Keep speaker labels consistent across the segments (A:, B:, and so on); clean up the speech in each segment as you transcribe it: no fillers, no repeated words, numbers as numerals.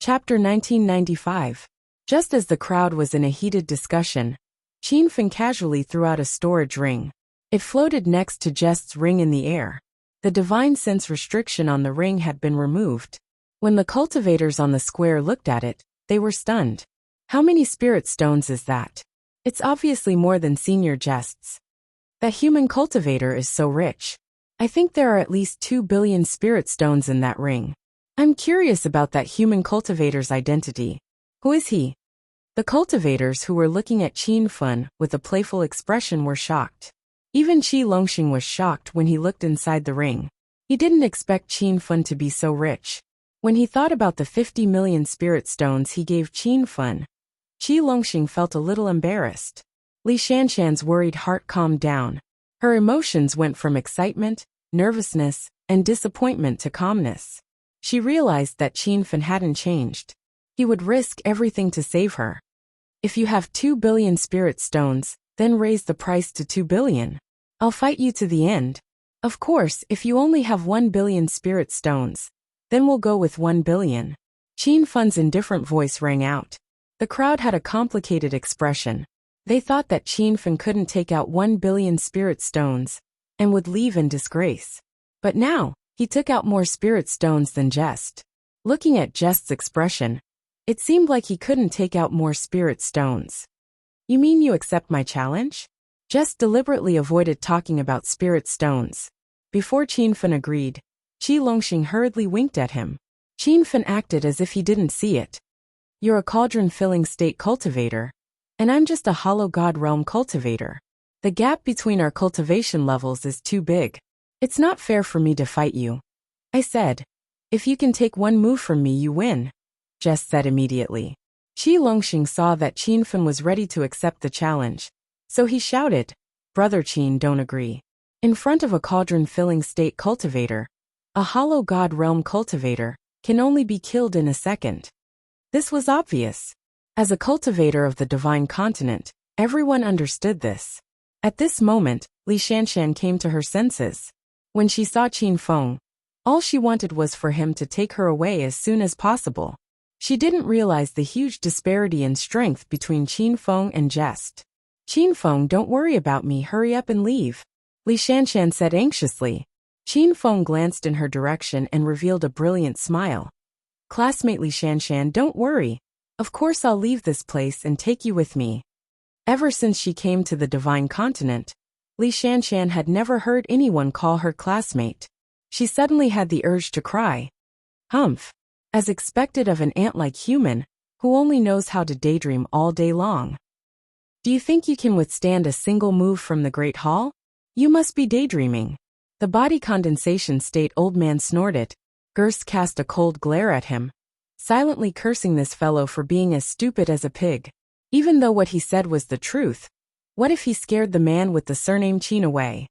A: Chapter 1995. Just as the crowd was in a heated discussion, Qianfen casually threw out a storage ring. It floated next to Jest's ring in the air. The divine sense restriction on the ring had been removed. When the cultivators on the square looked at it, they were stunned. How many spirit stones is that? It's obviously more than Senior Jest's. That human cultivator is so rich. I think there are at least 2 billion spirit stones in that ring. I'm curious about that human cultivator's identity. Who is he? The cultivators who were looking at Qianfen with a playful expression were shocked. Even Qi Longxing was shocked when he looked inside the ring. He didn't expect Qianfen to be so rich. When he thought about the 50 million spirit stones he gave Qianfen, Qi Longxing felt a little embarrassed. Li Shanshan's worried heart calmed down. Her emotions went from excitement, nervousness, and disappointment to calmness. She realized that Qianfen hadn't changed. He would risk everything to save her. If you have 2 billion spirit stones, then raise the price to 2 billion. I'll fight you to the end. Of course, if you only have 1 billion spirit stones, then we'll go with 1 billion. Qianfen's indifferent voice rang out. The crowd had a complicated expression. They thought that Qianfen couldn't take out 1 billion spirit stones and would leave in disgrace. But now, he took out more spirit stones than Jest. Looking at Jest's expression, it seemed like he couldn't take out more spirit stones. You mean you accept my challenge? Jest deliberately avoided talking about spirit stones. Before Qianfen agreed, Qi Longxing hurriedly winked at him. Qianfen acted as if he didn't see it. You're a cauldron-filling state cultivator, and I'm just a hollow god realm cultivator. The gap between our cultivation levels is too big. It's not fair for me to fight you. I said. If you can take one move from me, you win, Jest said immediately. Qi Longxing saw that Qianfen was ready to accept the challenge, so he shouted, Brother Qin, don't agree. In front of a cauldron-filling state cultivator, a hollow god realm cultivator can only be killed in a second. This was obvious. As a cultivator of the divine continent, everyone understood this. At this moment, Li Shanshan came to her senses. When she saw Qianfen, all she wanted was for him to take her away as soon as possible. She didn't realize the huge disparity in strength between Qianfen and Jest. Qianfen, don't worry about me, hurry up and leave, Li Shanshan said anxiously. Qianfen glanced in her direction and revealed a brilliant smile. Classmate Li Shanshan, don't worry. Of course I'll leave this place and take you with me. Ever since she came to the divine continent, Li Shanshan had never heard anyone call her classmate. She suddenly had the urge to cry. Humph. As expected of an ant-like human, who only knows how to daydream all day long. Do you think you can withstand a single move from the Great Hall? You must be daydreaming. The body condensation state old man snorted. Gerst cast a cold glare at him, silently cursing this fellow for being as stupid as a pig. Even though what he said was the truth, what if he scared the man with the surname Qin away?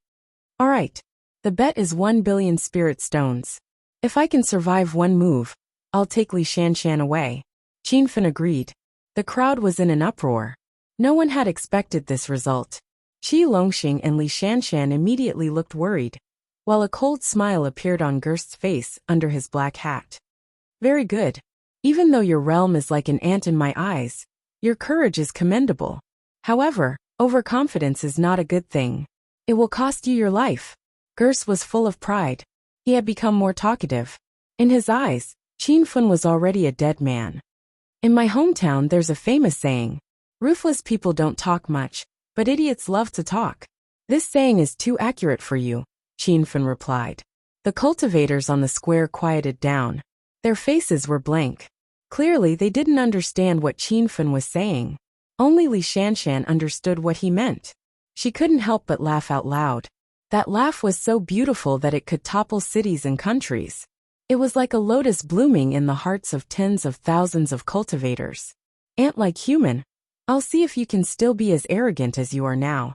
A: All right. The bet is 1 billion spirit stones. If I can survive one move, I'll take Li Shanshan away. Qianfen agreed. The crowd was in an uproar. No one had expected this result. Qi Longxing and Li Shanshan immediately looked worried, while a cold smile appeared on Gerst's face under his black hat. Very good. Even though your realm is like an ant in my eyes, your courage is commendable. However, overconfidence is not a good thing. It will cost you your life. Gerst was full of pride. He had become more talkative. In his eyes, Qianfen was already a dead man. In my hometown there's a famous saying, ruthless people don't talk much, but idiots love to talk. This saying is too accurate for you, Qianfen replied. The cultivators on the square quieted down. Their faces were blank. Clearly they didn't understand what Qianfen was saying. Only Li Shanshan understood what he meant. She couldn't help but laugh out loud. That laugh was so beautiful that it could topple cities and countries. It was like a lotus blooming in the hearts of tens of thousands of cultivators. Ant-like human, I'll see if you can still be as arrogant as you are now.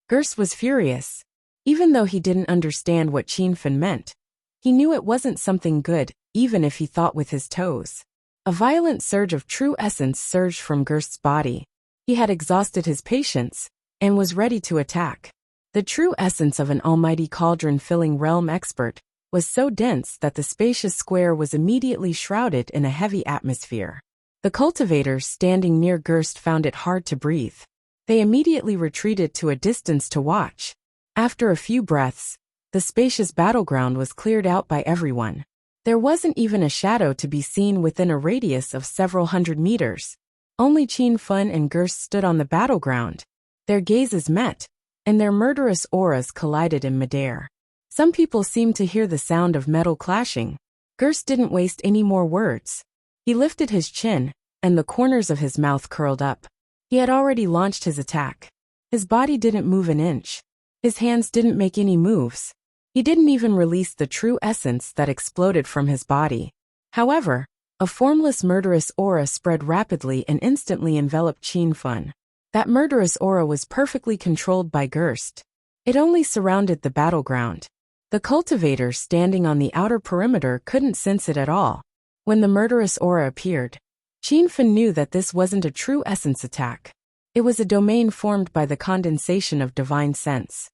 A: Gerst was furious. Even though he didn't understand what Qianfen meant, he knew it wasn't something good, even if he thought with his toes. A violent surge of true essence surged from Gerst's body. He had exhausted his patience and was ready to attack. The true essence of an almighty cauldron-filling realm expert was so dense that the spacious square was immediately shrouded in a heavy atmosphere. The cultivators standing near Gerst found it hard to breathe. They immediately retreated to a distance to watch. After a few breaths, the spacious battleground was cleared out by everyone. There wasn't even a shadow to be seen within a radius of several hundred meters. Only Qin Fun and Gerst stood on the battleground. Their gazes met, and their murderous auras collided in midair. Some people seemed to hear the sound of metal clashing. Gerst didn't waste any more words. He lifted his chin, and the corners of his mouth curled up. He had already launched his attack. His body didn't move an inch. His hands didn't make any moves. He didn't even release the true essence that exploded from his body. However, a formless murderous aura spread rapidly and instantly enveloped Qin Fun. That murderous aura was perfectly controlled by Gerst. It only surrounded the battleground. The cultivator standing on the outer perimeter couldn't sense it at all. When the murderous aura appeared, Qin Fun knew that this wasn't a true essence attack. It was a domain formed by the condensation of divine sense.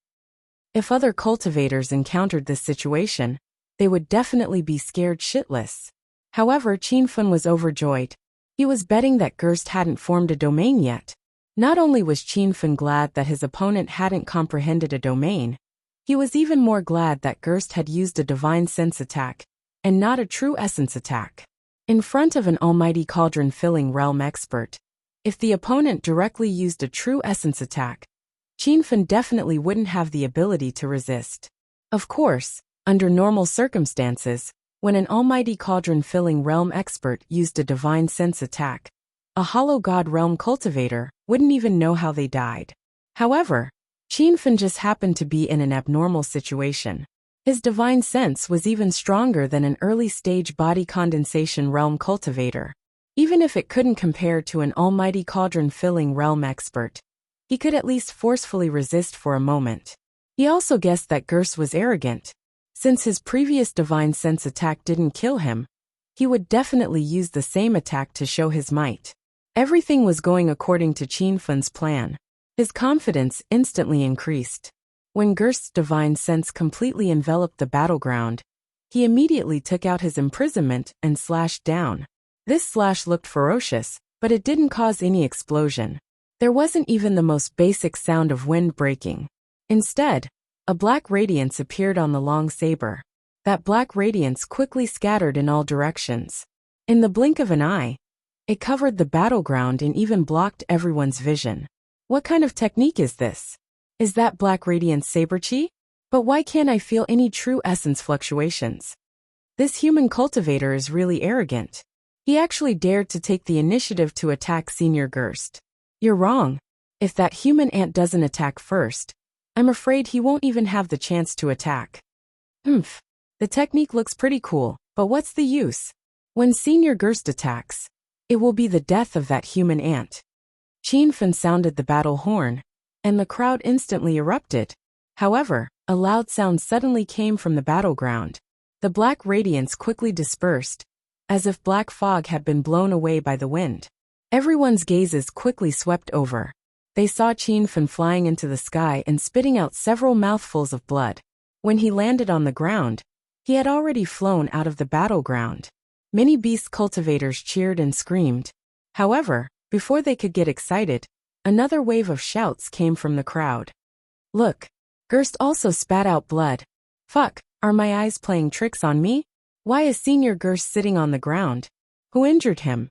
A: If other cultivators encountered this situation, they would definitely be scared shitless. However, Qin Fun was overjoyed. He was betting that Gerst hadn't formed a domain yet. Not only was Qin Fun glad that his opponent hadn't comprehended a domain, he was even more glad that Gerst had used a divine sense attack, and not a true essence attack. In front of an almighty cauldron-filling realm expert, if the opponent directly used a true essence attack, Qin Fun definitely wouldn't have the ability to resist. Of course, under normal circumstances, when an almighty cauldron-filling realm expert used a divine sense attack, a hollow god realm cultivator wouldn't even know how they died. However, Qin Fun just happened to be in an abnormal situation. His divine sense was even stronger than an early-stage body condensation realm cultivator. Even if it couldn't compare to an almighty cauldron-filling realm expert, he could at least forcefully resist for a moment. He also guessed that Gerst was arrogant. Since his previous divine sense attack didn't kill him, he would definitely use the same attack to show his might. Everything was going according to Qin Fun's plan. His confidence instantly increased. When Gerst's divine sense completely enveloped the battleground, he immediately took out his imprisonment and slashed down. This slash looked ferocious, but it didn't cause any explosion. There wasn't even the most basic sound of wind breaking. Instead, a black radiance appeared on the long saber. That black radiance quickly scattered in all directions. In the blink of an eye, it covered the battleground and even blocked everyone's vision. What kind of technique is this? Is that black radiance saber chi? But why can't I feel any true essence fluctuations? This human cultivator is really arrogant. He actually dared to take the initiative to attack Senior Gerst. You're wrong. If that human ant doesn't attack first, I'm afraid he won't even have the chance to attack. The technique looks pretty cool, but what's the use? When Senior Gerst attacks, it will be the death of that human ant. Qin Fun sounded the battle horn, and the crowd instantly erupted. However, a loud sound suddenly came from the battleground. The black radiance quickly dispersed, as if black fog had been blown away by the wind. Everyone's gazes quickly swept over. They saw Qin Fun flying into the sky and spitting out several mouthfuls of blood. When he landed on the ground, he had already flown out of the battleground. Many beast cultivators cheered and screamed. However, before they could get excited, another wave of shouts came from the crowd. Look, Gerst also spat out blood. Fuck, are my eyes playing tricks on me? Why is Senior Gerst sitting on the ground? Who injured him?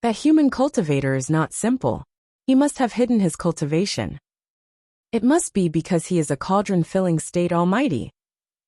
A: That human cultivator is not simple. He must have hidden his cultivation. It must be because he is a cauldron-filling state almighty.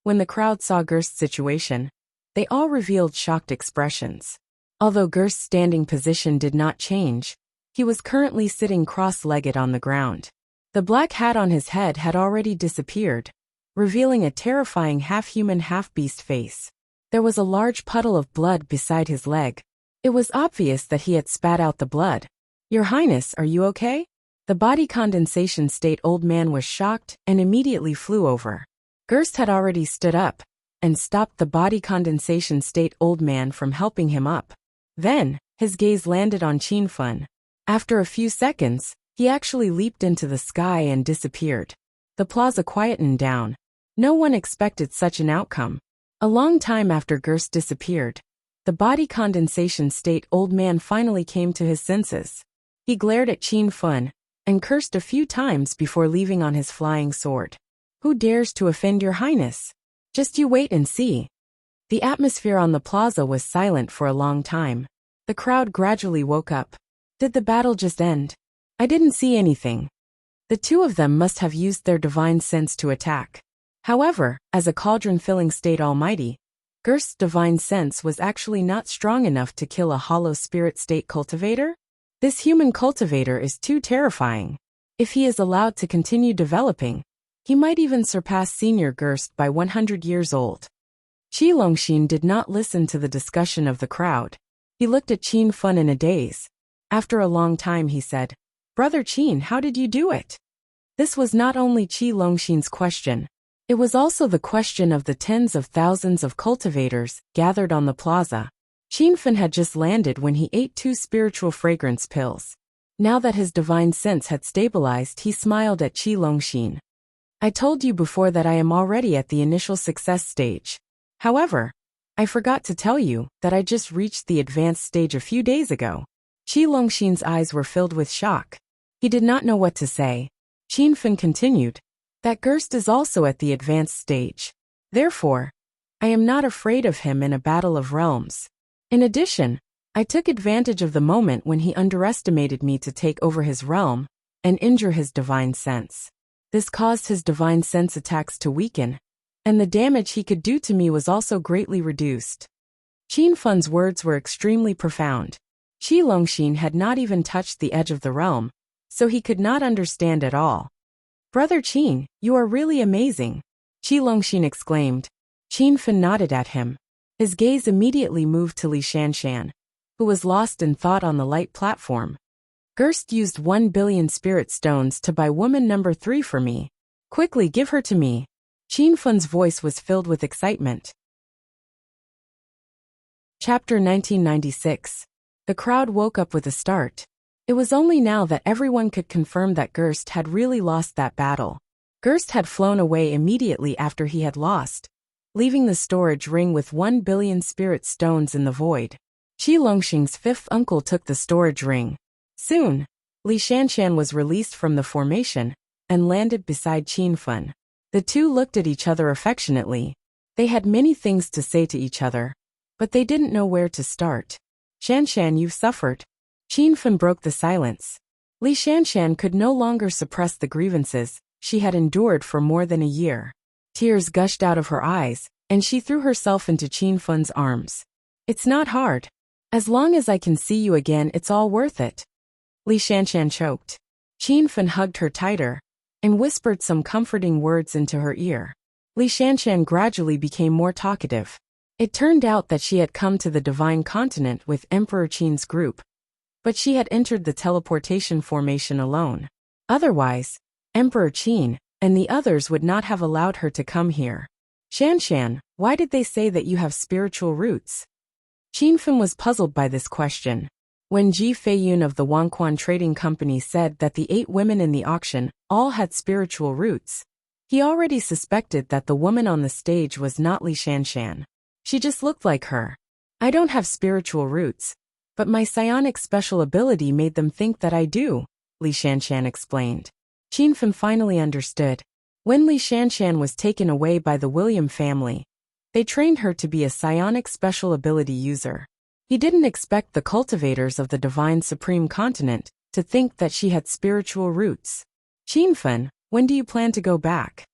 A: When the crowd saw Gerst's situation, they all revealed shocked expressions. Although Gerst's standing position did not change, he was currently sitting cross-legged on the ground. The black hat on his head had already disappeared, revealing a terrifying half-human half-beast face. There was a large puddle of blood beside his leg. It was obvious that he had spat out the blood. Your Highness, are you okay? The body condensation state old man was shocked and immediately flew over. Gerst had already stood up and stopped the body condensation state old man from helping him up. Then, his gaze landed on Qin Fun. After a few seconds, he actually leaped into the sky and disappeared. The plaza quietened down. No one expected such an outcome. A long time after Gerst disappeared, the body condensation state old man finally came to his senses. He glared at Qin Fun and cursed a few times before leaving on his flying sword. Who dares to offend your highness? Just you wait and see. The atmosphere on the plaza was silent for a long time. The crowd gradually woke up. Did the battle just end? I didn't see anything. The two of them must have used their divine sense to attack. However, as a cauldron-filling state almighty, Gerst's divine sense was actually not strong enough to kill a hollow spirit state cultivator. This human cultivator is too terrifying. If he is allowed to continue developing, he might even surpass Senior Gerst by 100 years old. Qi Longxin did not listen to the discussion of the crowd. He looked at Qin Fun in a daze. After a long time he said, "Brother Qin, how did you do it?" This was not only Qi Longxin's question. It was also the question of the tens of thousands of cultivators gathered on the plaza. Qin Fun had just landed when he ate 2 spiritual fragrance pills. Now that his divine sense had stabilized, he smiled at Qi Longxin. I told you before that I am already at the initial success stage. However, I forgot to tell you that I just reached the advanced stage a few days ago. Qi Longxin's eyes were filled with shock. He did not know what to say. Qin Fun continued, that Gerst is also at the advanced stage. Therefore, I am not afraid of him in a battle of realms. In addition, I took advantage of the moment when he underestimated me to take over his realm and injure his divine sense. This caused his divine sense attacks to weaken, and the damage he could do to me was also greatly reduced. Qin Fun's words were extremely profound. Qi Longxin had not even touched the edge of the realm, so he could not understand at all. Brother Qin, you are really amazing, Qi Longxin exclaimed. Qin Fun nodded at him. His gaze immediately moved to Li Shanshan, who was lost in thought on the light platform. Gerst used 1 billion spirit stones to buy woman number 3 for me. Quickly give her to me. Qin Fun's voice was filled with excitement. Chapter 1996. The crowd woke up with a start. It was only now that everyone could confirm that Gerst had really lost that battle. Gerst had flown away immediately after he had lost, leaving the storage ring with 1 billion spirit stones in the void. Qi Longxing's 5th uncle took the storage ring. Soon, Li Shanshan was released from the formation and landed beside Qin Fun. The two looked at each other affectionately. They had many things to say to each other, but they didn't know where to start. Shanshan, you've suffered. Qin Fun broke the silence. Li Shanshan could no longer suppress the grievances she had endured for more than a year. Tears gushed out of her eyes, and she threw herself into Qin Fun's arms. It's not hard. As long as I can see you again, it's all worth it. Li Shanshan choked. Qin Fun hugged her tighter and whispered some comforting words into her ear. Li Shanshan gradually became more talkative. It turned out that she had come to the Divine Continent with Emperor Qin's group, but she had entered the teleportation formation alone. Otherwise, Emperor Qin and the others would not have allowed her to come here. Shanshan, why did they say that you have spiritual roots? Qin Fun was puzzled by this question. When Ji Feiyun of the Wangquan Trading Company said that the 8 women in the auction all had spiritual roots, he already suspected that the woman on the stage was not Li Shanshan. She just looked like her. I don't have spiritual roots, but my psionic special ability made them think that I do, Li Shanshan explained. Qin Fun finally understood. When Li Shanshan was taken away by the William family, they trained her to be a psionic special ability user. He didn't expect the cultivators of the Divine Supreme Continent to think that she had spiritual roots. Qin Fun, when do you plan to go back?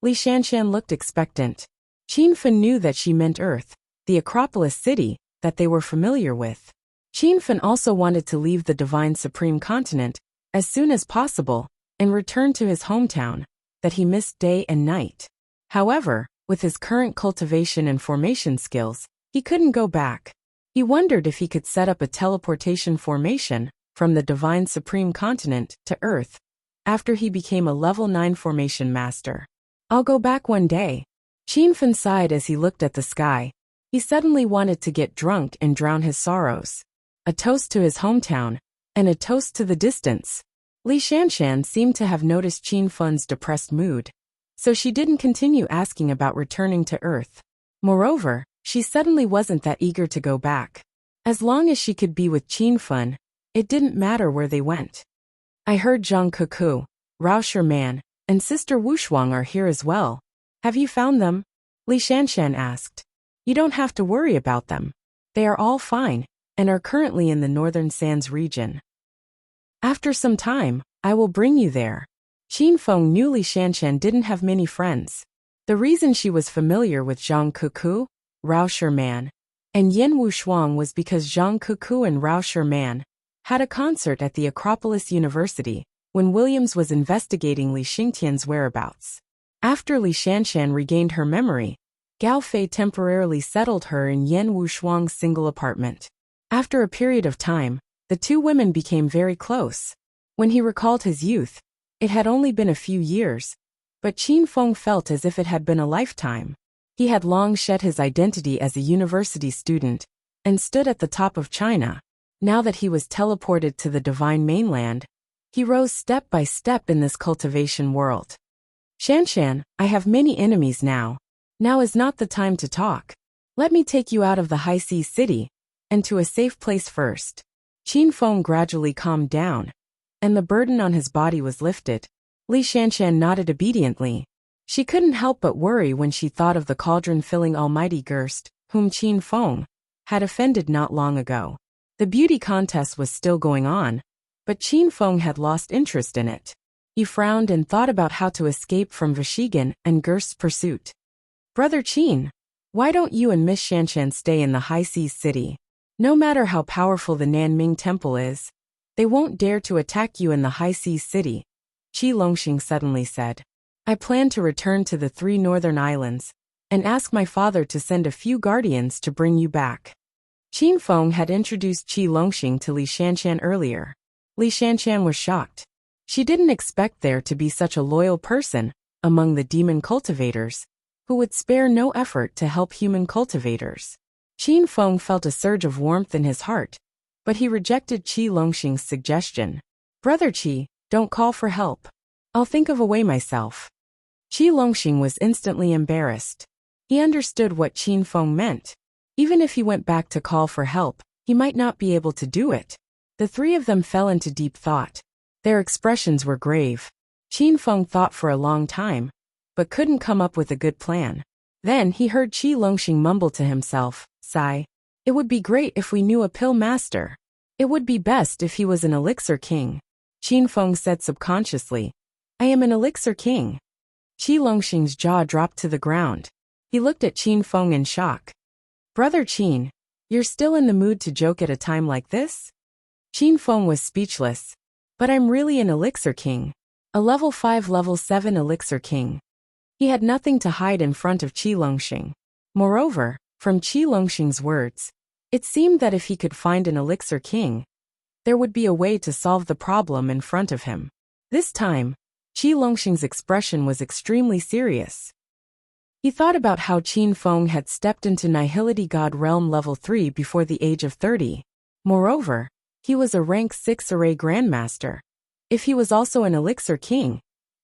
A: Li Shanshan looked expectant. Qin Fun knew that she meant Earth, the Acropolis city that they were familiar with. Qin Fun also wanted to leave the Divine Supreme Continent as soon as possible and return to his hometown that he missed day and night. However, with his current cultivation and formation skills, he couldn't go back. He wondered if he could set up a teleportation formation from the Divine Supreme Continent to Earth after he became a level 9 formation master. I'll go back one day. Qin Fun sighed as he looked at the sky. He suddenly wanted to get drunk and drown his sorrows. A toast to his hometown, and a toast to the distance. Li Shanshan seemed to have noticed Qin Fun's depressed mood, so she didn't continue asking about returning to Earth. Moreover, she suddenly wasn't that eager to go back. As long as she could be with Qin Feng, it didn't matter where they went. I heard Zhang Kuku, Rao Sherman, and Sister Wushuang are here as well. Have you found them? Li Shanshan asked. You don't have to worry about them. They are all fine, and are currently in the Northern Sands region. After some time, I will bring you there. Qin Feng knew Li Shanshan didn't have many friends. The reason she was familiar with Zhang Kuku, Rao Sherman, and Yen Wushuang was because Zhang Kuku and Rao Sherman had a concert at the Acropolis University when Williams was investigating Li Xingtian's whereabouts. After Li Shanshan regained her memory, Gao Fei temporarily settled her in Yen Wushuang's single apartment. After a period of time, the two women became very close. When he recalled his youth, it had only been a few years, but Qin Feng felt as if it had been a lifetime. He had long shed his identity as a university student and stood at the top of China. Now that he was teleported to the divine mainland, he rose step by step in this cultivation world. Shanshan, I have many enemies now. Now is not the time to talk. Let me take you out of the high seas city and to a safe place first. Qin Feng gradually calmed down, and the burden on his body was lifted. Li Shanshan nodded obediently. She couldn't help but worry when she thought of the cauldron-filling almighty Gerst, whom Qin Feng had offended not long ago. The beauty contest was still going on, but Qin Feng had lost interest in it. He frowned and thought about how to escape from Vashigan and Gerst's pursuit. Brother Qin, why don't you and Miss Shanshan stay in the high seas city? No matter how powerful the Nanming Temple is, they won't dare to attack you in the high seas city, Qi Longxing suddenly said. I plan to return to the 3 northern islands and ask my father to send a few guardians to bring you back. Qin Feng had introduced Qi Longxing to Li Shanshan earlier. Li Shanshan was shocked. She didn't expect there to be such a loyal person among the demon cultivators who would spare no effort to help human cultivators. Qin Feng felt a surge of warmth in his heart, but he rejected Qi Longxing's suggestion. Brother Qi, don't call for help. I'll think of a way myself. Qi Longxing was instantly embarrassed. He understood what Qin Feng meant. Even if he went back to call for help, he might not be able to do it. The three of them fell into deep thought. Their expressions were grave. Qin Feng thought for a long time, but couldn't come up with a good plan. Then he heard Qi Longxing mumble to himself, sigh. It would be great if we knew a pill master. It would be best if he was an elixir king. Qin Feng said subconsciously, I am an elixir king. Qi Longxing's jaw dropped to the ground. He looked at Qin Feng in shock. Brother Qin, you're still in the mood to joke at a time like this? Qin Feng was speechless. But I'm really an elixir king. A level 5 level 7 elixir king. He had nothing to hide in front of Qi Longxing. Moreover, from Qi Longxing's words, it seemed that if he could find an elixir king, there would be a way to solve the problem in front of him. This time, Qi Longxing's expression was extremely serious. He thought about how Qin Feng had stepped into Nihility God Realm level 3 before the age of 30. Moreover, he was a rank 6 array grandmaster. If he was also an elixir king,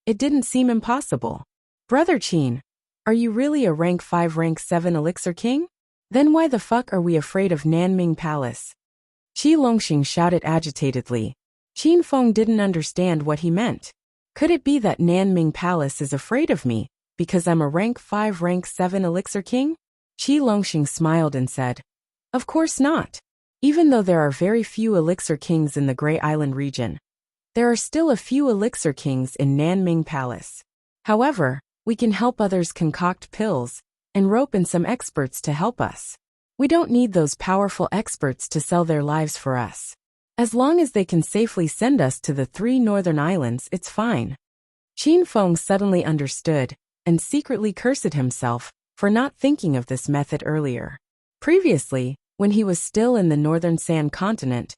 A: it didn't seem impossible. Brother Qin, are you really a rank 5 rank 7 elixir king? Then why the fuck are we afraid of Nanming Palace? Qi Longxing shouted agitatedly. Qin Feng didn't understand what he meant. Could it be that Nanming Palace is afraid of me because I'm a rank 5 rank 7 elixir king? Qi Longxing smiled and said, Of course not. Even though there are very few elixir kings in the Grey Island region, there are still a few elixir kings in Nanming Palace. However, we can help others concoct pills and rope in some experts to help us. We don't need those powerful experts to sell their lives for us. As long as they can safely send us to the 3 northern islands, it's fine. Qin Feng suddenly understood and secretly cursed himself for not thinking of this method earlier. Previously, when he was still in the northern sand continent,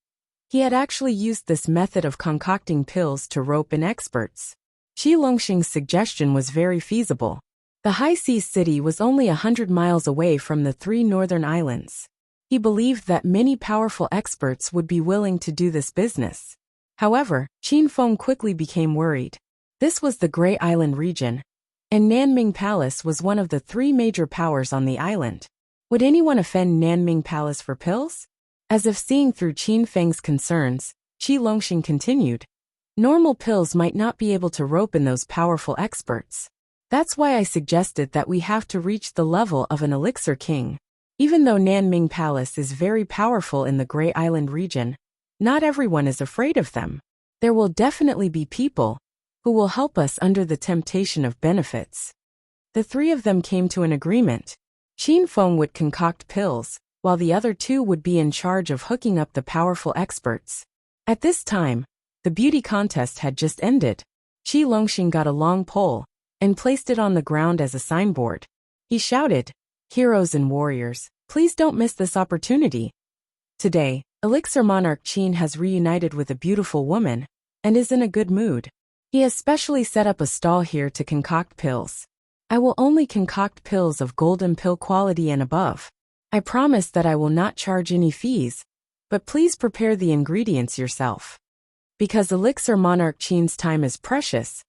A: he had actually used this method of concocting pills to rope in experts. Qi Longxing's suggestion was very feasible. The high seas city was only 100 miles away from the 3 northern islands. He believed that many powerful experts would be willing to do this business. However, Qin Feng quickly became worried. This was the Grey Island region, and Nanming Palace was one of the 3 major powers on the island. Would anyone offend Nanming Palace for pills? As if seeing through Qin Feng's concerns, Qi Longxing continued. Normal pills might not be able to rope in those powerful experts. That's why I suggested that we have to reach the level of an elixir king. Even though Nanming Palace is very powerful in the Grey Island region, not everyone is afraid of them. There will definitely be people who will help us under the temptation of benefits. The 3 of them came to an agreement. Qin Feng would concoct pills, while the other 2 would be in charge of hooking up the powerful experts. At this time, the beauty contest had just ended. Qi Longxing got a long pole and placed it on the ground as a signboard. He shouted, "Heroes and warriors, please don't miss this opportunity. Today, Elixir Monarch Qin has reunited with a beautiful woman and is in a good mood. He has specially set up a stall here to concoct pills. I will only concoct pills of golden pill quality and above. I promise that I will not charge any fees, but please prepare the ingredients yourself. Because Elixir Monarch Qin's time is precious,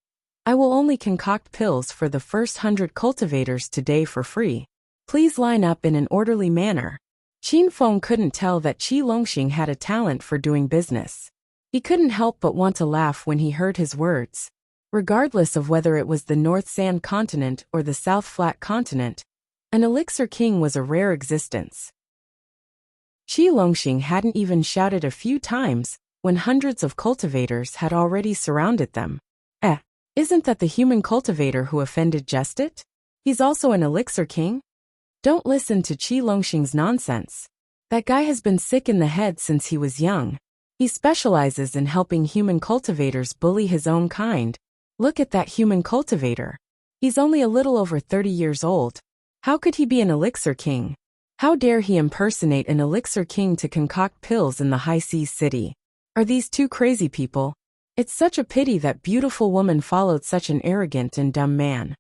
A: I will only concoct pills for the first 100 cultivators today for free. Please line up in an orderly manner." Qin Feng couldn't tell that Qi Longxing had a talent for doing business. He couldn't help but want to laugh when he heard his words. Regardless of whether it was the North Sand Continent or the South Flat Continent, an elixir king was a rare existence. Qi Longxing hadn't even shouted a few times when hundreds of cultivators had already surrounded them. Isn't that the human cultivator who offended Justit? He's also an elixir king? Don't listen to Qi Longxing's nonsense. That guy has been sick in the head since he was young. He specializes in helping human cultivators bully his own kind. Look at that human cultivator. He's only a little over 30 years old. How could he be an elixir king? How dare he impersonate an elixir king to concoct pills in the high seas city? Are these 2 crazy people? It's such a pity that beautiful woman followed such an arrogant and dumb man.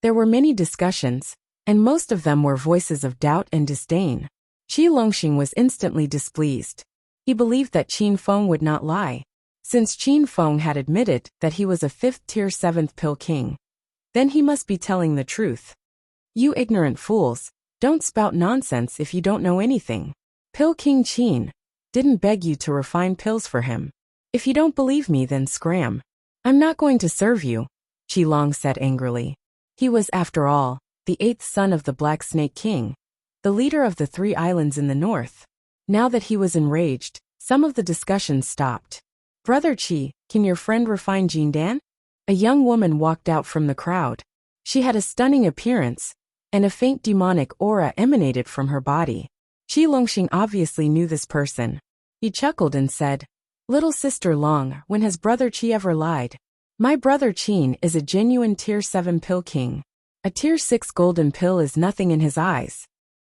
A: There were many discussions, and most of them were voices of doubt and disdain. Qi Longxing was instantly displeased. He believed that Qin Feng would not lie. Since Qin Feng had admitted that he was a 5th-tier 7th pill king, then he must be telling the truth. You ignorant fools, don't spout nonsense if you don't know anything. Pill King Qin didn't beg you to refine pills for him. If you don't believe me, then scram. I'm not going to serve you, Qi Long said angrily. He was, after all, the 8th son of the Black Snake King, the leader of the 3 islands in the north. Now that he was enraged, some of the discussions stopped. Brother Qi, can your friend refine Jindan? A young woman walked out from the crowd. She had a stunning appearance, and a faint demonic aura emanated from her body. Qi Longxing obviously knew this person. He chuckled and said, "Little sister Long, when has brother Qi ever lied? My brother Qin is a genuine tier 7 pill king. A tier 6 golden pill is nothing in his eyes."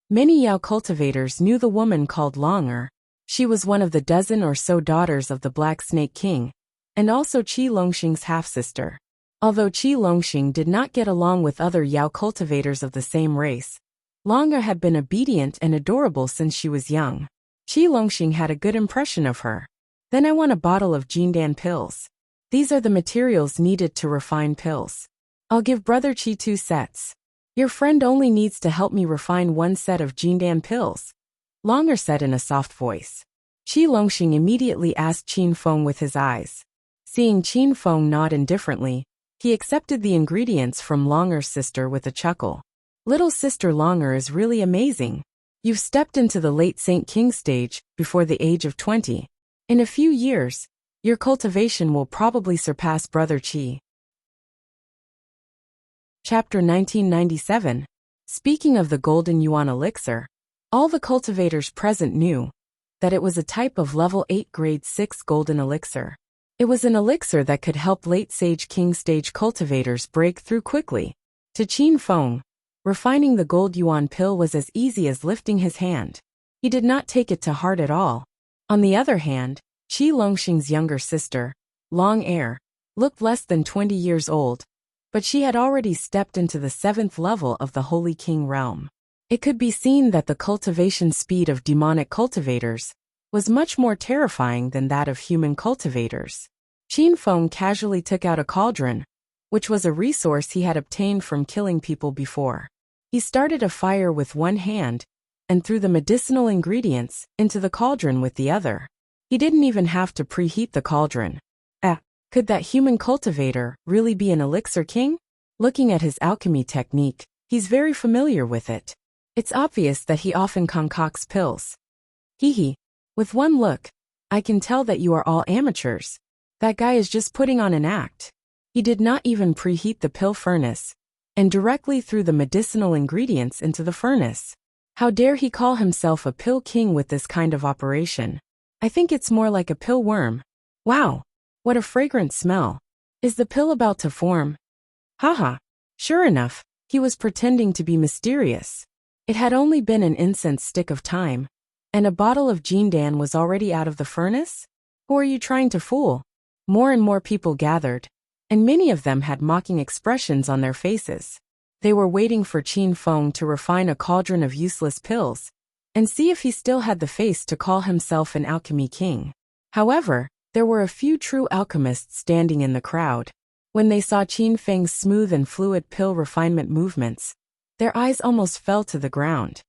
A: Many Yao cultivators knew the woman called Longer. She was one of the dozen or so daughters of the Black Snake King, and also Qi Longxing's half-sister. Although Qi Longxing did not get along with other Yao cultivators of the same race, Longer had been obedient and adorable since she was young. Qi Longxing had a good impression of her. Then I want a bottle of Jindan pills. These are the materials needed to refine pills. I'll give brother Qi 2 sets. Your friend only needs to help me refine 1 set of Jindan pills, Longer said in a soft voice. Qi Longxing immediately asked Qin Feng with his eyes. Seeing Qin Feng nod indifferently, he accepted the ingredients from Longer's sister with a chuckle. Little sister Longer is really amazing. You've stepped into the late Saint King stage before the age of 20. In a few years, your cultivation will probably surpass brother Qi. Chapter 1997. Speaking of the Golden Yuan Elixir, all the cultivators present knew that it was a type of level 8 grade 6 golden elixir. It was an elixir that could help late Sage King stage cultivators break through quickly. To Qin Feng, refining the gold yuan pill was as easy as lifting his hand. He did not take it to heart at all. On the other hand, Qi Longxing's younger sister, Long Air, looked less than 20 years old, but she had already stepped into the 7th level of the Holy King realm. It could be seen that the cultivation speed of demonic cultivators was much more terrifying than that of human cultivators. Qin Feng casually took out a cauldron, which was a resource he had obtained from killing people before. He started a fire with one hand and threw the medicinal ingredients into the cauldron with the other. He didn't even have to preheat the cauldron. Could that human cultivator really be an elixir king? Looking at his alchemy technique, he's very familiar with it. It's obvious that he often concocts pills. Hee. With one look, I can tell that you are all amateurs. That guy is just putting on an act. He did not even preheat the pill furnace and directly threw the medicinal ingredients into the furnace. How dare he call himself a pill king with this kind of operation? I think it's more like a pill worm. Wow, what a fragrant smell. Is the pill about to form? Haha. Sure enough, he was pretending to be mysterious. It had only been an incense stick of time, and a bottle of Jindan was already out of the furnace? Who are you trying to fool? More and more people gathered, and many of them had mocking expressions on their faces. They were waiting for Qin Feng to refine a cauldron of useless pills and see if he still had the face to call himself an alchemy king. However, there were a few true alchemists standing in the crowd. When they saw Qin Feng's smooth and fluid pill refinement movements, their eyes almost fell to the ground.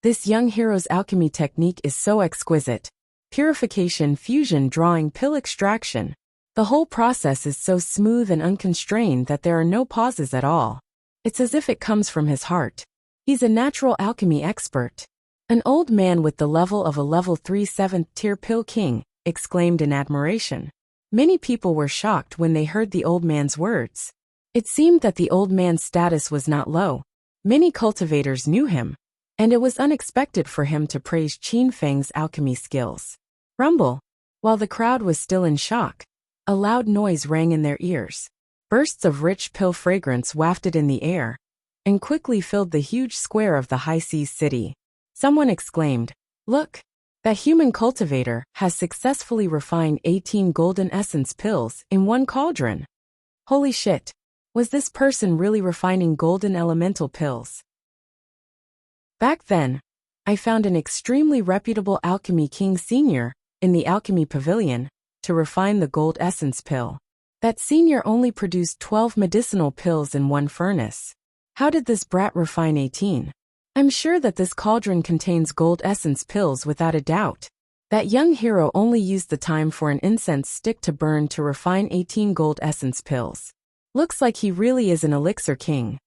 A: This young hero's alchemy technique is so exquisite. Purification, fusion, drawing, pill extraction. The whole process is so smooth and unconstrained that there are no pauses at all. It's as if it comes from his heart. He's a natural alchemy expert. An old man with the level of a level 3 7th tier pill king exclaimed in admiration. Many people were shocked when they heard the old man's words. It seemed that the old man's status was not low. Many cultivators knew him, and it was unexpected for him to praise Qin Feng's alchemy skills. Rumble. While the crowd was still in shock, a loud noise rang in their ears. Bursts of rich pill fragrance wafted in the air and quickly filled the huge square of the high seas city. Someone exclaimed, "Look! That human cultivator has successfully refined 18 golden essence pills in one cauldron." Holy shit! Was this person really refining golden elemental pills? Back then, I found an extremely reputable alchemy king senior in the alchemy pavilion to refine the gold essence pill. That senior only produced 12 medicinal pills in one furnace. How did this brat refine 18? I'm sure that this cauldron contains gold essence pills without a doubt. That young hero only used the time for an incense stick to burn to refine 18 gold essence pills. Looks like he really is an elixir king.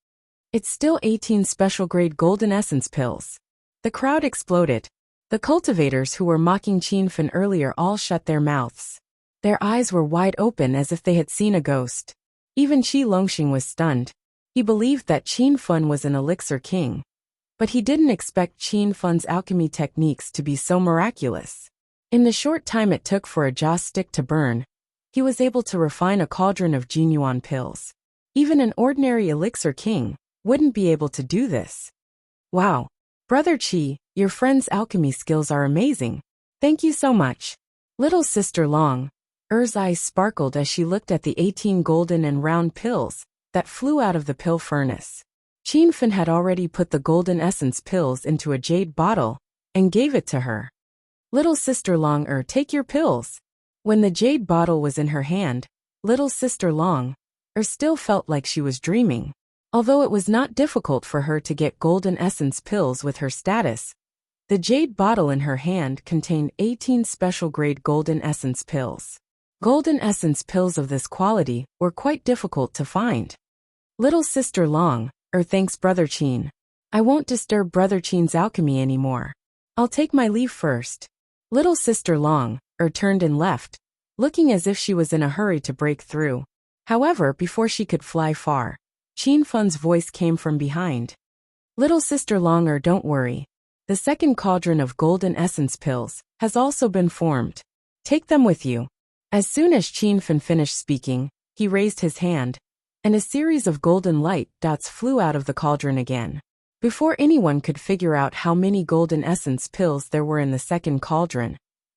A: It's still 18 special grade golden essence pills. The crowd exploded. The cultivators who were mocking Qin Fen earlier all shut their mouths. Their eyes were wide open as if they had seen a ghost. Even Qi Longxing was stunned. He believed that Qin Fen was an elixir king, but he didn't expect Qin Fen's alchemy techniques to be so miraculous. In the short time it took for a joss stick to burn, he was able to refine a cauldron of Jinyuan pills. Even an ordinary elixir king wouldn't be able to do this. Wow. Brother Qi, your friend's alchemy skills are amazing. Thank you so much. Little sister Long, Er's eyes sparkled as she looked at the 18 golden and round pills that flew out of the pill furnace. Qin Fen had already put the golden essence pills into a jade bottle and gave it to her. Little sister Long, take your pills. When the jade bottle was in her hand, little sister Long, still felt like she was dreaming. Although it was not difficult for her to get golden essence pills with her status, the jade bottle in her hand contained 18 special grade golden essence pills. Golden essence pills of this quality were quite difficult to find. Little sister Long, thanks Brother Qin. I won't disturb Brother Qin's alchemy anymore. I'll take my leave first. Little sister Long, turned and left, looking as if she was in a hurry to break through. However, before she could fly far, Qin Fen's voice came from behind. Little sister Long, don't worry. The second cauldron of golden essence pills has also been formed. Take them with you. As soon as Qin Fen finished speaking, he raised his hand, and a series of golden light dots flew out of the cauldron again. Before anyone could figure out how many golden essence pills there were in the second cauldron,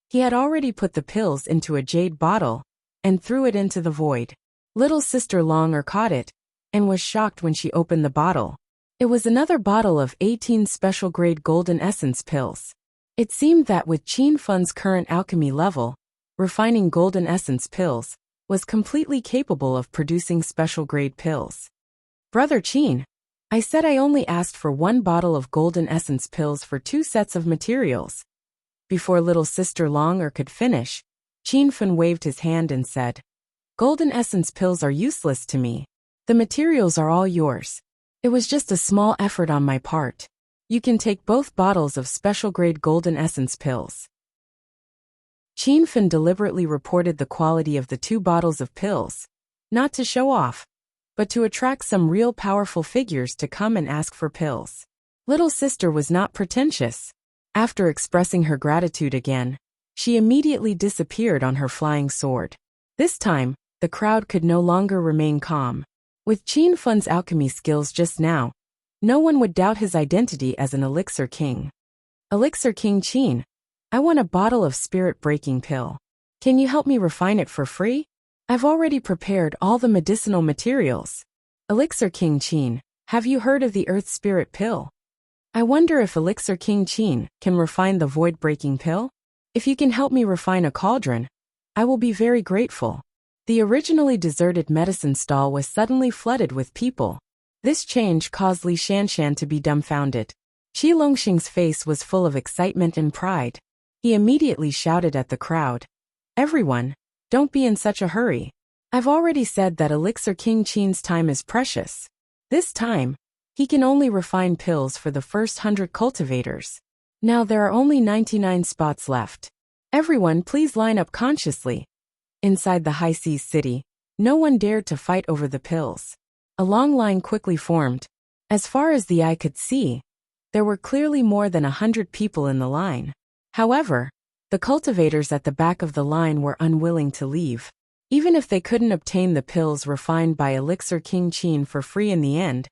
A: he had already put the pills into a jade bottle and threw it into the void. Little sister Long caught it and was shocked when she opened the bottle. It was another bottle of 18 special grade golden essence pills. It seemed that with Qin Fen's current alchemy level, refining golden essence pills was completely capable of producing special-grade pills. Brother Qin, I said I only asked for 1 bottle of golden essence pills for 2 sets of materials. Before little sister Longer could finish, Qin Fen waved his hand and said, Golden essence pills are useless to me. The materials are all yours. It was just a small effort on my part. You can take both bottles of special-grade golden essence pills. Qin Fen deliberately reported the quality of the 2 bottles of pills, not to show off, but to attract some real powerful figures to come and ask for pills. Little sister was not pretentious. After expressing her gratitude again, she immediately disappeared on her flying sword. This time, the crowd could no longer remain calm. With Qin Fen's alchemy skills just now, no one would doubt his identity as an Elixir King. Elixir King Qin, I want a bottle of spirit-breaking pill. Can you help me refine it for free? I've already prepared all the medicinal materials. Elixir King Qin, have you heard of the Earth Spirit Pill? I wonder if Elixir King Qin can refine the void-breaking pill? If you can help me refine a cauldron, I will be very grateful. The originally deserted medicine stall was suddenly flooded with people. This change caused Li Shanshan to be dumbfounded. Qi Longxing's face was full of excitement and pride. He immediately shouted at the crowd, Everyone, don't be in such a hurry. I've already said that Elixir King Qin's time is precious. This time, he can only refine pills for the first 100 cultivators. Now there are only 99 spots left. Everyone please line up consciously. Inside the High Seas city, no one dared to fight over the pills. A long line quickly formed. As far as the eye could see, there were clearly more than 100 people in the line. However, the cultivators at the back of the line were unwilling to leave. Even if they couldn't obtain the pills refined by Elixir King Qin for free in the end,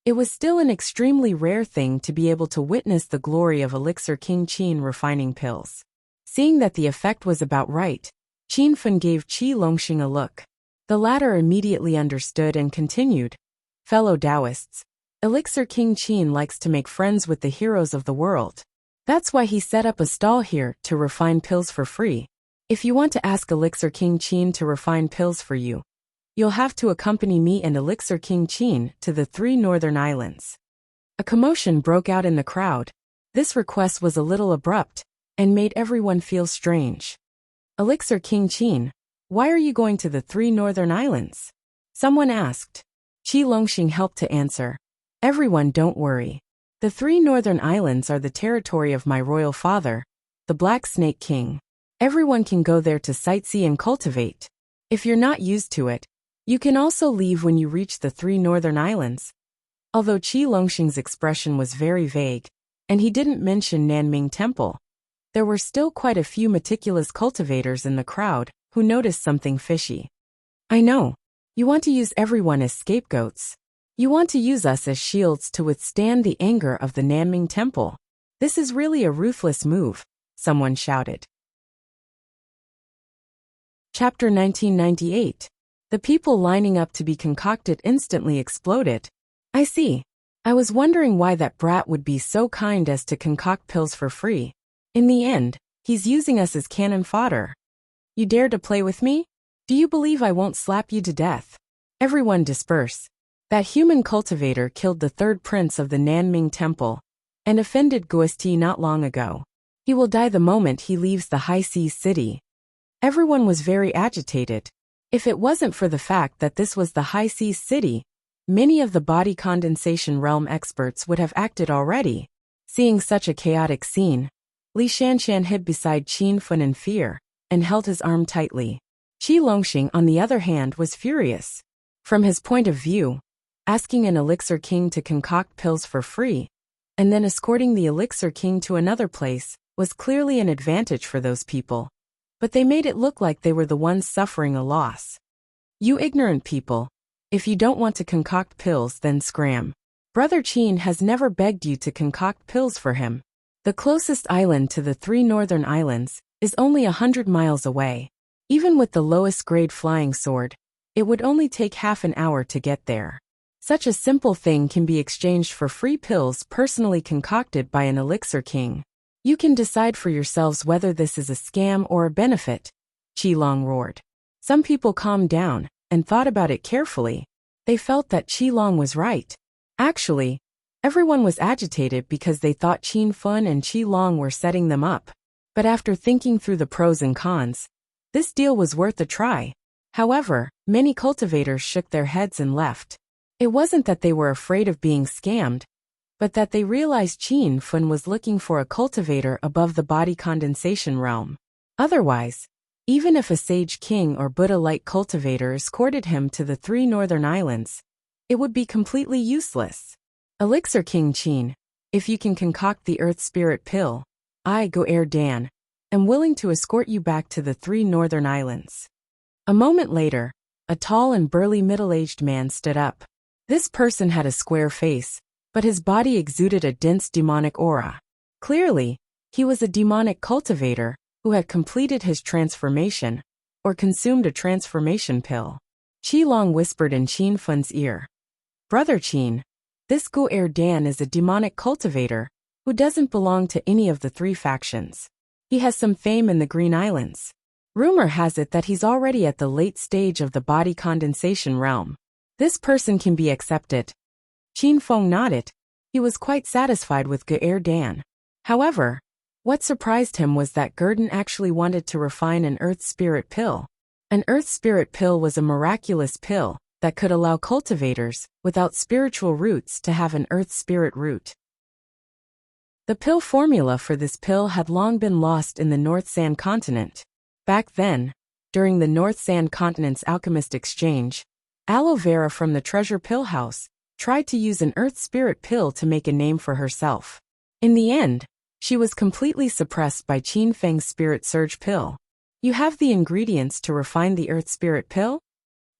A: it was still an extremely rare thing to be able to witness the glory of Elixir King Qin refining pills. Seeing that the effect was about right, Qin Fen gave Qi Longxing a look. The latter immediately understood and continued, Fellow Taoists, Elixir King Qin likes to make friends with the heroes of the world. That's why he set up a stall here to refine pills for free. If you want to ask Elixir King Qin to refine pills for you, you'll have to accompany me and Elixir King Qin to the 3 northern islands. A commotion broke out in the crowd. This request was a little abrupt and made everyone feel strange. Elixir King Qin, why are you going to the 3 northern islands? Someone asked. Qi Longxing helped to answer. Everyone don't worry. The 3 northern islands are the territory of my royal father, the Black Snake King. Everyone can go there to sightsee and cultivate. If you're not used to it, you can also leave when you reach the 3 northern islands. Although Qi Longxing's expression was very vague, and he didn't mention Nanming Temple, there were still quite a few meticulous cultivators in the crowd who noticed something fishy. I know. You want to use everyone as scapegoats. You want to use us as shields to withstand the anger of the Nanming Temple. This is really a ruthless move, someone shouted. Chapter 1998. The people lining up to be concocted instantly exploded. I see. I was wondering why that brat would be so kind as to concoct pills for free. In the end, he's using us as cannon fodder. You dare to play with me? Do you believe I won't slap you to death? Everyone disperse. That human cultivator killed the 3rd prince of the Nanming Temple and offended Guesti not long ago. He will die the moment he leaves the High Seas city. Everyone was very agitated. If it wasn't for the fact that this was the High Seas city, many of the body condensation realm experts would have acted already. Seeing such a chaotic scene, Li Shanshan hid beside Qin Fen in fear and held his arm tightly. Qi Longxing, on the other hand, was furious. From his point of view, asking an Elixir King to concoct pills for free, and then escorting the Elixir King to another place, was clearly an advantage for those people. But they made it look like they were the ones suffering a loss. You ignorant people. If you don't want to concoct pills, then scram. Brother Qin has never begged you to concoct pills for him. The closest island to the 3 northern islands is only 100 miles away. Even with the lowest grade flying sword, it would only take half an hour to get there. Such a simple thing can be exchanged for free pills personally concocted by an Elixir King. You can decide for yourselves whether this is a scam or a benefit, Qi Long roared. Some people calmed down and thought about it carefully. They felt that Qilong was right. Actually, everyone was agitated because they thought Qin Fun and Qilong were setting them up. But after thinking through the pros and cons, this deal was worth a try. However, many cultivators shook their heads and left. It wasn't that they were afraid of being scammed, but that they realized Qin Fun was looking for a cultivator above the body condensation realm. Otherwise, even if a sage king or Buddha-like cultivator escorted him to the 3 northern islands, it would be completely useless. Elixir King Qin, if you can concoct the Earth Spirit Pill, I, Go'er Dan, am willing to escort you back to the 3 northern islands. A moment later, a tall and burly middle-aged man stood up. This person had a square face, but his body exuded a dense demonic aura. Clearly, he was a demonic cultivator who had completed his transformation or consumed a transformation pill. Qilong whispered in Qin Fun's ear. Brother Qin, this Go'er Dan is a demonic cultivator who doesn't belong to any of the 3 factions. He has some fame in the Green Islands. Rumor has it that he's already at the late stage of the body condensation realm. This person can be accepted. Qin Feng nodded. He was quite satisfied with Go'er Dan. However, what surprised him was that Gurdon actually wanted to refine an Earth Spirit Pill. An Earth Spirit Pill was a miraculous pill that could allow cultivators without spiritual roots to have an Earth Spirit root. The pill formula for this pill had long been lost in the North Sand Continent. Back then, during the North Sand Continent's alchemist exchange, Aloe Vera from the Treasure Pill House tried to use an Earth Spirit Pill to make a name for herself. In the end, she was completely suppressed by Qin Feng's Spirit Surge Pill. You have the ingredients to refine the Earth Spirit Pill?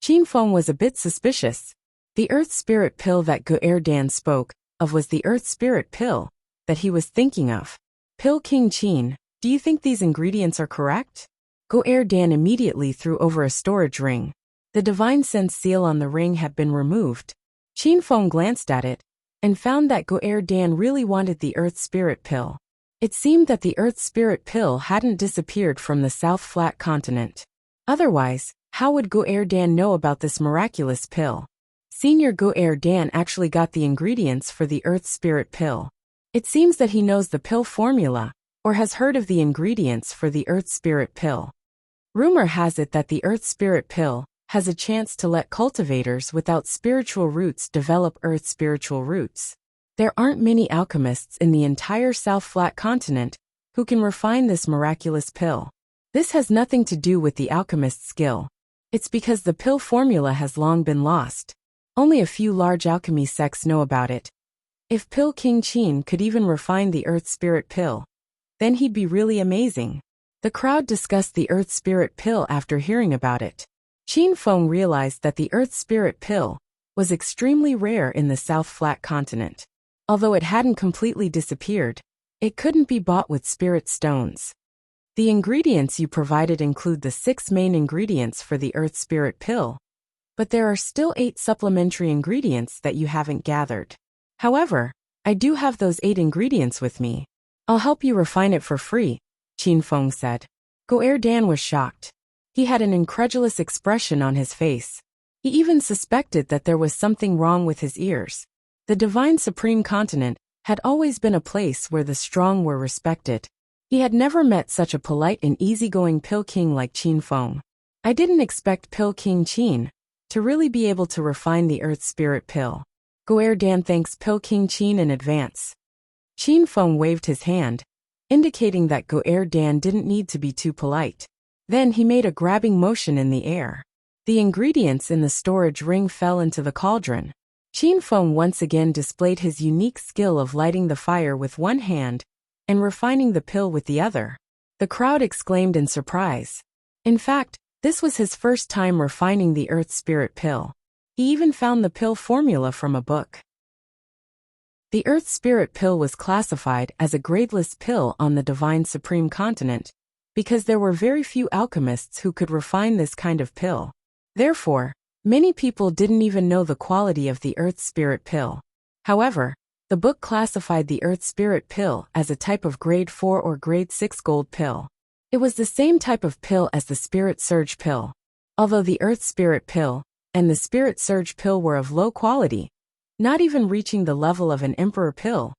A: Qin Feng was a bit suspicious. The Earth Spirit Pill that Go'er Dan spoke of was the Earth Spirit Pill that he was thinking of. Pill King Qin, do you think these ingredients are correct? Go'er Dan immediately threw over a storage ring. The divine sense seal on the ring had been removed. Qin Feng glanced at it and found that Go'er Dan really wanted the Earth Spirit Pill. It seemed that the Earth Spirit Pill hadn't disappeared from the South Flat Continent. Otherwise, how would Go'er Dan know about this miraculous pill? Senior Go'er Dan actually got the ingredients for the Earth Spirit Pill. It seems that he knows the pill formula, or has heard of the ingredients for the Earth Spirit Pill. Rumor has it that the Earth Spirit Pill has a chance to let cultivators without spiritual roots develop Earth spiritual roots. There aren't many alchemists in the entire South Flat Continent who can refine this miraculous pill. This has nothing to do with the alchemist's skill. It's because the pill formula has long been lost. Only a few large alchemy sects know about it. If Pill King Qin could even refine the Earth Spirit Pill, then he'd be really amazing. The crowd discussed the Earth Spirit Pill after hearing about it. Qin Feng realized that the Earth Spirit Pill was extremely rare in the South Flat Continent. Although it hadn't completely disappeared, it couldn't be bought with spirit stones. The ingredients you provided include the 6 main ingredients for the Earth Spirit Pill, but there are still 8 supplementary ingredients that you haven't gathered. However, I do have those 8 ingredients with me. I'll help you refine it for free, Qin Feng said. Go'er Dan was shocked. He had an incredulous expression on his face. He even suspected that there was something wrong with his ears. The Divine Supreme Continent had always been a place where the strong were respected. He had never met such a polite and easygoing Pill King like Qin Feng. I didn't expect Pill King Qin to really be able to refine the Earth Spirit Pill. Go'er Dan thanks Pill King Qin in advance. Qin Feng waved his hand, indicating that Go'er Dan didn't need to be too polite. Then he made a grabbing motion in the air. The ingredients in the storage ring fell into the cauldron. Qin Feng once again displayed his unique skill of lighting the fire with one hand and refining the pill with the other. The crowd exclaimed in surprise. In fact, this was his first time refining the Earth Spirit Pill. He even found the pill formula from a book. The Earth Spirit Pill was classified as a gradeless pill on the Divine Supreme Continent because there were very few alchemists who could refine this kind of pill. Therefore, many people didn't even know the quality of the Earth Spirit Pill. However, the book classified the Earth Spirit Pill as a type of grade 4 or grade 6 gold pill. It was the same type of pill as the Spirit Surge Pill. Although the Earth Spirit Pill and the Spirit Surge Pill were of low quality, not even reaching the level of an Emperor Pill,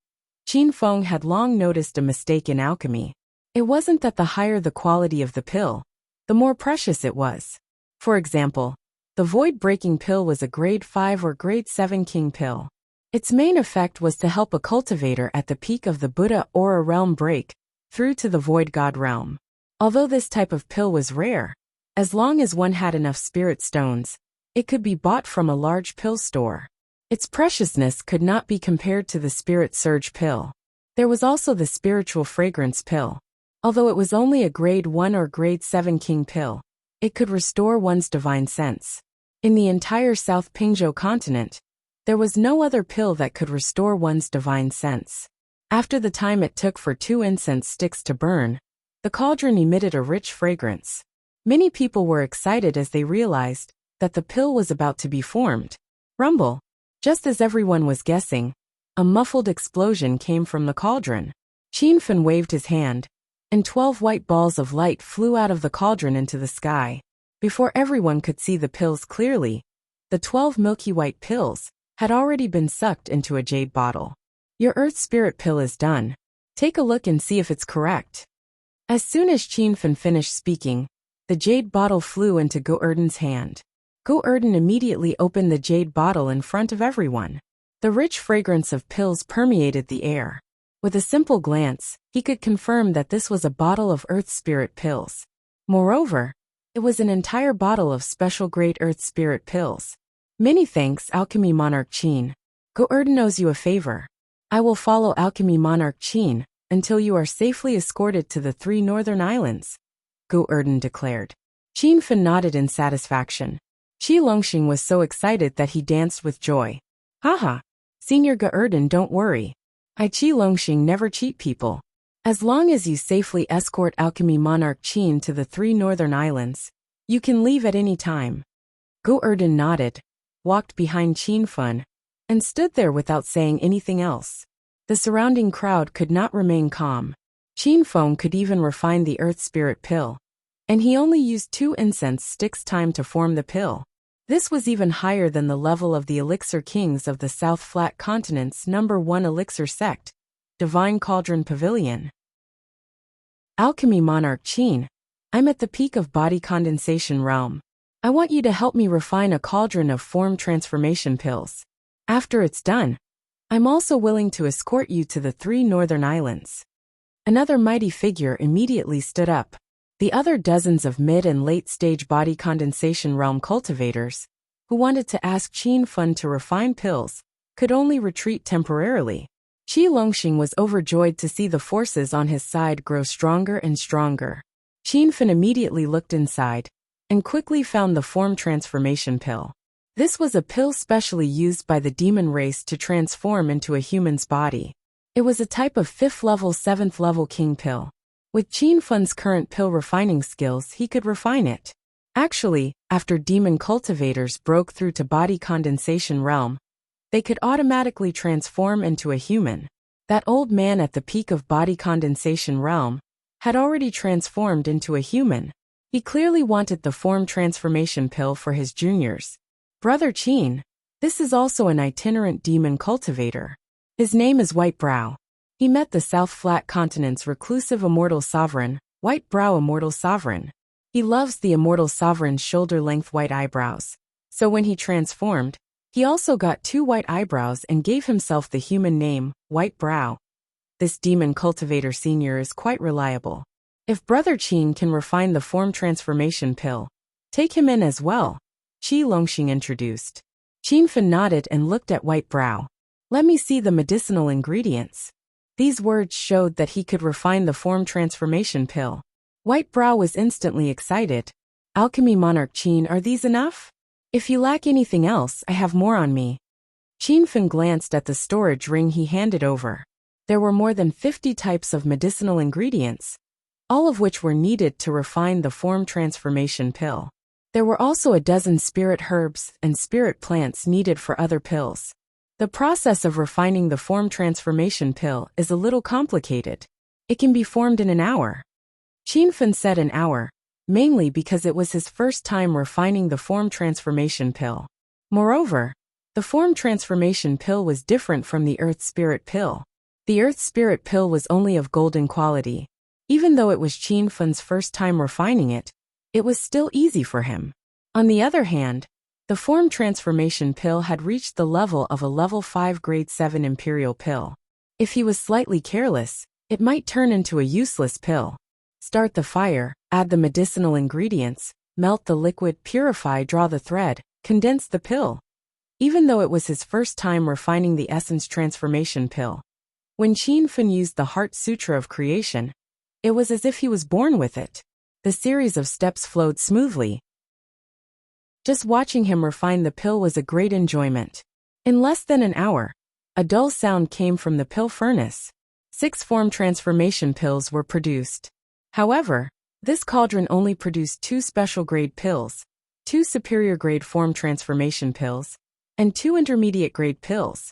A: Qin Feng had long noticed a mistake in alchemy. It wasn't that the higher the quality of the pill, the more precious it was. For example, the Void-Breaking Pill was a Grade 5 or Grade 7 King Pill. Its main effect was to help a cultivator at the peak of the Buddha Aura realm break through to the Void God realm. Although this type of pill was rare, as long as one had enough spirit stones, it could be bought from a large pill store. Its preciousness could not be compared to the Spirit Surge Pill. There was also the Spiritual Fragrance Pill. Although it was only a Grade 1 or Grade 7 King Pill, it could restore one's divine sense. In the entire South Pingzhou continent, there was no other pill that could restore one's divine sense. After the time it took for 2 incense sticks to burn, the cauldron emitted a rich fragrance. Many people were excited as they realized that the pill was about to be formed. Rumble. Just as everyone was guessing, a muffled explosion came from the cauldron. Qin Feng waved his hand, and 12 white balls of light flew out of the cauldron into the sky. Before everyone could see the pills clearly, the 12 milky white pills had already been sucked into a jade bottle. Your Earth Spirit Pill is done. Take a look and see if it's correct. As soon as Qin Feng finished speaking, the jade bottle flew into Go Erden's hand. Go Erden immediately opened the jade bottle in front of everyone. The rich fragrance of pills permeated the air. With a simple glance, he could confirm that this was a bottle of Earth Spirit Pills. Moreover, it was an entire bottle of special grade Earth Spirit Pills. Many thanks, Alchemy Monarch Qin. Go Erden owes you a favor. I will follow Alchemy Monarch Qin until you are safely escorted to the 3 northern islands, Go Erden declared. Qin Feng nodded in satisfaction. Qi Longxing was so excited that he danced with joy. Haha, Senior Go Erden, don't worry. I Qi Longxing never cheat people. As long as you safely escort Alchemy Monarch Qin to the 3 northern islands, you can leave at any time. Go Erden nodded, walked behind Qin Feng, and stood there without saying anything else. The surrounding crowd could not remain calm. Qin Feng could even refine the Earth Spirit Pill, and he only used 2 incense sticks time to form the pill. This was even higher than the level of the Elixir Kings of the South Flat Continent's #1 Elixir Sect, Divine Cauldron Pavilion. Alchemy Monarch Qin, I'm at the peak of body condensation realm. I want you to help me refine a cauldron of form transformation pills. After it's done, I'm also willing to escort you to the 3 northern islands. Another mighty figure immediately stood up. The other dozens of mid and late-stage body condensation realm cultivators, who wanted to ask Qin Feng to refine pills, could only retreat temporarily. Qi Longxing was overjoyed to see the forces on his side grow stronger and stronger. Qin Feng immediately looked inside, and quickly found the form transformation pill. This was a pill specially used by the demon race to transform into a human's body. It was a type of 5th level 7th level king pill. With Qin Feng's current pill refining skills, he could refine it. Actually, after demon cultivators broke through to body condensation realm, they could automatically transform into a human. That old man at the peak of body condensation realm had already transformed into a human. He clearly wanted the form transformation pill for his juniors. Brother Qin, this is also an itinerant demon cultivator. His name is White Brow. He met the South Flat Continent's reclusive immortal sovereign, White Brow Immortal Sovereign. He loves the immortal sovereign's shoulder-length white eyebrows. So when he transformed, he also got 2 white eyebrows and gave himself the human name, White Brow. This demon cultivator senior is quite reliable. If Brother Qin can refine the form transformation pill, take him in as well, Qi Longxing introduced. Qin Feng nodded and looked at White Brow. Let me see the medicinal ingredients. These words showed that he could refine the form transformation pill. White Brow was instantly excited. Alchemy Monarch Qin, are these enough? If you lack anything else, I have more on me. Qin Feng glanced at the storage ring he handed over. There were more than 50 types of medicinal ingredients, all of which were needed to refine the form transformation pill. There were also a dozen spirit herbs and spirit plants needed for other pills. The process of refining the form transformation pill is a little complicated. It can be formed in an hour. Qin Feng said an hour, mainly because it was his first time refining the form transformation pill. Moreover, the form transformation pill was different from the Earth Spirit pill. The Earth Spirit pill was only of golden quality. Even though it was Qin Fen's first time refining it, it was still easy for him. On the other hand, the form transformation pill had reached the level of a level 5 grade 7 imperial pill. If he was slightly careless, it might turn into a useless pill. Start the fire, add the medicinal ingredients, melt the liquid, purify, draw the thread, condense the pill. Even though it was his first time refining the essence transformation pill, when Qin Fen used the Heart Sutra of creation, it was as if he was born with it. The series of steps flowed smoothly. Just watching him refine the pill was a great enjoyment. In less than an hour, a dull sound came from the pill furnace. 6 form transformation pills were produced. However, this cauldron only produced 2 special grade pills, 2 superior grade form transformation pills, and 2 intermediate grade pills.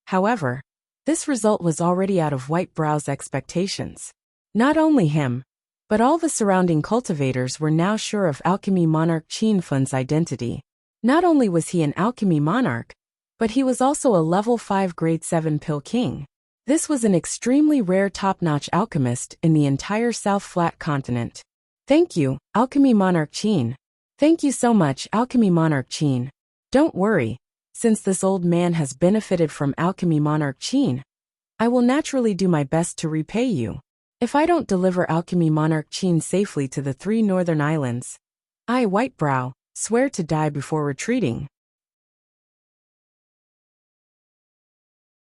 A: However, this result was already out of White Brow's expectations. Not only him, but all the surrounding cultivators were now sure of alchemy monarch Qin Fen's identity. Not only was he an alchemy monarch, but he was also a level 5 grade 7 pill king. This was an extremely rare top-notch alchemist in the entire South Flat continent. Thank you, Alchemy Monarch Qin. Thank you so much, Alchemy Monarch Qin. Don't worry, since this old man has benefited from Alchemy Monarch Qin, I will naturally do my best to repay you. If I don't deliver Alchemy Monarch Qin safely to the 3 northern islands, I, White Brow, swear to die before retreating.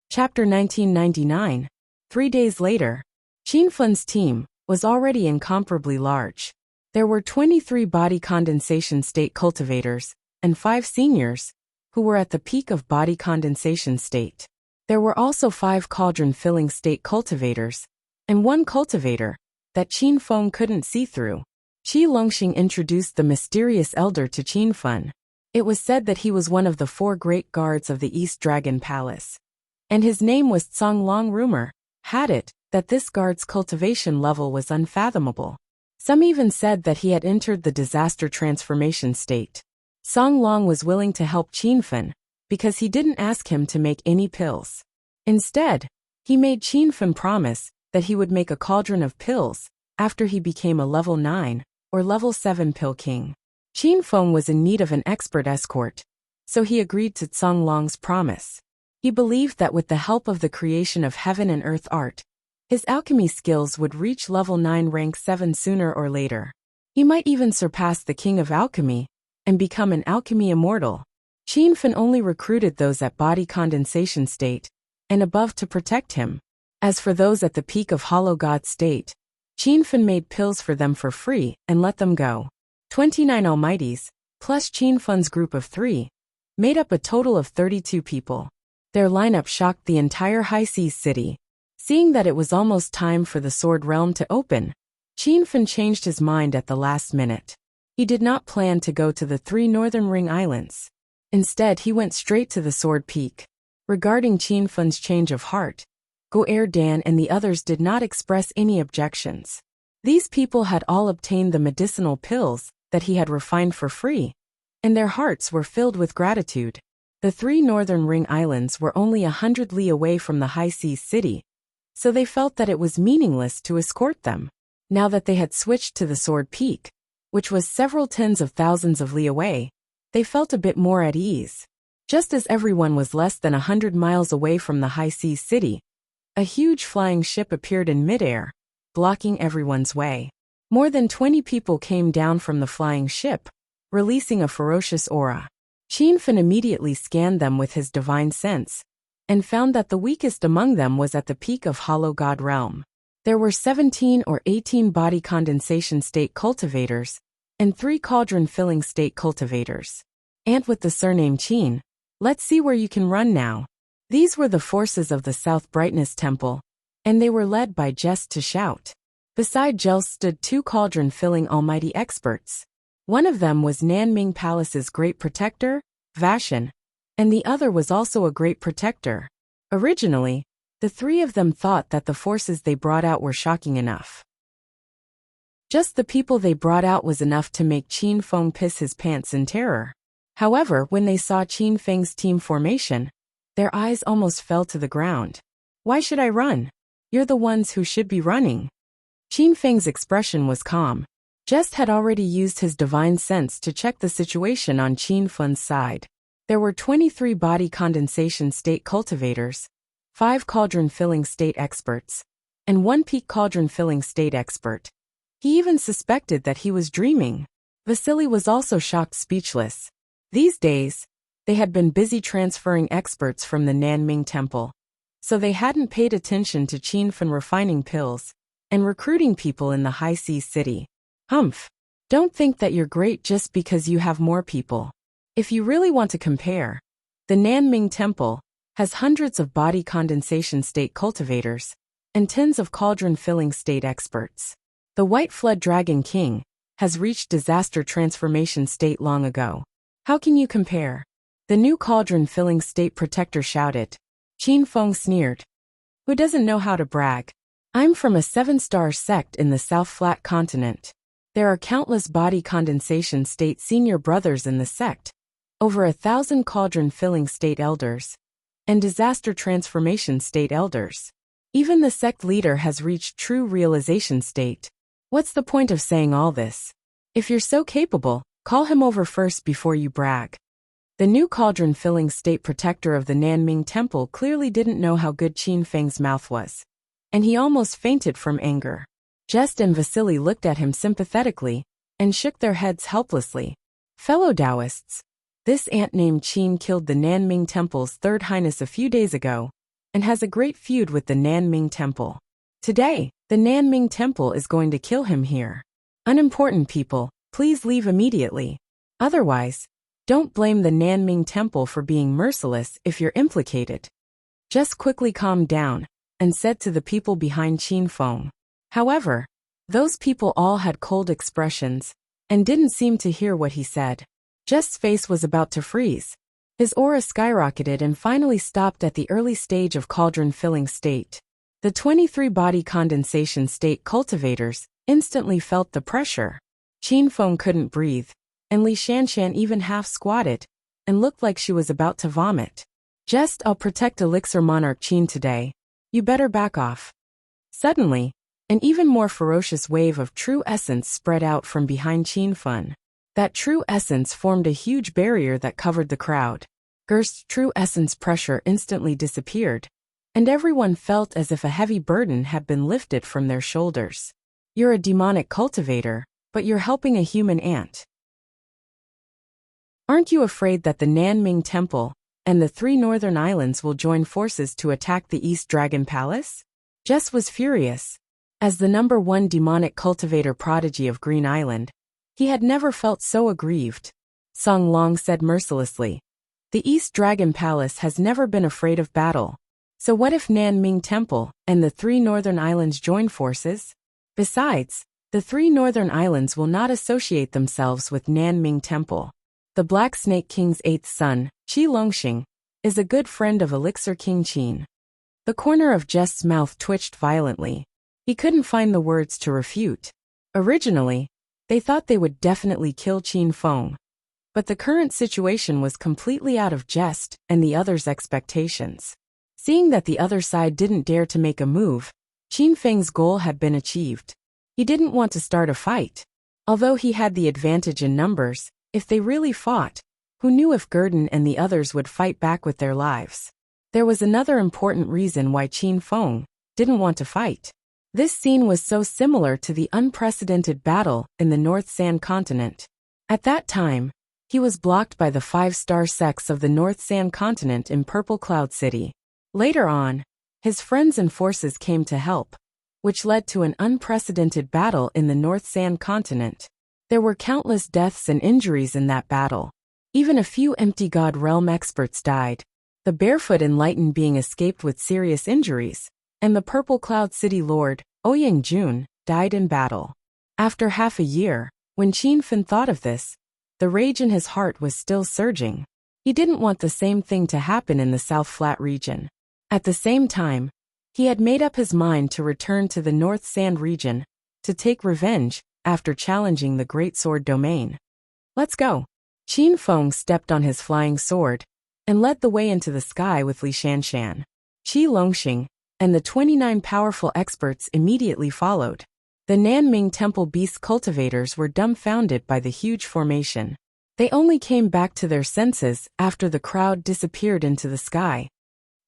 A: Chapter 1999. 3 days later, Qin Fen's team was already incomparably large. There were 23 body condensation state cultivators, and 5 seniors, who were at the peak of body condensation state. There were also 5 cauldron filling state cultivators, and 1 cultivator that Qin Fen couldn't see through. Qi Longxing introduced the mysterious elder to Qin Fen. It was said that he was one of the 4 great guards of the East Dragon Palace, and his name was Cong Long. Rumor had it that this guard's cultivation level was unfathomable. Some even said that he had entered the disaster transformation state. Cong Long was willing to help Qin Fen because he didn't ask him to make any pills. Instead, he made Qin Fen promise that he would make a cauldron of pills after he became a level 9 or level 7 pill king. Qin Fen was in need of an expert escort, so he agreed to Cong Long's promise. He believed that with the help of the creation of heaven and earth art, his alchemy skills would reach level 9 rank 7 sooner or later. He might even surpass the king of alchemy and become an alchemy immortal. Qin Fen only recruited those at body condensation state and above to protect him. As for those at the peak of hollow god state, Qin Fen made pills for them for free and let them go. 29 almighties, plus Qin Fen's group of 3, made up a total of 32 people. Their lineup shocked the entire High Seas city. Seeing that it was almost time for the Sword Realm to open, Qin Fen changed his mind at the last minute. He did not plan to go to the 3 northern ring islands. Instead, he went straight to the Sword Peak. Regarding Qin Fen's change of heart, Go'er Dan and the others did not express any objections. These people had all obtained the medicinal pills that he had refined for free, and their hearts were filled with gratitude. The 3 northern ring islands were only 100 li away from the High Seas city, so they felt that it was meaningless to escort them. Now that they had switched to the Sword Peak, which was several tens of thousands of li away, they felt a bit more at ease. Just as everyone was less than 100 miles away from the High Seas city, a huge flying ship appeared in midair, blocking everyone's way. More than 20 people came down from the flying ship, releasing a ferocious aura. Qin Fen immediately scanned them with his divine sense, and found that the weakest among them was at the peak of Hollow God Realm. There were 17 or 18 body condensation state cultivators, and 3 cauldron filling state cultivators. And with the surname Qin, let's see where you can run now. These were the forces of the South Brightness Temple, and they were led by Jest to Shout. Beside Jels stood 2 cauldron filling almighty experts. One of them was Nanming Palace's great protector, Vashan, and the other was also a great protector. Originally, the 3 of them thought that the forces they brought out were shocking enough. Just the people they brought out was enough to make Qin Feng piss his pants in terror. However, when they saw Qin Feng's team formation, their eyes almost fell to the ground. Why should I run? You're the ones who should be running. Qin Feng's expression was calm. Jest had already used his divine sense to check the situation on Qin Feng's side. There were 23 body condensation state cultivators, 5 cauldron filling state experts, and 1 peak cauldron filling state expert. He even suspected that he was dreaming. Vasily was also shocked speechless. These days, they had been busy transferring experts from the Nanming Temple, so they hadn't paid attention to Qin Feng refining pills and recruiting people in the high seas city. Humph. Don't think that you're great just because you have more people. If you really want to compare, the Nanming Temple has hundreds of body condensation state cultivators and tens of cauldron filling state experts. The White Flood Dragon King has reached disaster transformation state long ago. How can you compare? The new cauldron filling state protector shouted. Qin Feng sneered. Who doesn't know how to brag? I'm from a 7-star sect in the South Flat Continent. There are countless body condensation state senior brothers in the sect, over 1,000 cauldron filling state elders, and disaster transformation state elders. Even the sect leader has reached true realization state. What's the point of saying all this? If you're so capable, call him over first before you brag. The new cauldron filling state protector of the Nanming Temple clearly didn't know how good Qin Feng's mouth was, and he almost fainted from anger. Jest and Vasily looked at him sympathetically and shook their heads helplessly. Fellow Taoists, this ant named Qin killed the Nanming Temple's Third Highness a few days ago and has a great feud with the Nanming Temple. Today, the Nanming Temple is going to kill him here. Unimportant people, please leave immediately. Otherwise, don't blame the Nanming Temple for being merciless if you're implicated. Just quickly calmed down and said to the people behind Qin Feng. However, those people all had cold expressions and didn't seem to hear what he said. Jest's face was about to freeze. His aura skyrocketed and finally stopped at the early stage of cauldron filling state. The 23 body condensation state cultivators instantly felt the pressure. Qin Feng couldn't breathe, and Li Shanshan even half squatted and looked like she was about to vomit. Jest, I'll protect Elixir Monarch Qin today. You better back off. Suddenly, an even more ferocious wave of true essence spread out from behind Qin Feng. That true essence formed a huge barrier that covered the crowd. Gerst's true essence pressure instantly disappeared, and everyone felt as if a heavy burden had been lifted from their shoulders. You're a demonic cultivator, but you're helping a human ant. Aren't you afraid that the Nanming Temple and the 3 northern islands will join forces to attack the East Dragon Palace? Jess was furious. As the #1 demonic cultivator prodigy of Green Island, he had never felt so aggrieved. Song Long said mercilessly. The East Dragon Palace has never been afraid of battle. So what if Nanming Temple and the 3 northern islands join forces? Besides, the 3 northern islands will not associate themselves with Nanming Temple. The Black Snake King's 8th son, Qi Longxing, is a good friend of Elixir King Qin. The corner of Jest's mouth twitched violently. He couldn't find the words to refute. Originally, they thought they would definitely kill Qin Feng. But the current situation was completely out of Jest and the others' expectations. Seeing that the other side didn't dare to make a move, Qin Feng's goal had been achieved. He didn't want to start a fight. Although he had the advantage in numbers, if they really fought, who knew if Gurdon and the others would fight back with their lives? There was another important reason why Qin Feng didn't want to fight. This scene was so similar to the unprecedented battle in the North Sand Continent. At that time, he was blocked by the 5-star sects of the North Sand Continent in Purple Cloud City. Later on, his friends and forces came to help, which led to an unprecedented battle in the North Sand Continent. There were countless deaths and injuries in that battle. Even a few empty God Realm experts died. The Barefoot Enlightened being escaped with serious injuries, and the Purple Cloud City Lord, Ouyang Jun, died in battle. After half a year, when Qin Feng thought of this, the rage in his heart was still surging. He didn't want the same thing to happen in the South Flat region. At the same time, he had made up his mind to return to the North Sand region, to take revenge after challenging the Great Sword Domain. Let's go. Qin Feng stepped on his flying sword and led the way into the sky with Li Shanshan. Qi Longxing and the 29 powerful experts immediately followed. The Nanming Temple beast cultivators were dumbfounded by the huge formation. They only came back to their senses after the crowd disappeared into the sky.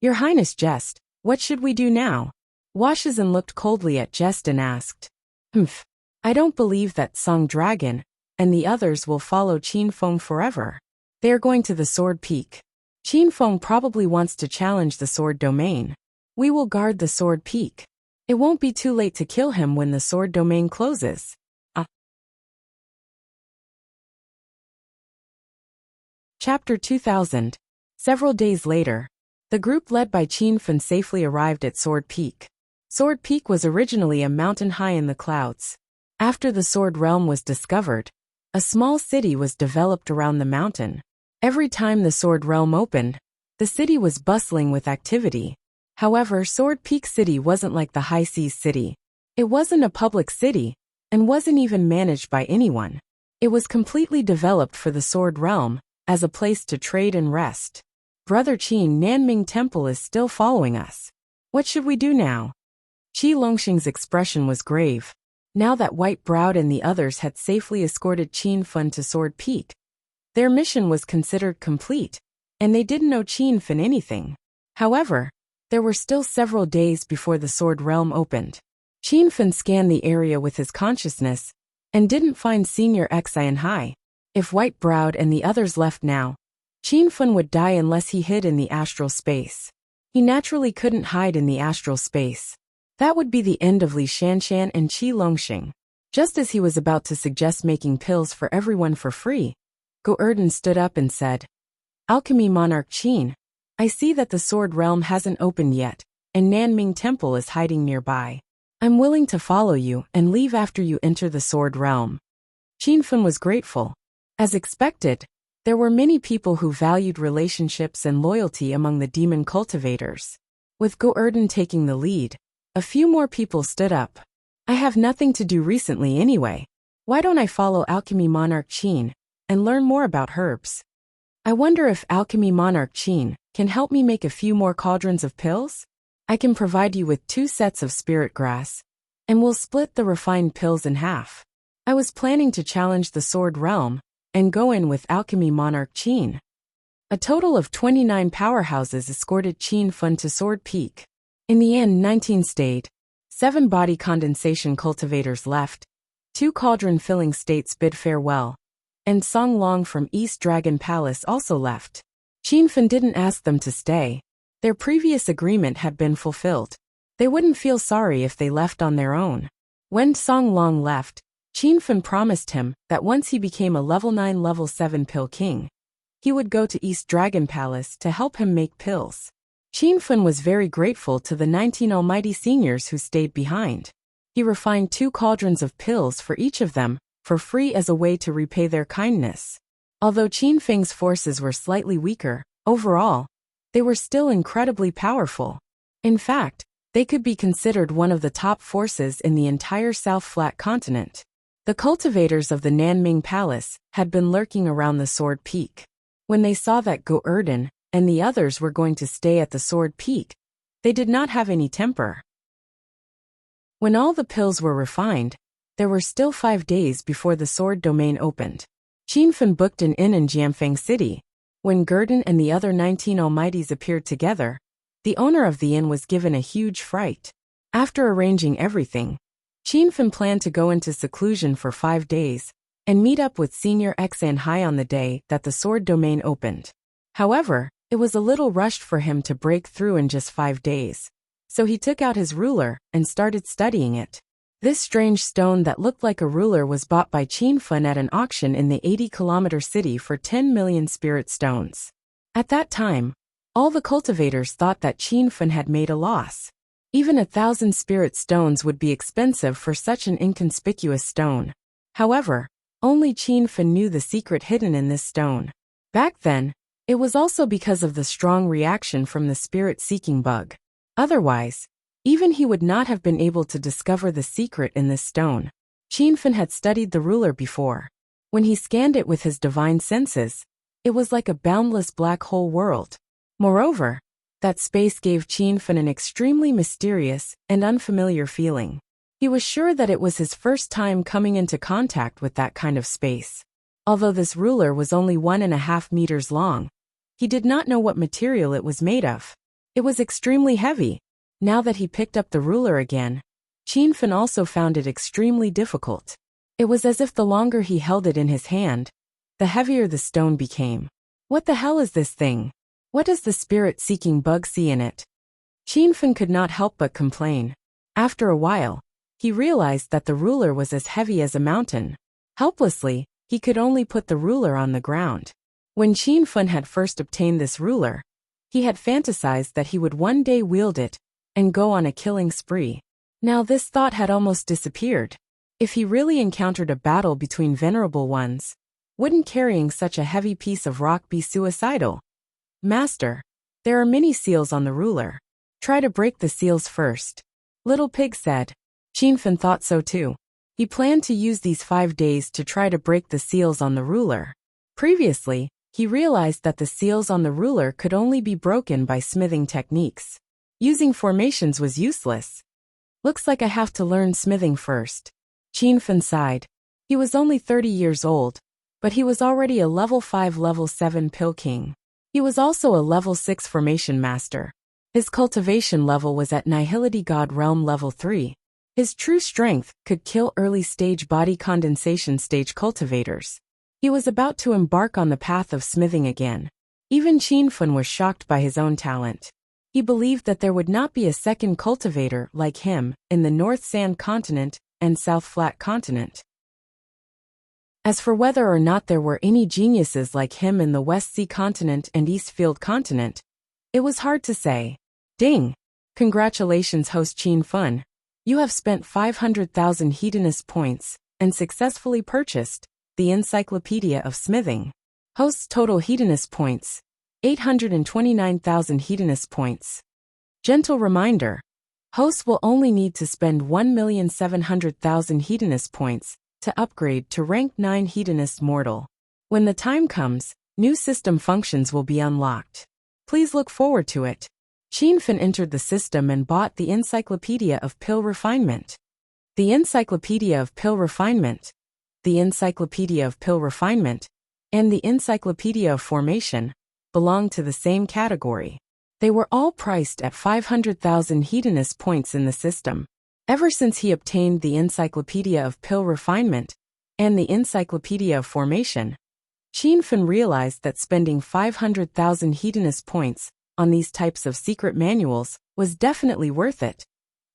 A: Your Highness Jest, what should we do now? Washizan looked coldly at Jest and asked. I don't believe that Song Dragon and the others will follow Qin Feng forever. They are going to the Sword Peak. Qin Feng probably wants to challenge the Sword Domain. We will guard the Sword Peak. It won't be too late to kill him when the Sword Domain closes. Chapter 2000. Several days later, the group led by Qin Feng safely arrived at Sword Peak. Sword Peak was originally a mountain high in the clouds. After the Sword Realm was discovered, a small city was developed around the mountain. Every time the Sword Realm opened, the city was bustling with activity. However, Sword Peak City wasn't like the High Seas City. It wasn't a public city, and wasn't even managed by anyone. It was completely developed for the Sword Realm, as a place to trade and rest. Brother Qin, Nanming Temple is still following us. What should we do now? Qi Longxing's expression was grave. Now that White-Browed and the others had safely escorted Qin Feng to Sword Peak, their mission was considered complete, and they didn't owe Qin Feng anything. However, there were still several days before the Sword Realm opened. Qin Feng scanned the area with his consciousness and didn't find Senior Xianhai. If White-Browed and the others left now, Qin Feng would die unless he hid in the astral space. He naturally couldn't hide in the astral space. That would be the end of Li Shanshan and Qi Longxing. Just as he was about to suggest making pills for everyone for free, Go-Erden stood up and said, Alchemy Monarch Qin, I see that the Sword Realm hasn't opened yet, and Nanming Temple is hiding nearby. I'm willing to follow you and leave after you enter the Sword Realm. Qin Feng was grateful. As expected, there were many people who valued relationships and loyalty among the demon cultivators. With Go-Erden taking the lead, a few more people stood up. I have nothing to do recently anyway. Why don't I follow Alchemy Monarch Qin and learn more about herbs? I wonder if Alchemy Monarch Qin can help me make a few more cauldrons of pills? I can provide you with 2 sets of spirit grass, and we'll split the refined pills in half. I was planning to challenge the Sword Realm and go in with Alchemy Monarch Qin. A total of 29 powerhouses escorted Qin Feng to Sword Peak. In the end, 19 stayed. 7 body condensation cultivators left. 2 cauldron-filling states bid farewell. And Song Long from East Dragon Palace also left. Qin Feng didn't ask them to stay. Their previous agreement had been fulfilled. They wouldn't feel sorry if they left on their own. When Song Long left, Qin Feng promised him that once he became a level 9 level 7 pill king, he would go to East Dragon Palace to help him make pills. Qin Feng was very grateful to the 19 almighty seniors who stayed behind. He refined 2 cauldrons of pills for each of them, for free as a way to repay their kindness. Although Qin Feng's forces were slightly weaker, overall, they were still incredibly powerful. In fact, they could be considered one of the top forces in the entire South Flat continent. The cultivators of the Nanming Palace had been lurking around the Sword Peak. When they saw that Go-Erden and the others were going to stay at the Sword Peak, they did not have any temper. When all the pills were refined, there were still 5 days before the Sword Domain opened. Qin Feng booked an inn in Jianfeng City. When Gurdon and the other 19 almighties appeared together, the owner of the inn was given a huge fright. After arranging everything, Qin Feng planned to go into seclusion for 5 days and meet up with Senior Xianhai on the day that the Sword Domain opened. However, it was a little rushed for him to break through in just 5 days, so he took out his ruler and started studying it. This strange stone that looked like a ruler was bought by Qin Feng at an auction in the 80-kilometer city for 10 million spirit stones. At that time, all the cultivators thought that Qin Feng had made a loss. Even 1,000 spirit stones would be expensive for such an inconspicuous stone. However, only Qin Feng knew the secret hidden in this stone. Back then, it was also because of the strong reaction from the spirit-seeking bug. Otherwise, even he would not have been able to discover the secret in this stone. Qin had studied the ruler before. When he scanned it with his divine senses, it was like a boundless black hole world. Moreover, that space gave Qin an extremely mysterious and unfamiliar feeling. He was sure that it was his first time coming into contact with that kind of space. Although this ruler was only 1.5 meters long, he did not know what material it was made of. It was extremely heavy. Now that he picked up the ruler again, Qin also found it extremely difficult. It was as if the longer he held it in his hand, the heavier the stone became. What the hell is this thing? What does the spirit-seeking bug see in it? Qin could not help but complain. After a while, he realized that the ruler was as heavy as a mountain. Helplessly, he could only put the ruler on the ground. When Qin had first obtained this ruler, he had fantasized that he would one day wield it and go on a killing spree. Now this thought had almost disappeared. If he really encountered a battle between venerable ones, wouldn't carrying such a heavy piece of rock be suicidal? Master, there are many seals on the ruler. Try to break the seals first. Little Pig said. Qin thought so too. He planned to use these 5 days to try to break the seals on the ruler. Previously, he realized that the seals on the ruler could only be broken by smithing techniques. Using formations was useless. Looks like I have to learn smithing first. Qin sighed. He was only 30 years old, but he was already a level 5 level 7 pill king. He was also a level 6 formation master. His cultivation level was at Nihility God Realm level 3. His true strength could kill early-stage body condensation stage cultivators. He was about to embark on the path of smithing again. Even Qin was shocked by his own talent. He believed that there would not be a second cultivator like him in the North Sand Continent and South Flat Continent. As for whether or not there were any geniuses like him in the West Sea Continent and Eastfield Continent, it was hard to say. Ding! Congratulations, host Qin. You have spent 500,000 hedonist points and successfully purchased the Encyclopedia of Smithing. Host's total hedonist points, 829,000 hedonist points. Gentle reminder, hosts will only need to spend 1,700,000 hedonist points to upgrade to rank 9 hedonist mortal. When the time comes, new system functions will be unlocked. Please look forward to it. Qin entered the system and bought the Encyclopedia of Pill Refinement. The Encyclopedia of Pill Refinement, the Encyclopedia of Pill Refinement, and the Encyclopedia of Formation belong to the same category. They were all priced at 500,000 hedonist points in the system. Ever since he obtained the Encyclopedia of Pill Refinement and the Encyclopedia of Formation, Qin realized that spending 500,000 hedonist points on these types of secret manuals was definitely worth it.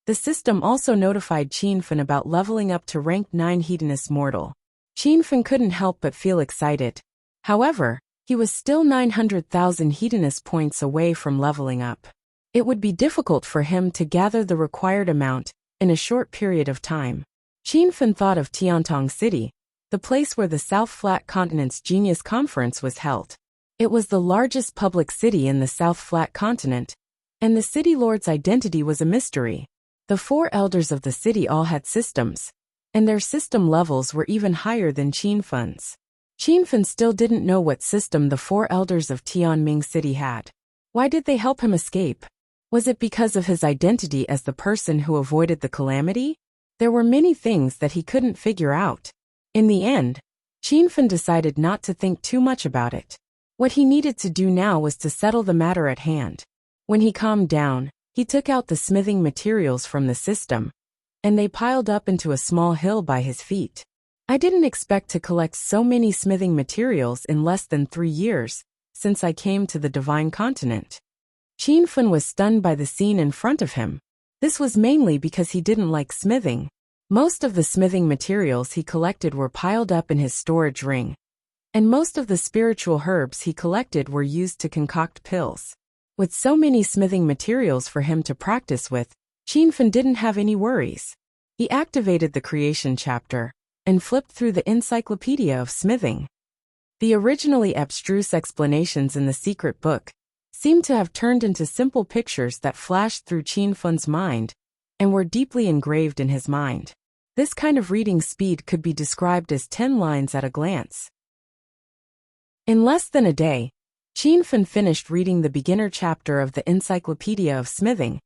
A: The system also notified Qin about leveling up to rank 9 hedonist mortal. Qin couldn't help but feel excited. However, he was still 900,000 hedonist points away from leveling up. It would be difficult for him to gather the required amount in a short period of time. Qin thought of Tiantong City, the place where the South Flat Continent's Genius Conference was held. It was the largest public city in the South Flat Continent, and the city lord's identity was a mystery. The 4 elders of the city all had systems, and their system levels were even higher than Qin's. Qin still didn't know what system the 4 elders of Tianming City had. Why did they help him escape? Was it because of his identity as the person who avoided the calamity? There were many things that he couldn't figure out. In the end, Qin decided not to think too much about it. What he needed to do now was to settle the matter at hand. When he calmed down, he took out the smithing materials from the system, and they piled up into a small hill by his feet. I didn't expect to collect so many smithing materials in less than 3 years since I came to the Divine Continent. Qin was stunned by the scene in front of him. This was mainly because he didn't like smithing. Most of the smithing materials he collected were piled up in his storage ring, and most of the spiritual herbs he collected were used to concoct pills. With so many smithing materials for him to practice with, Qin didn't have any worries. He activated the creation chapter and flipped through the Encyclopedia of Smithing. The originally abstruse explanations in the secret book seemed to have turned into simple pictures that flashed through Qin's mind and were deeply engraved in his mind. This kind of reading speed could be described as 10 lines at a glance. In less than a day, Qin Fan finished reading the beginner chapter of the Encyclopedia of Smithing,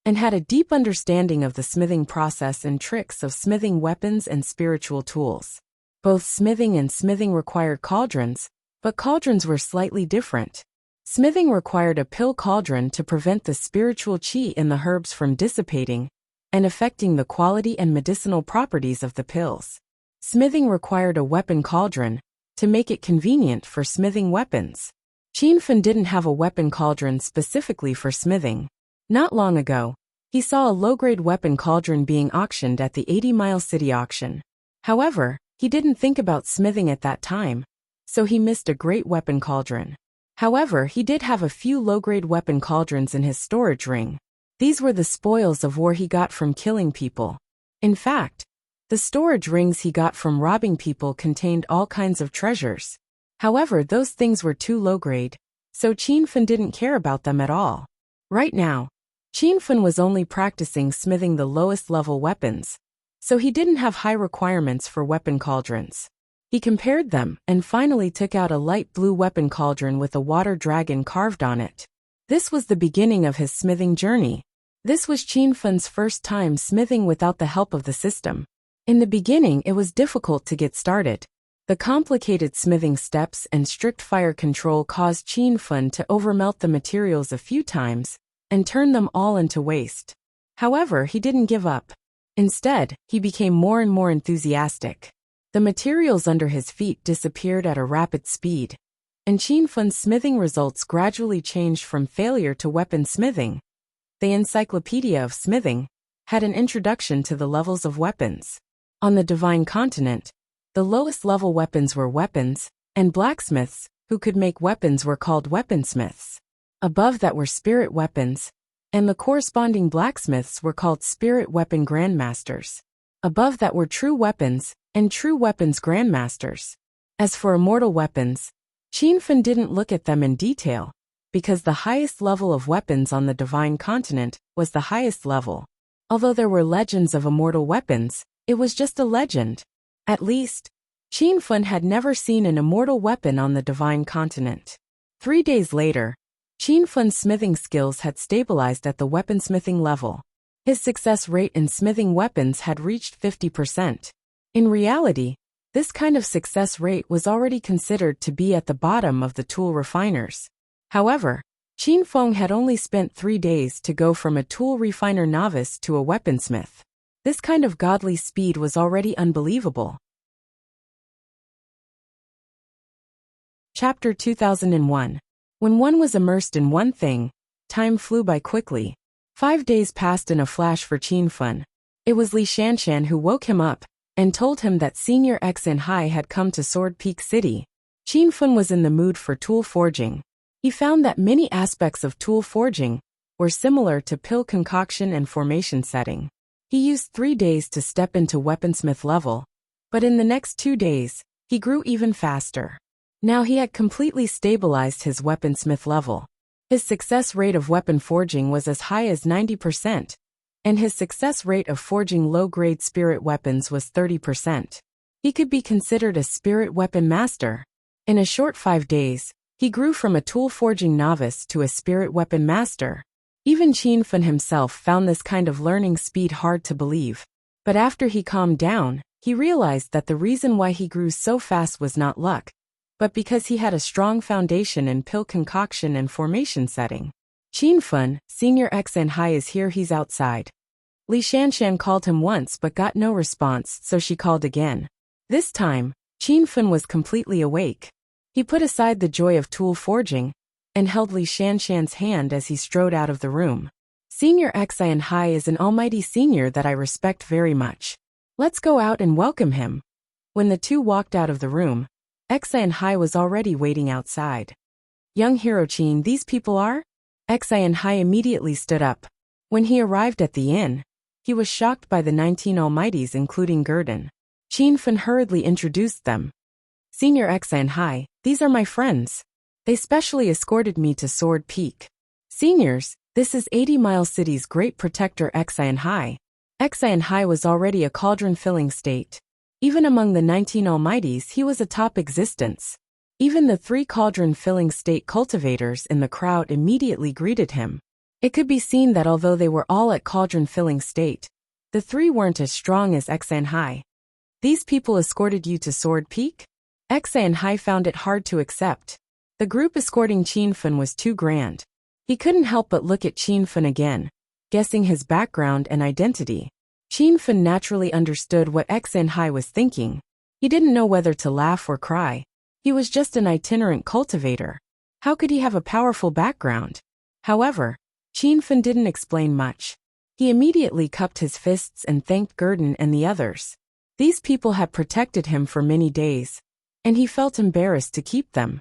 A: and had a deep understanding of the smithing process and tricks of smithing weapons and spiritual tools. Both smithing and smithing required cauldrons, but cauldrons were slightly different. Smithing required a pill cauldron to prevent the spiritual qi in the herbs from dissipating and affecting the quality and medicinal properties of the pills. Smithing required a weapon cauldron to make it convenient for smithing weapons. Qin Fan didn't have a weapon cauldron specifically for smithing. Not long ago, he saw a low-grade weapon cauldron being auctioned at the 80-mile city auction. However, he didn't think about smithing at that time, so he missed a great weapon cauldron. However, he did have a few low-grade weapon cauldrons in his storage ring. These were the spoils of war he got from killing people. In fact, the storage rings he got from robbing people contained all kinds of treasures. However, those things were too low-grade, so Qin Fan didn't care about them at all. Right now, Qin Fan was only practicing smithing the lowest-level weapons, so he didn't have high requirements for weapon cauldrons. He compared them and finally took out a light blue weapon cauldron with a water dragon carved on it. This was the beginning of his smithing journey. This was Qin Fan's first time smithing without the help of the system. In the beginning, it was difficult to get started. The complicated smithing steps and strict fire control caused Qin Fan to overmelt the materials a few times and turn them all into waste. However, he didn't give up. Instead, he became more and more enthusiastic. The materials under his feet disappeared at a rapid speed, and Qin Fan's smithing results gradually changed from failure to weapon smithing. The Encyclopedia of Smithing had an introduction to the levels of weapons. On the Divine Continent, the lowest level weapons were weapons, and blacksmiths, who could make weapons, were called weaponsmiths. Above that were spirit weapons, and the corresponding blacksmiths were called spirit weapon grandmasters. Above that were true weapons, and true weapons grandmasters. As for immortal weapons, Qin Fan didn't look at them in detail, because the highest level of weapons on the Divine Continent was the highest level. Although there were legends of immortal weapons, it was just a legend. At least, Qin Fan had never seen an immortal weapon on the Divine Continent. 3 days later, Qin Fan's smithing skills had stabilized at the weaponsmithing level. His success rate in smithing weapons had reached 50%. In reality, this kind of success rate was already considered to be at the bottom of the tool refiners. However, Qin Fan had only spent 3 days to go from a tool refiner novice to a weaponsmith. This kind of godly speed was already unbelievable. Chapter 2001. When one was immersed in one thing, time flew by quickly. 5 days passed in a flash for Qin Fan. It was Li Shanshan who woke him up and told him that Senior Enchanting had come to Sword Peak City. Qin Fan was in the mood for tool forging. He found that many aspects of tool forging were similar to pill concoction and formation setting. He used 3 days to step into weaponsmith level, but in the next 2 days, he grew even faster. Now he had completely stabilized his weaponsmith level. His success rate of weapon forging was as high as 90%, and his success rate of forging low-grade spirit weapons was 30%. He could be considered a spirit weapon master. In a short 5 days, he grew from a tool forging novice to a spirit weapon master. Even Qin Fan himself found this kind of learning speed hard to believe. But after he calmed down, he realized that the reason why he grew so fast was not luck, but because he had a strong foundation in pill concoction and formation setting. Qin Fan, Senior Enchanting is here, he's outside. Li Shanshan called him once but got no response, so she called again. This time, Qin Fan was completely awake. He put aside the joy of tool forging and held Li Shanshan's hand as he strode out of the room. Senior Enchanting is an almighty senior that I respect very much. Let's go out and welcome him. When the two walked out of the room, Enchanting was already waiting outside. Young hero Qin, these people are? Enchanting immediately stood up. When he arrived at the inn, he was shocked by the 19 almighties including Gurdon. Qin Fan hurriedly introduced them. Senior Enchanting, these are my friends. They specially escorted me to Sword Peak. Seniors, this is 80 Mile City's great protector Enchanting. Enchanting was already a cauldron-filling state. Even among the 19 almighties he was a top existence. Even the 3 cauldron-filling state cultivators in the crowd immediately greeted him. It could be seen that although they were all at cauldron-filling state, the 3 weren't as strong as Enchanting. These people escorted you to Sword Peak? Enchanting found it hard to accept. The group escorting Qianfen was too grand. He couldn't help but look at Qianfen again, guessing his background and identity. Qianfen naturally understood what Enchanting was thinking. He didn't know whether to laugh or cry. He was just an itinerant cultivator. How could he have a powerful background? However, Qianfen didn't explain much. He immediately cupped his fists and thanked Gurdon and the others. These people had protected him for many days, and he felt embarrassed to keep them.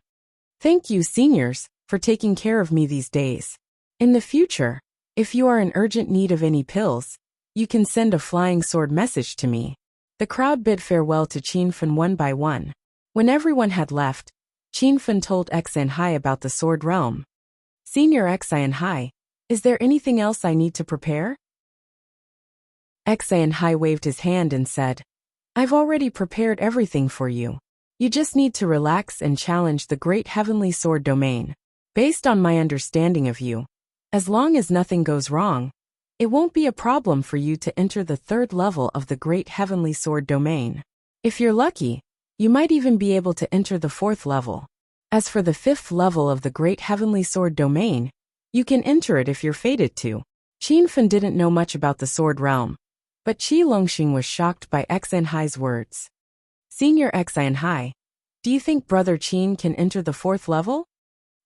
A: Thank you, seniors, for taking care of me these days. In the future, if you are in urgent need of any pills, you can send a flying sword message to me. The crowd bid farewell to Qianfen one by one. When everyone had left, Qianfen told Enchanting about the Sword Realm. Senior Enchanting, is there anything else I need to prepare? Enchanting waved his hand and said, I've already prepared everything for you. You just need to relax and challenge the great heavenly sword domain. Based on my understanding of you, as long as nothing goes wrong, it won't be a problem for you to enter the 3rd level of the great heavenly sword domain. If you're lucky, you might even be able to enter the 4th level. As for the 5th level of the great heavenly sword domain, you can enter it if you're fated to. Qianfen didn't know much about the sword realm, but Qi Longxing was shocked by Enchanting's words. Senior Enchanting, do you think Brother Qin can enter the 4th level?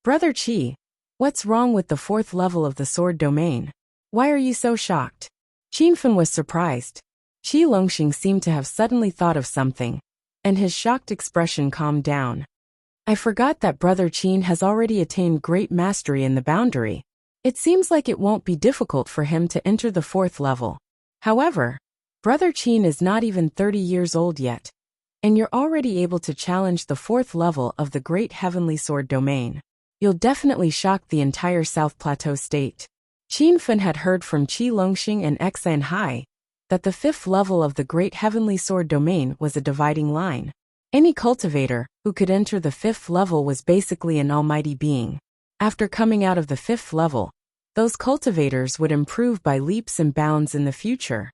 A: Brother Qi, what's wrong with the 4th level of the sword domain? Why are you so shocked? Qianfen was surprised. Qi Longxing seemed to have suddenly thought of something, and his shocked expression calmed down. I forgot that Brother Qin has already attained great mastery in the boundary. It seems like it won't be difficult for him to enter the 4th level. However, Brother Qin is not even 30 years old yet, and you're already able to challenge the 4th level of the great heavenly sword domain. You'll definitely shock the entire South Plateau state. Qianfen had heard from Qi Longxing and Enchanting that the 5th level of the great heavenly sword domain was a dividing line. Any cultivator who could enter the 5th level was basically an almighty being. After coming out of the 5th level, those cultivators would improve by leaps and bounds in the future.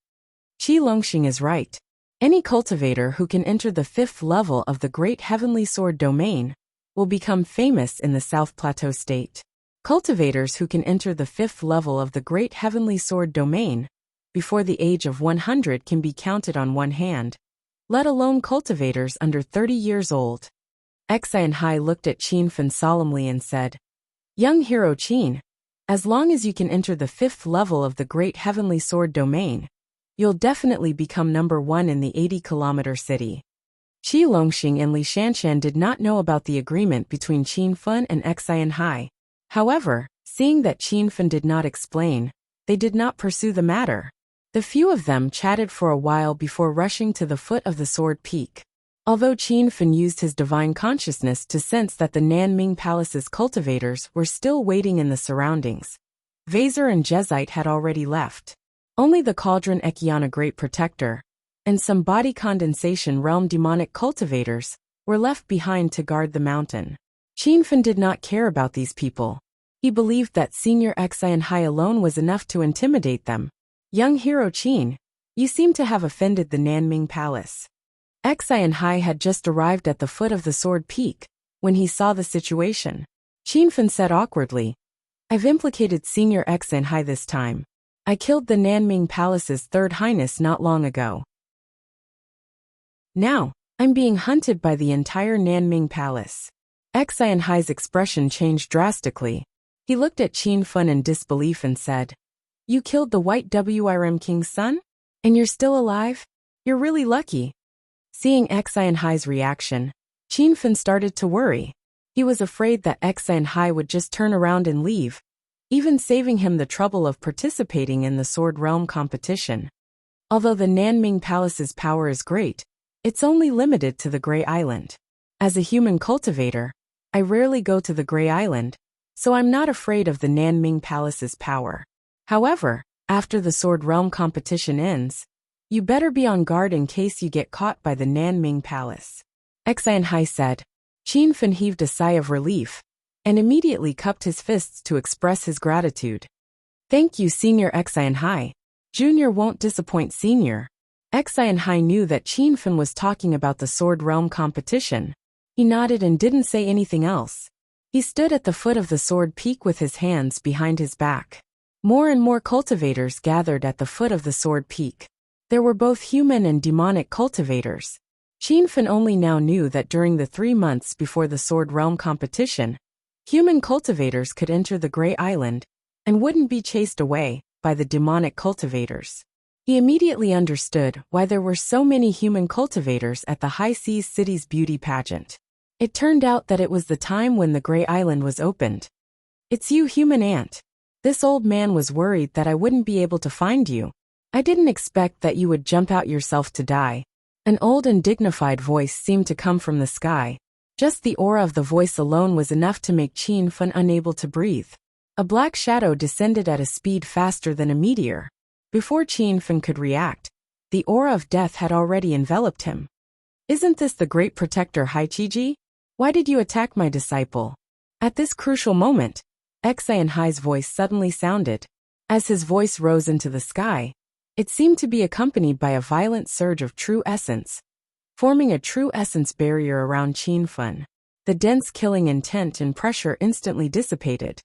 A: Qi Longxing is right. Any cultivator who can enter the 5th level of the great heavenly sword domain will become famous in the South Plateau state. Cultivators who can enter the 5th level of the great heavenly sword domain before the age of 100 can be counted on one hand, let alone cultivators under 30 years old. Enchanting looked at Qianfen solemnly and said, Young hero Qin, as long as you can enter the 5th level of the great heavenly sword domain, you'll definitely become number 1 in the 80-kilometer city. Qi Longxing and Li Shanshan did not know about the agreement between Qianfen and Enchanting. However, seeing that Qianfen did not explain, they did not pursue the matter. The few of them chatted for a while before rushing to the foot of the Sword Peak. Although Qianfen used his divine consciousness to sense that the Nanming Palace's cultivators were still waiting in the surroundings, Vaser and Jezite had already left. Only the Cauldron Ekiana Great Protector and some body condensation realm demonic cultivators were left behind to guard the mountain. Qianfen did not care about these people. He believed that Senior Enchanting alone was enough to intimidate them. Young hero Qin, you seem to have offended the Nanming Palace. Enchanting had just arrived at the foot of the Sword Peak when he saw the situation. Qianfen said awkwardly, I've implicated Senior Enchanting this time. I killed the Nanming Palace's 3rd Highness not long ago. Now, I'm being hunted by the entire Nanming Palace. Enchanting's expression changed drastically. He looked at Qianfen in disbelief and said, You killed the White Wrm King's son? And you're still alive? You're really lucky. Seeing Enchanting's reaction, Qianfen started to worry. He was afraid that Enchanting would just turn around and leave, even saving him the trouble of participating in the Sword Realm competition. Although the Nanming Palace's power is great, it's only limited to the Grey Island. As a human cultivator, I rarely go to the Grey Island, so I'm not afraid of the Nanming Palace's power. However, After the Sword Realm competition ends, you better be on guard in case you get caught by the Nanming Palace. Hai said. Qin Fan heaved a sigh of relief, and immediately cupped his fists to express his gratitude. Thank you, Senior Hai. Junior won't disappoint Senior. Hai knew that Qin Fan was talking about the Sword Realm competition. He nodded and didn't say anything else. He stood at the foot of the sword peak with his hands behind his back. More and more cultivators gathered at the foot of the sword peak. There were both human and demonic cultivators. Qin Fan only now knew that during the 3 months before the Sword Realm competition, human cultivators could enter the Grey Island and wouldn't be chased away by the demonic cultivators. He immediately understood why there were so many human cultivators at the High Seas City's beauty pageant. It turned out that it was the time when the Grey Island was opened. It's you, human ant. This old man was worried that I wouldn't be able to find you. I didn't expect that you would jump out yourself to die. An old and dignified voice seemed to come from the sky. Just the aura of the voice alone was enough to make Qin Fan unable to breathe. A black shadow descended at a speed faster than a meteor. Before Qin Fan could react, the aura of death had already enveloped him. Isn't this the great protector Haiqiji? Why did you attack my disciple? At this crucial moment, Hai's voice suddenly sounded. As his voice rose into the sky, it seemed to be accompanied by a violent surge of true essence, forming a true essence barrier around Qin Fan. The dense killing intent and pressure instantly dissipated.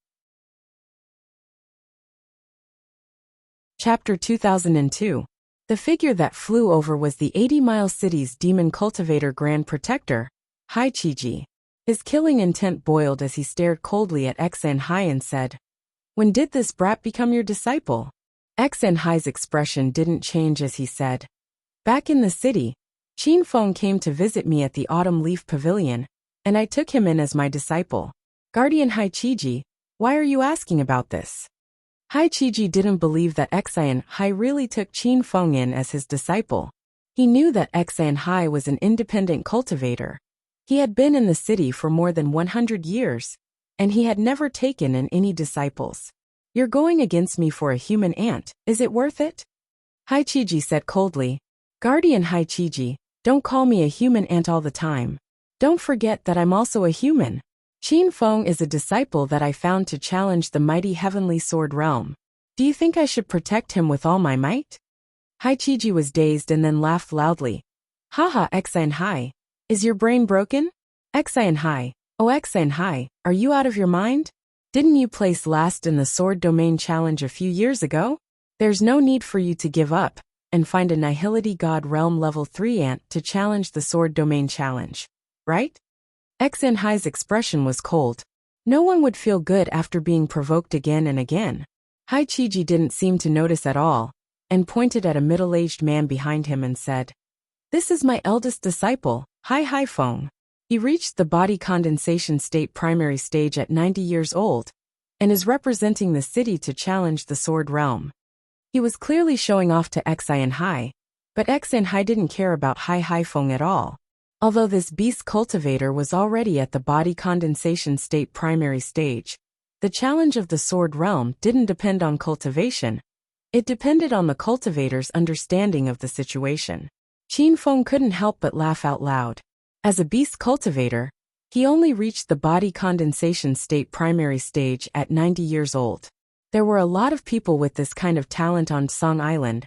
A: Chapter 2002. The figure that flew over was the 80-mile city's demon cultivator Grand Protector, Haiqiji. His killing intent boiled as he stared coldly at Hai and said, "When did this brat become your disciple?" Hai's expression didn't change as he said, "Back in the city, Qin Fan came to visit me at the Autumn Leaf Pavilion, and I took him in as my disciple." Guardian Haiqiji, why are you asking about this? Haiqiji didn't believe that Hai really took Qin Fan in as his disciple. He knew that Hai was an independent cultivator. He had been in the city for more than 100 years, and he had never taken in any disciples. "You're going against me for a human ant, is it worth it?" Haiqiji said coldly. Guardian Haiqiji, don't call me a human ant all the time. Don't forget that I'm also a human. Qin Fan is a disciple that I found to challenge the mighty heavenly sword realm. Do you think I should protect him with all my might? Haiqiji was dazed and then laughed loudly. Haha, Hai. Is your brain broken? Hai. Oh, Hai, are you out of your mind? Didn't you place last in the Sword Domain Challenge a few years ago? There's no need for you to give up and find a Nihility God Realm Level 3 ant to challenge the Sword Domain Challenge, right? Hai's expression was cold. No one would feel good after being provoked again and again. Haiqiji didn't seem to notice at all, and pointed at a middle-aged man behind him and said, "This is my eldest disciple, Hai Feng. He reached the body condensation state primary stage at 90 years old, and is representing the city to challenge the Sword Realm." He was clearly showing off to Hai, but Hai didn't care about Hai Feng at all. Although this beast cultivator was already at the body condensation state primary stage, the challenge of the Sword Realm didn't depend on cultivation. It depended on the cultivator's understanding of the situation. Qin Fan couldn't help but laugh out loud. As a beast cultivator, he only reached the body condensation state primary stage at 90 years old. There were a lot of people with this kind of talent on Song Island.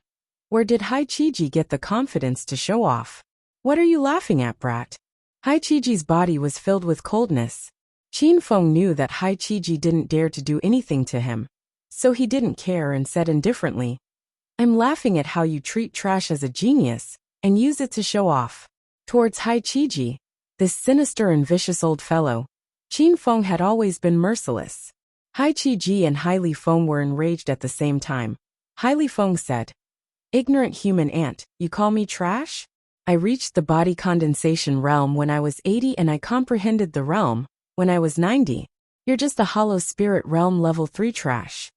A: Where did Haiqiji get the confidence to show off? What are you laughing at, brat? Haiqiji's body was filled with coldness. Qin Fan knew that Haiqiji didn't dare to do anything to him, so he didn't care and said indifferently, "I'm laughing at how you treat trash as a genius and use it to show off." Towards Haiqiji, this sinister and vicious old fellow, Qin Fan had always been merciless. Haiqiji and Li Feng were enraged at the same time. Li Feng said, "Ignorant human ant, you call me trash? I reached the body condensation realm when I was 80 and I comprehended the realm when I was 90. You're just a hollow spirit realm level 3 trash."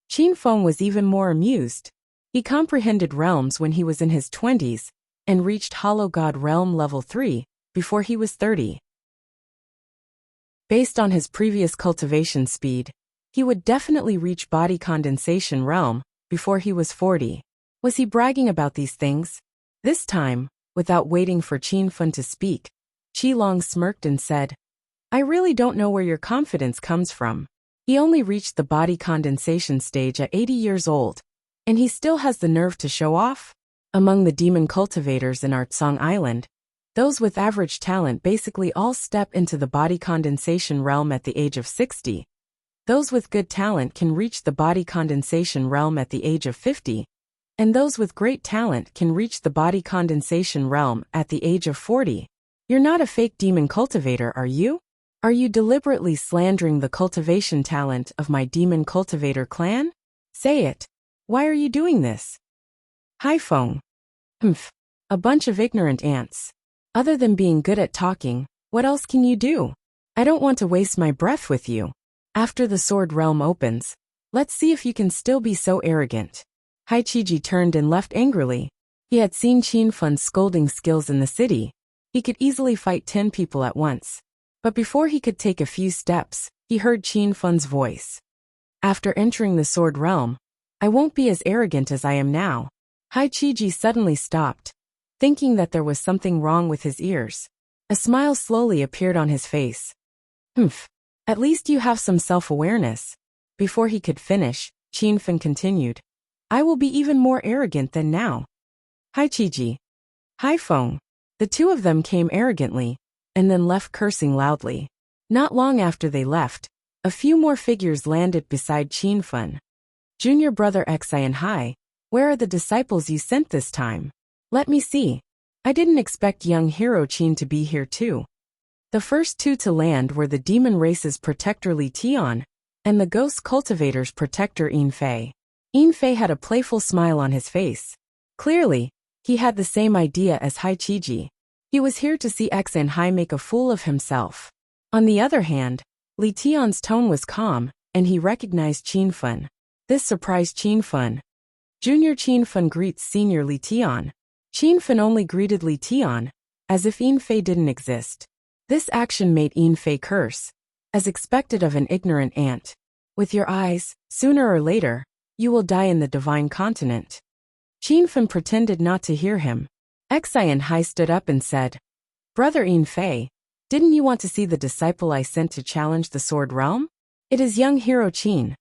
A: Qin Fan was even more amused. He comprehended realms when he was in his 20s, and reached Hollow God Realm Level 3 before he was 30. Based on his previous cultivation speed, he would definitely reach Body Condensation Realm before he was 40. Was he bragging about these things? This time, without waiting for Qin Fun to speak, Qi Long smirked and said, I really don't know where your confidence comes from. He only reached the body condensation stage at 80 years old, and he still has the nerve to show off? Among the demon cultivators in Artsong Island, those with average talent basically all step into the body condensation realm at the age of 60. Those with good talent can reach the body condensation realm at the age of 50, and those with great talent can reach the body condensation realm at the age of 40. You're not a fake demon cultivator, are you? Are you deliberately slandering the cultivation talent of my demon cultivator clan? Say it. Why are you doing this? Haifeng. A bunch of ignorant ants. Other than being good at talking, what else can you do? I don't want to waste my breath with you. After the sword realm opens, let's see if you can still be so arrogant. Haichiji turned and left angrily. He had seen Qin Fun's scolding skills in the city. He could easily fight 10 people at once. But before he could take a few steps, he heard Qin Fun's voice. After entering the sword realm, I won't be as arrogant as I am now. Haichiji suddenly stopped, thinking that there was something wrong with his ears. A smile slowly appeared on his face. At least you have some self-awareness. Before he could finish, Qin Fun continued. I will be even more arrogant than now. Haichiji. Haifeng. The two of them came arrogantly, and then left cursing loudly. Not long after they left, a few more figures landed beside Qin Fun. Junior brother Xi and Hai, where are the disciples you sent this time? Let me see. I didn't expect young hero Qin to be here too. The first two to land were the demon race's protector Li Tian, and the ghost cultivator's protector Yin Fei. Yin Fei had a playful smile on his face. Clearly, he had the same idea as Haichiji. He was here to see X and Hai make a fool of himself. On the other hand, Li Tian's tone was calm, and he recognized Qin Fun. This surprised Qin Fun. Junior Qin Fun greets Senior Li Tian. Qin Fun only greeted Li Tian, as if Yin Fei didn't exist. This action made Yin Fei curse, as expected of an ignorant ant. With your eyes, sooner or later, you will die in the divine continent. Qin Fun pretended not to hear him. Xi and Hai stood up and said, Brother Yin Fei, didn't you want to see the disciple I sent to challenge the sword realm? It is young hero Qin.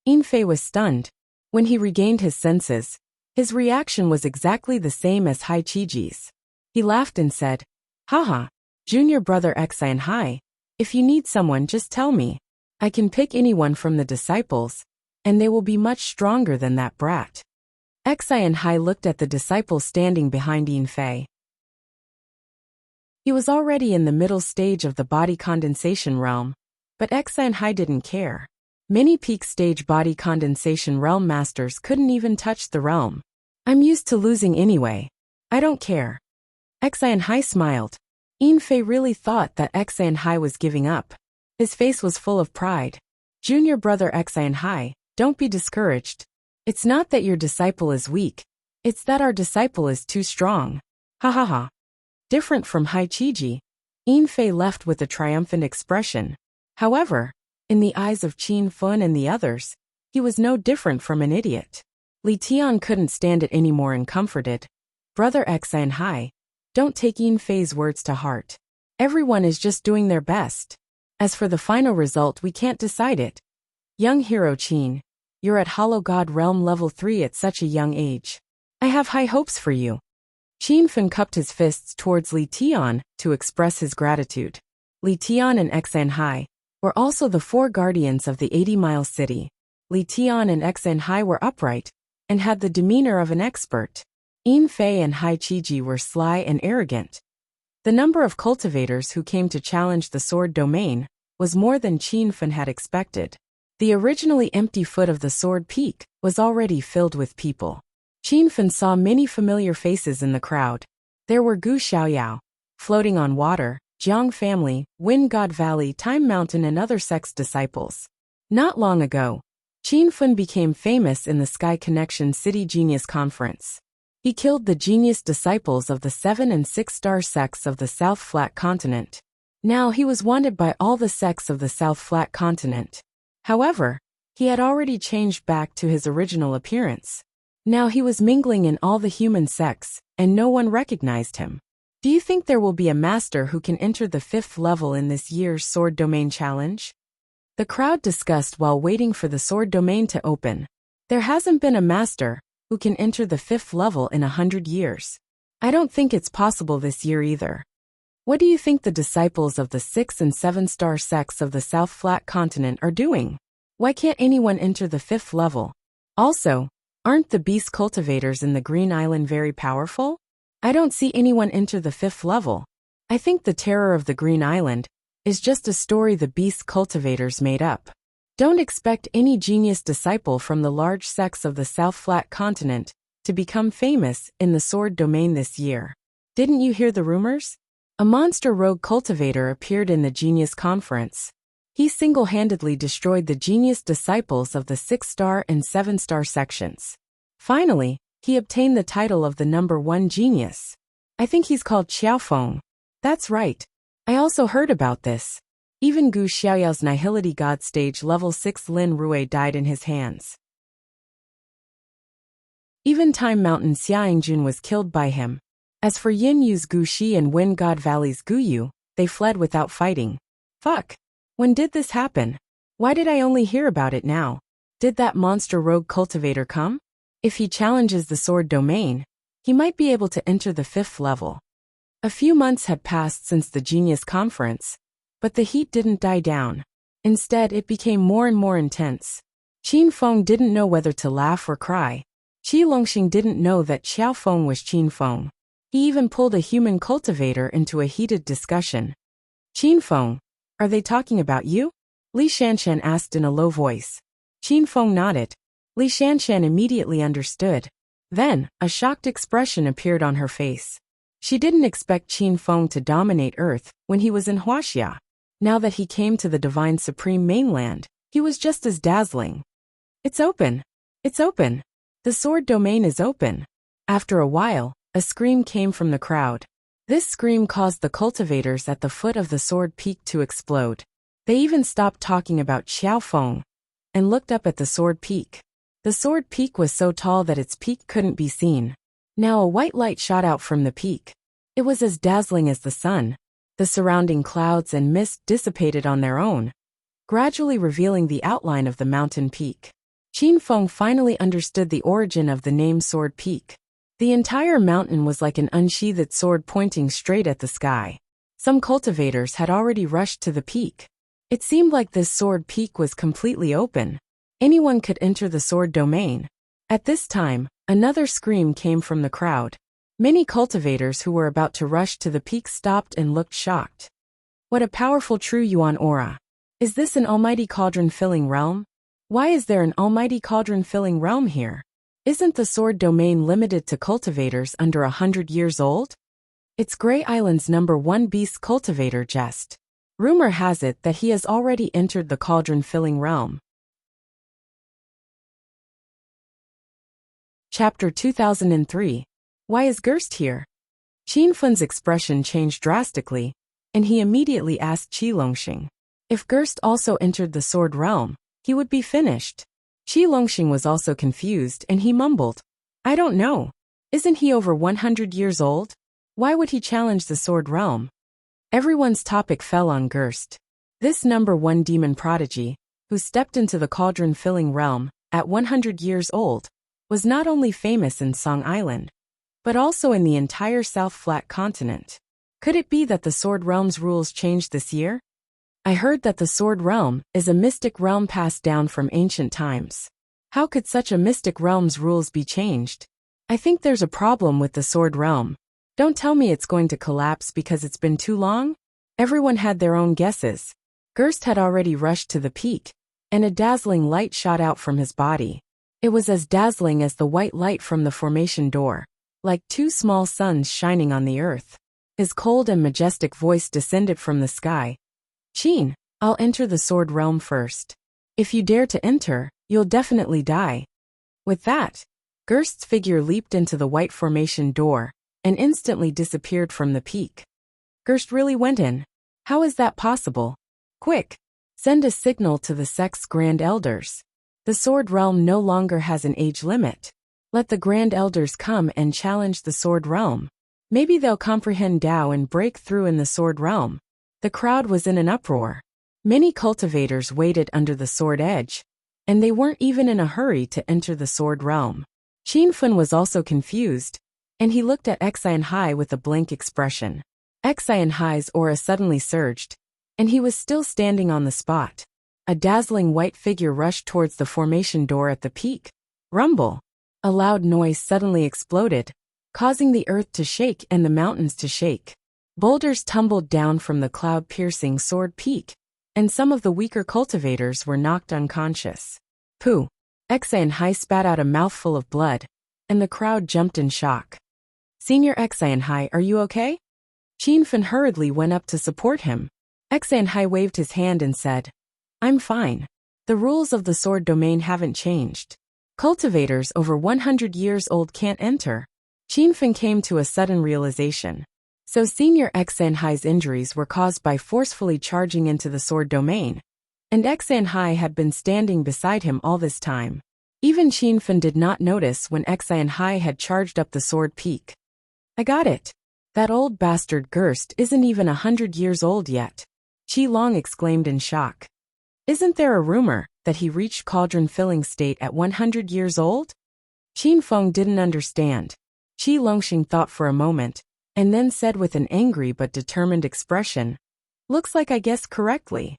A: Yin Fei was stunned. When he regained his senses, his reaction was exactly the same as Haichiji's. He laughed and said, Haha, junior brother Xi and Hai, if you need someone just tell me. I can pick anyone from the disciples, and they will be much stronger than that brat. Xi and Hai looked at the disciple standing behind Yin Fei. He was already in the middle stage of the body condensation realm, but Xi and Hai didn't care. Many peak stage body condensation realm masters couldn't even touch the realm. I'm used to losing anyway. I don't care. Xi and Hai smiled. Yin Fei really thought that Xi and Hai was giving up. His face was full of pride. Junior brother Xi and Hai, don't be discouraged. It's not that your disciple is weak. It's that our disciple is too strong. Ha ha ha. Different from Haichiji, Yin Fei left with a triumphant expression. However, in the eyes of Qin Fun and the others, he was no different from an idiot. Li Tian couldn't stand it anymore and comforted. Brother Xi and Hai, don't take Yin Fei's words to heart. Everyone is just doing their best. As for the final result, we can't decide it. Young hero Qin, you're at Hollow God Realm level 3 at such a young age. I have high hopes for you. Qin Fun cupped his fists towards Li Tian to express his gratitude. Li Tian and Xi and Hai were also the 4 guardians of the 80-mile city. Li Tian and Xi and Hai were upright and had the demeanor of an expert. Yin Fei and Haichiji were sly and arrogant. The number of cultivators who came to challenge the sword domain was more than Qin Fun had expected. The originally empty foot of the sword peak was already filled with people. Qin Fun saw many familiar faces in the crowd. There were Gu Xiaoyao, Floating on Water, Jiang Family, Wind God Valley, Time Mountain and other sects disciples. Not long ago, Qin Fun became famous in the Sky Connection City Genius Conference. He killed the genius disciples of the 7 and 6-star sects of the South Flat Continent. Now he was wanted by all the sects of the South Flat Continent. However, He had already changed back to his original appearance. Now he was mingling in all the human sects, and no one recognized him. Do you think there will be a master who can enter the 5th level in this year's Sword Domain Challenge? The crowd discussed while waiting for the Sword Domain to open. There hasn't been a master who can enter the 5th level in 100 years. I don't think it's possible this year either. What do you think the disciples of the 6 and 7-star sects of the South Flat Continent are doing? Why can't anyone enter the 5th level? Also, aren't the beast cultivators in the Green Island very powerful? I don't see anyone enter the 5th level. I think the terror of the Green Island is just a story the beast cultivators made up. Don't expect any genius disciple from the large sects of the South Flat Continent to become famous in the Sword Domain this year. Didn't you hear the rumors? A monster rogue cultivator appeared in the Genius Conference. He single-handedly destroyed the genius disciples of the 6-star and 7-star sections. Finally, he obtained the title of the #1 genius. I think he's called Xiaofeng. That's right. I also heard about this. Even Gu Xiaoyao's Nihility God stage level 6 Lin Rui died in his hands. Even Time Mountain Xiaoyingjun was killed by him. As for Yin Yu's Gu Shi and Wind God Valley's Gu Yu, they fled without fighting. Fuck. When did this happen? Why did I only hear about it now? Did that monster rogue cultivator come? If he challenges the Sword Domain, he might be able to enter the 5th level. A few months had passed since the Genius Conference, but the heat didn't die down. Instead, it became more and more intense. Qin Feng didn't know whether to laugh or cry. Qi Longxing didn't know that Xiao Feng was Qin Feng. He even pulled a human cultivator into a heated discussion. Qin Feng, are they talking about you? Li Shanshan asked in a low voice. Qin Feng nodded. Li Shanshan immediately understood. Then, a shocked expression appeared on her face. She didn't expect Qin Feng to dominate Earth when he was in Huaxia. Now that he came to the Divine Supreme Mainland, he was just as dazzling. It's open. It's open. The Sword Domain is open. After a while, a scream came from the crowd. This scream caused the cultivators at the foot of the Sword Peak to explode. They even stopped talking about Xiao Feng and looked up at the Sword Peak. The Sword Peak was so tall that its peak couldn't be seen. Now a white light shot out from the peak. It was as dazzling as the sun. The surrounding clouds and mist dissipated on their own, gradually revealing the outline of the mountain peak. Qin Feng finally understood the origin of the name Sword Peak. The entire mountain was like an unsheathed sword pointing straight at the sky. Some cultivators had already rushed to the peak. It seemed like this Sword Peak was completely open. Anyone could enter the Sword Domain. At this time, another scream came from the crowd. Many cultivators who were about to rush to the peak stopped and looked shocked. What a powerful true Yuan aura. Is this an almighty cauldron-filling realm? Why is there an almighty cauldron-filling realm here? Isn't the Sword Domain limited to cultivators under 100 years old? It's Grey Island's #1 beast cultivator Jest. Rumor has it that he has already entered the cauldron-filling realm. Chapter 2003. Why is Gerst here? Qin Fen's expression changed drastically, and he immediately asked Qi Longxing. If Gerst also entered the Sword Realm, he would be finished. Qi Longxing was also confused and he mumbled, I don't know. Isn't he over 100 years old? Why would he challenge the Sword Realm? Everyone's topic fell on Gerst. This #1 demon prodigy, who stepped into the cauldron-filling realm at 100 years old, was not only famous in Song Island, but also in the entire South Flat Continent. Could it be that the Sword Realm's rules changed this year? I heard that the Sword Realm is a mystic realm passed down from ancient times. How could such a mystic realm's rules be changed? I think there's a problem with the Sword Realm. Don't tell me it's going to collapse because it's been too long? Everyone had their own guesses. Gerst had already rushed to the peak, and a dazzling light shot out from his body. It was as dazzling as the white light from the formation door, like two small suns shining on the earth. His cold and majestic voice descended from the sky. Qin, I'll enter the Sword Realm first. If you dare to enter, you'll definitely die. With that, Gerst's figure leaped into the white formation door and instantly disappeared from the peak. Gerst really went in. How is that possible? Quick! Send a signal to the sect's Grand Elders. The Sword Realm no longer has an age limit. Let the Grand Elders come and challenge the Sword Realm. Maybe they'll comprehend Tao and break through in the Sword Realm. The crowd was in an uproar. Many cultivators waited under the sword edge, and they weren't even in a hurry to enter the Sword Realm. Qin Feng was also confused, and he looked at Xian Hai with a blank expression. Xian Hai's aura suddenly surged, and he was still standing on the spot. A dazzling white figure rushed towards the formation door at the peak. Rumble! A loud noise suddenly exploded, causing the earth to shake and the mountains to shake. Boulders tumbled down from the cloud-piercing sword peak, and some of the weaker cultivators were knocked unconscious. Pooh! Xian Hai spat out a mouthful of blood, and the crowd jumped in shock. Senior Xian Hai, are you okay? Qin Feng hurriedly went up to support him. Xian Hai waved his hand and said, I'm fine. The rules of the sword domain haven't changed. Cultivators over 100 years old can't enter. Qin Feng came to a sudden realization. So Senior Xian Hai's injuries were caused by forcefully charging into the sword domain, and Xian Hai had been standing beside him all this time. Even Qin Feng did not notice when Xian Hai had charged up the sword peak. I got it. That old bastard Gerst isn't even 100 years old yet. Qi Long exclaimed in shock. Isn't there a rumor that he reached cauldron-filling state at 100 years old? Qin Feng didn't understand. Qi Longxing thought for a moment, and then said with an angry but determined expression, Looks like I guessed correctly.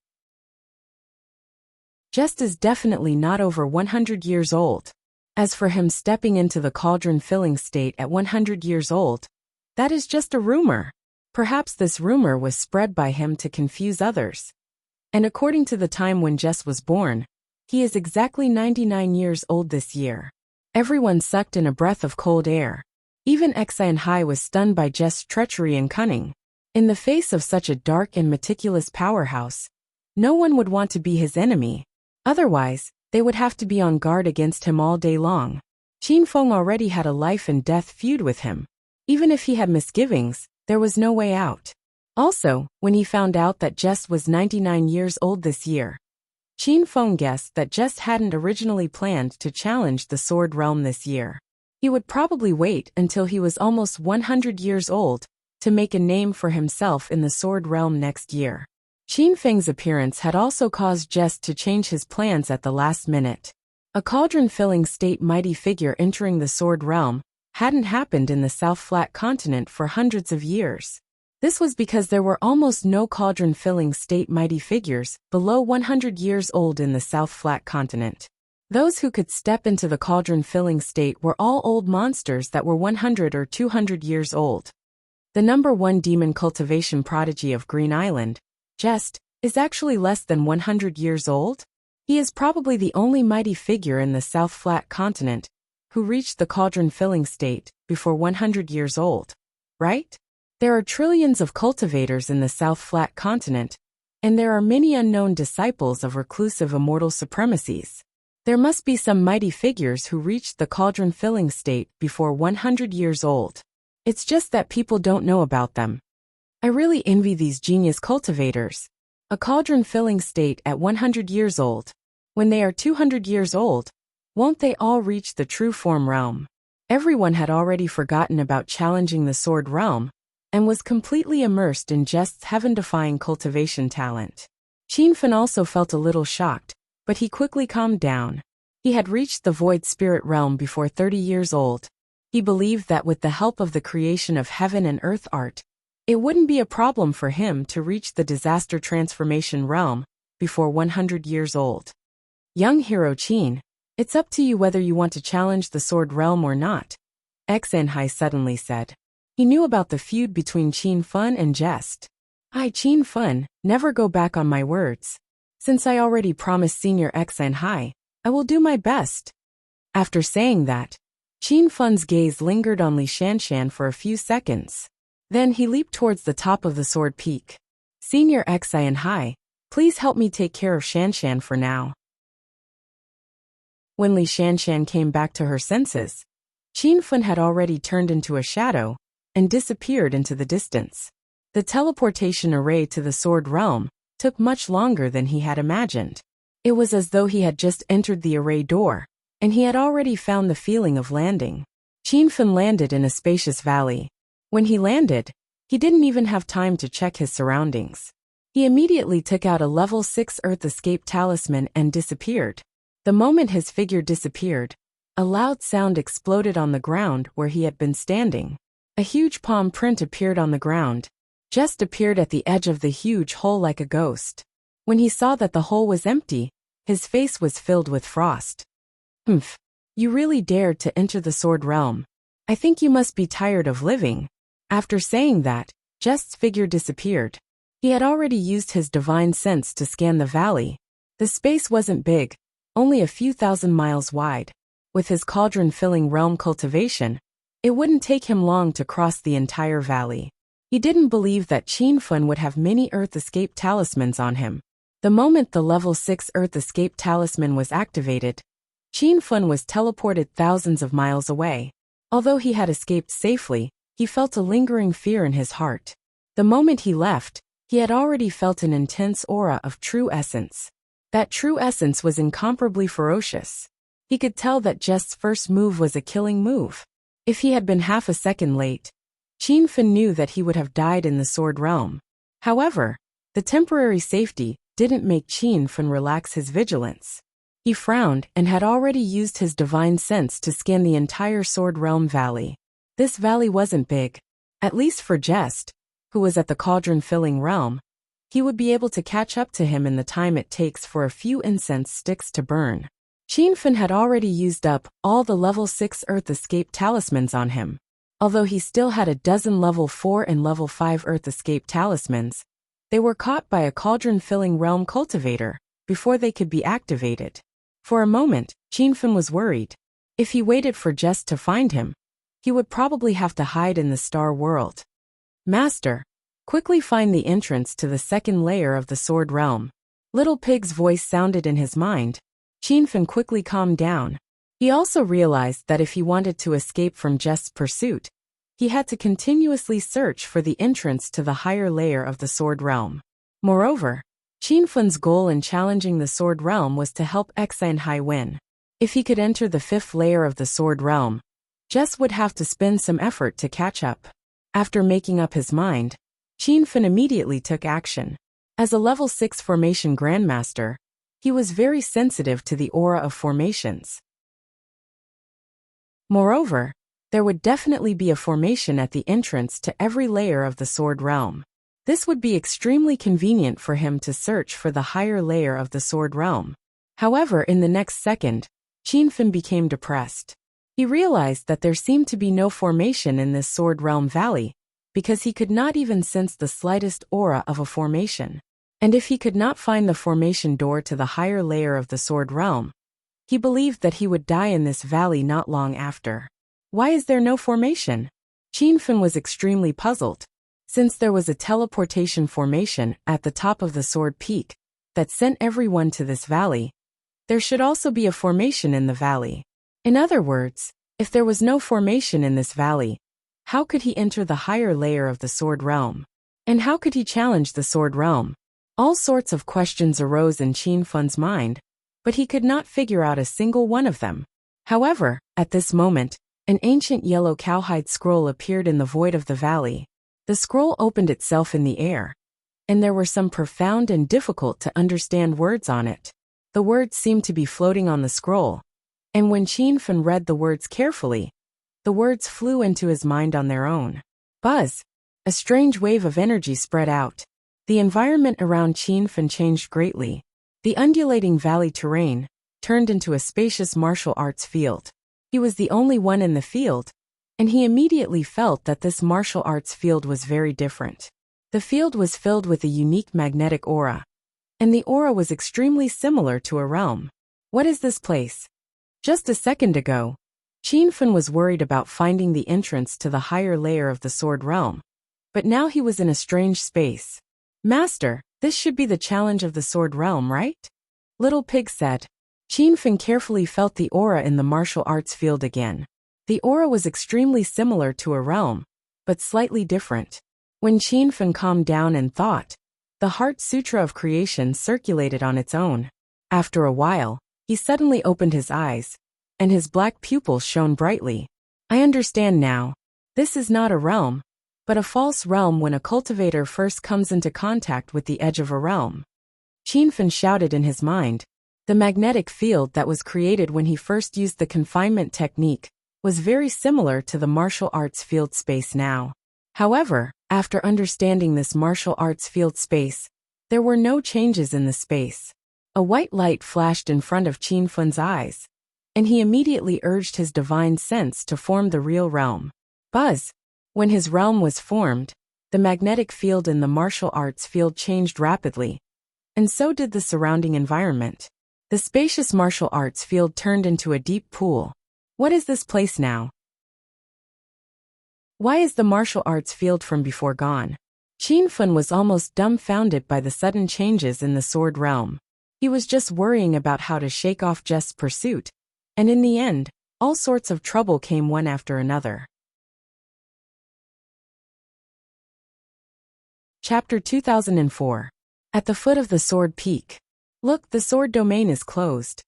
A: Just is definitely not over 100 years old. As for him stepping into the cauldron-filling state at 100 years old, that is just a rumor. Perhaps this rumor was spread by him to confuse others. And according to the time when Jess was born, he is exactly 99 years old this year. Everyone sucked in a breath of cold air. Even Xian Hai was stunned by Jess' treachery and cunning. In the face of such a dark and meticulous powerhouse, no one would want to be his enemy. Otherwise, they would have to be on guard against him all day long. Qin Feng already had a life and death feud with him. Even if he had misgivings, there was no way out. Also, when he found out that Jess was 99 years old this year, Qin Feng guessed that Jess hadn't originally planned to challenge the Sword Realm this year. He would probably wait until he was almost 100 years old to make a name for himself in the Sword Realm next year. Qin Feng's appearance had also caused Jess to change his plans at the last minute. A cauldron-filling state mighty figure entering the Sword Realm hadn't happened in the South Flat continent for hundreds of years. This was because there were almost no cauldron-filling state mighty figures below 100 years old in the South Flat continent. Those who could step into the cauldron-filling state were all old monsters that were 100 or 200 years old. The #1 demon cultivation prodigy of Green Island, Jest, is actually less than 100 years old. He is probably the only mighty figure in the South Flat continent who reached the cauldron-filling state before 100 years old. Right? There are trillions of cultivators in the South Flat continent, and there are many unknown disciples of reclusive immortal supremacies. There must be some mighty figures who reached the cauldron-filling state before 100 years old. It's just that people don't know about them. I really envy these genius cultivators. A cauldron-filling state at 100 years old. When they are 200 years old, won't they all reach the true form realm? Everyone had already forgotten about challenging the Sword Realm, and was completely immersed in Jest's heaven-defying cultivation talent. Qin Feng also felt a little shocked, but he quickly calmed down. He had reached the Void Spirit Realm before 30 years old. He believed that with the help of the creation of heaven and earth art, it wouldn't be a problem for him to reach the Disaster Transformation Realm before 100 years old. Young hero Qin, it's up to you whether you want to challenge the Sword Realm or not, Xian Hai suddenly said. He knew about the feud between Qin Feng and Jest. I, Qin Feng, never go back on my words. Since I already promised Senior Xian Hai, I will do my best. After saying that, Qin Feng's gaze lingered on Li Shanshan for a few seconds. Then he leaped towards the top of the sword peak. Senior Xian Hai, please help me take care of Shanshan for now. When Li Shanshan came back to her senses, Qin Feng had already turned into a shadow and disappeared into the distance. The teleportation array to the Sword Realm took much longer than he had imagined. It was as though he had just entered the array door, and he had already found the feeling of landing. Qianfen landed in a spacious valley. When he landed, he didn't even have time to check his surroundings. He immediately took out a level 6 Earth Escape talisman and disappeared. The moment his figure disappeared, a loud sound exploded on the ground where he had been standing. A huge palm print appeared on the ground, just appeared at the edge of the huge hole like a ghost. When he saw that the hole was empty, his face was filled with frost. "Humph. You really dared to enter the sword realm. I think you must be tired of living." After saying that, Jest's figure disappeared. He had already used his divine sense to scan the valley. The space wasn't big, only a few thousand miles wide. With his cauldron-filling realm cultivation, it wouldn't take him long to cross the entire valley. He didn't believe that Qianfen would have many Earth Escape talismans on him. The moment the level 6 Earth Escape talisman was activated, Qianfen was teleported thousands of miles away. Although he had escaped safely, he felt a lingering fear in his heart. The moment he left, he had already felt an intense aura of true essence. That true essence was incomparably ferocious. He could tell that Jest's first move was a killing move. If he had been half a second late, Qianfen knew that he would have died in the sword realm. However, the temporary safety didn't make Qianfen relax his vigilance. He frowned and had already used his divine sense to scan the entire sword realm valley. This valley wasn't big. At least for Jest, who was at the cauldron-filling realm, he would be able to catch up to him in the time it takes for a few incense sticks to burn. Qianfen had already used up all the level 6 Earth Escape talismans on him. Although he still had a dozen level 4 and level 5 Earth Escape talismans, they were caught by a cauldron-filling realm cultivator before they could be activated. For a moment, Qianfen was worried. If he waited for Jest to find him, he would probably have to hide in the star world. "Master, quickly find the entrance to the second layer of the sword realm." Little Pig's voice sounded in his mind. Qianfen quickly calmed down. He also realized that if he wanted to escape from Jest's pursuit, he had to continuously search for the entrance to the higher layer of the sword realm. Moreover, Qianfen's goal in challenging the sword realm was to help Enchanting win. If he could enter the 5th layer of the sword realm, Jest would have to spend some effort to catch up. After making up his mind, Qianfen immediately took action. As a level 6 formation grandmaster, he was very sensitive to the aura of formations. Moreover, there would definitely be a formation at the entrance to every layer of the sword realm. This would be extremely convenient for him to search for the higher layer of the sword realm. However, in the next second, Qianfen became depressed. He realized that there seemed to be no formation in this sword realm valley, because he could not even sense the slightest aura of a formation. And if he could not find the formation door to the higher layer of the sword realm, he believed that he would die in this valley not long after. Why is there no formation? Qianfen was extremely puzzled. Since there was a teleportation formation at the top of the sword peak that sent everyone to this valley, there should also be a formation in the valley. In other words, if there was no formation in this valley, how could he enter the higher layer of the sword realm? And how could he challenge the sword realm? All sorts of questions arose in Qianfen's mind, but he could not figure out a single one of them. However, at this moment, an ancient yellow cowhide scroll appeared in the void of the valley. The scroll opened itself in the air, and there were some profound and difficult to understand words on it. The words seemed to be floating on the scroll, and when Qianfen read the words carefully, the words flew into his mind on their own. Buzz! A strange wave of energy spread out. The environment around Qianfen changed greatly. The undulating valley terrain turned into a spacious martial arts field. He was the only one in the field, and he immediately felt that this martial arts field was very different. The field was filled with a unique magnetic aura, and the aura was extremely similar to a realm. What is this place? Just a second ago, Qianfen was worried about finding the entrance to the higher layer of the sword realm, but now he was in a strange space. "Master, this should be the challenge of the sword realm, right?" Little Pig said. Qianfen carefully felt the aura in the martial arts field again. The aura was extremely similar to a realm, but slightly different. When Qianfen calmed down and thought, the Heart Sutra of Creation circulated on its own. After a while, he suddenly opened his eyes, and his black pupils shone brightly. I understand now. This is not a realm, but a false realm when a cultivator first comes into contact with the edge of a realm. Qianfen shouted in his mind. The magnetic field that was created when he first used the confinement technique was very similar to the martial arts field space now. However, after understanding this martial arts field space, there were no changes in the space. A white light flashed in front of Qianfen's eyes, and he immediately urged his divine sense to form the real realm. Buzz! When his realm was formed, the magnetic field in the martial arts field changed rapidly, and so did the surrounding environment. The spacious martial arts field turned into a deep pool. What is this place now? Why is the martial arts field from before gone? Qianfen was almost dumbfounded by the sudden changes in the sword realm. He was just worrying about how to shake off Jest's pursuit, and in the end, all sorts of trouble came one after another. Chapter 2004. At the foot of the sword peak. Look, the sword domain is closed.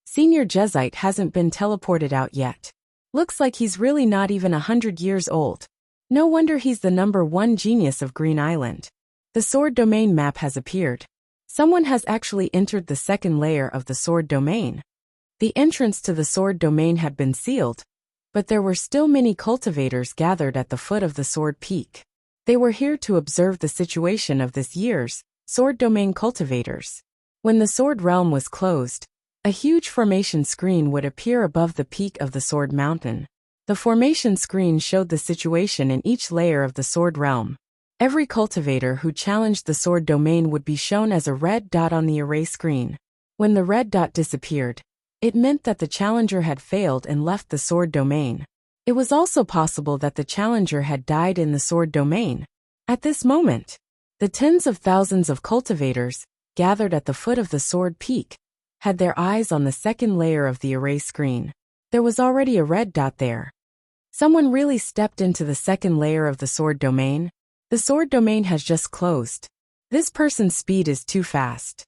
A: Senior Jesite hasn't been teleported out yet. Looks like he's really not even 100 years old. No wonder he's the #1 genius of Green Island. The sword domain map has appeared. Someone has actually entered the second layer of the sword domain. The entrance to the sword domain had been sealed, but there were still many cultivators gathered at the foot of the sword peak. They were here to observe the situation of this year's sword domain cultivators. When the sword realm was closed, a huge formation screen would appear above the peak of the sword mountain. The formation screen showed the situation in each layer of the sword realm. Every cultivator who challenged the sword domain would be shown as a red dot on the array screen. When the red dot disappeared, it meant that the challenger had failed and left the sword domain. It was also possible that the challenger had died in the sword domain. At this moment, the tens of thousands of cultivators, gathered at the foot of the sword peak, had their eyes on the second layer of the array screen. There was already a red dot there. Someone really stepped into the second layer of the sword domain. The sword domain has just closed. This person's speed is too fast.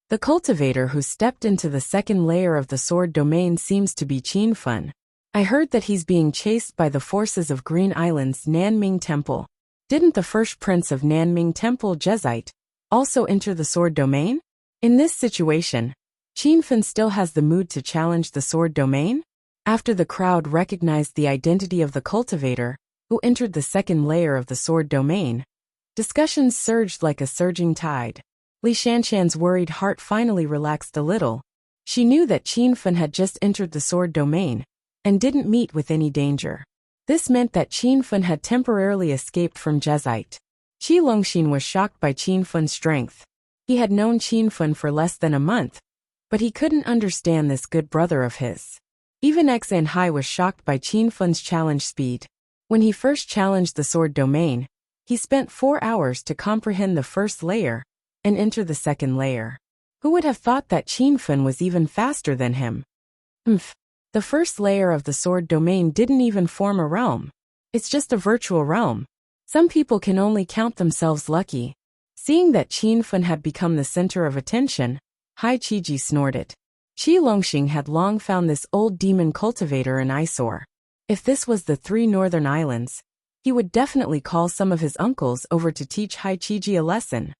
A: The cultivator who stepped into the second layer of the sword domain seems to be Qianfen. I heard that he's being chased by the forces of Green Island's Nanming Temple. Didn't the first prince of Nanming Temple, Jesite, also enter the sword domain? In this situation, Qianfen still has the mood to challenge the sword domain? After the crowd recognized the identity of the cultivator, who entered the second layer of the sword domain, discussions surged like a surging tide. Li Shanshan's worried heart finally relaxed a little. She knew that Qianfen had just entered the sword domain, and didn't meet with any danger. This meant that Qianfen had temporarily escaped from Jesite. Qi Longxin was shocked by Qianfen's strength. He had known Qianfen for less than a month, but he couldn't understand this good brother of his. Even Xan Hai was shocked by Qianfen's challenge speed. When he first challenged the sword domain, he spent 4 hours to comprehend the first layer and enter the second layer. Who would have thought that Qianfen was even faster than him? The first layer of the sword domain didn't even form a realm. It's just a virtual realm. Some people can only count themselves lucky. Seeing that Qianfen had become the center of attention, Hai Qiji snorted. Qi Longxing had long found this old demon cultivator an eyesore. If this was the 3 northern islands, he would definitely call some of his uncles over to teach Hai Qiji a lesson.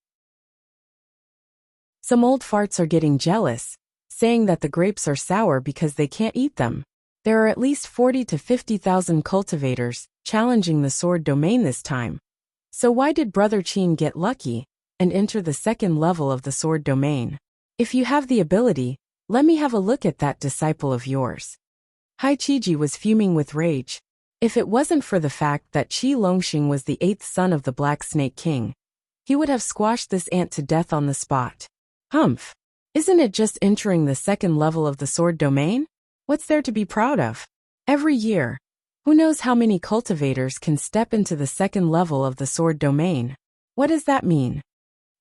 A: Some old farts are getting jealous, saying that the grapes are sour because they can't eat them. There are at least 40 to 50,000 cultivators challenging the sword domain this time. So why did Brother Qin get lucky and enter the second level of the sword domain? If you have the ability, let me have a look at that disciple of yours. Hai Qiji was fuming with rage. If it wasn't for the fact that Qi Longxing was the 8th son of the Black Snake King, he would have squashed this ant to death on the spot. Humph! Isn't it just entering the second level of the sword domain? What's there to be proud of? Every year, who knows how many cultivators can step into the second level of the sword domain? What does that mean?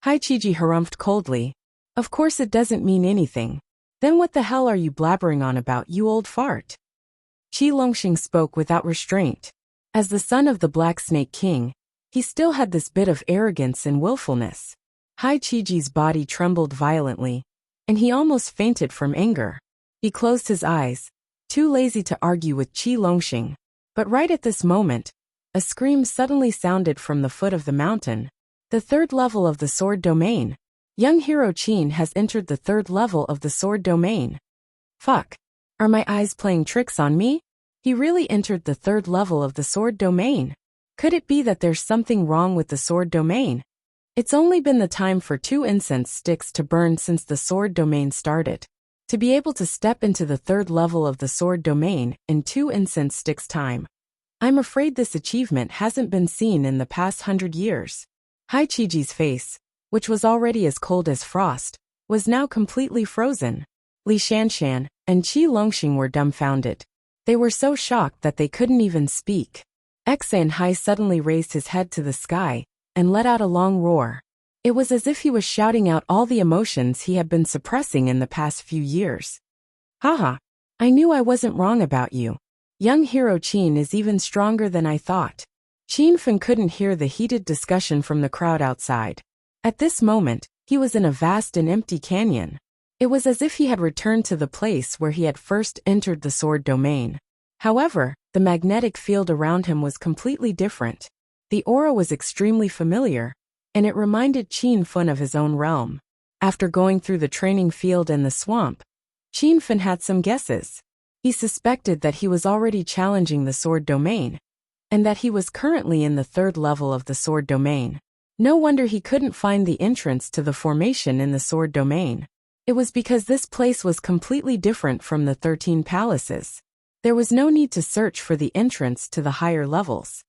A: Hai Qiji harumphed coldly. Of course it doesn't mean anything. Then what the hell are you blabbering on about, you old fart? Qi Longxing spoke without restraint. As the son of the Black Snake King, he still had this bit of arrogance and willfulness. Hai Qiji's body trembled violently, and he almost fainted from anger. He closed his eyes, too lazy to argue with Qi Longxing. But right at this moment, a scream suddenly sounded from the foot of the mountain. The third level of the sword domain. Young hero Qin has entered the third level of the sword domain. Fuck. Are my eyes playing tricks on me? He really entered the third level of the sword domain. Could it be that there's something wrong with the sword domain? It's only been the time for 2 incense sticks to burn since the sword domain started. To be able to step into the third level of the sword domain in 2 incense sticks time. I'm afraid this achievement hasn't been seen in the past 100 years. Hai Qiji's face, which was already as cold as frost, was now completely frozen. Li Shanshan and Qi Longxing were dumbfounded. They were so shocked that they couldn't even speak. Xan Hai suddenly raised his head to the sky and let out a long roar. It was as if he was shouting out all the emotions he had been suppressing in the past few years. Haha, I knew I wasn't wrong about you. Young hero Qin is even stronger than I thought. Qin Fen couldn't hear the heated discussion from the crowd outside. At this moment, he was in a vast and empty canyon. It was as if he had returned to the place where he had first entered the sword domain. However, the magnetic field around him was completely different. The aura was extremely familiar, and it reminded Qin Fen of his own realm. After going through the training field and the swamp, Qin Fen had some guesses. He suspected that he was already challenging the sword domain, and that he was currently in the third level of the sword domain. No wonder he couldn't find the entrance to the formation in the sword domain. It was because this place was completely different from the 13 palaces. There was no need to search for the entrance to the higher levels.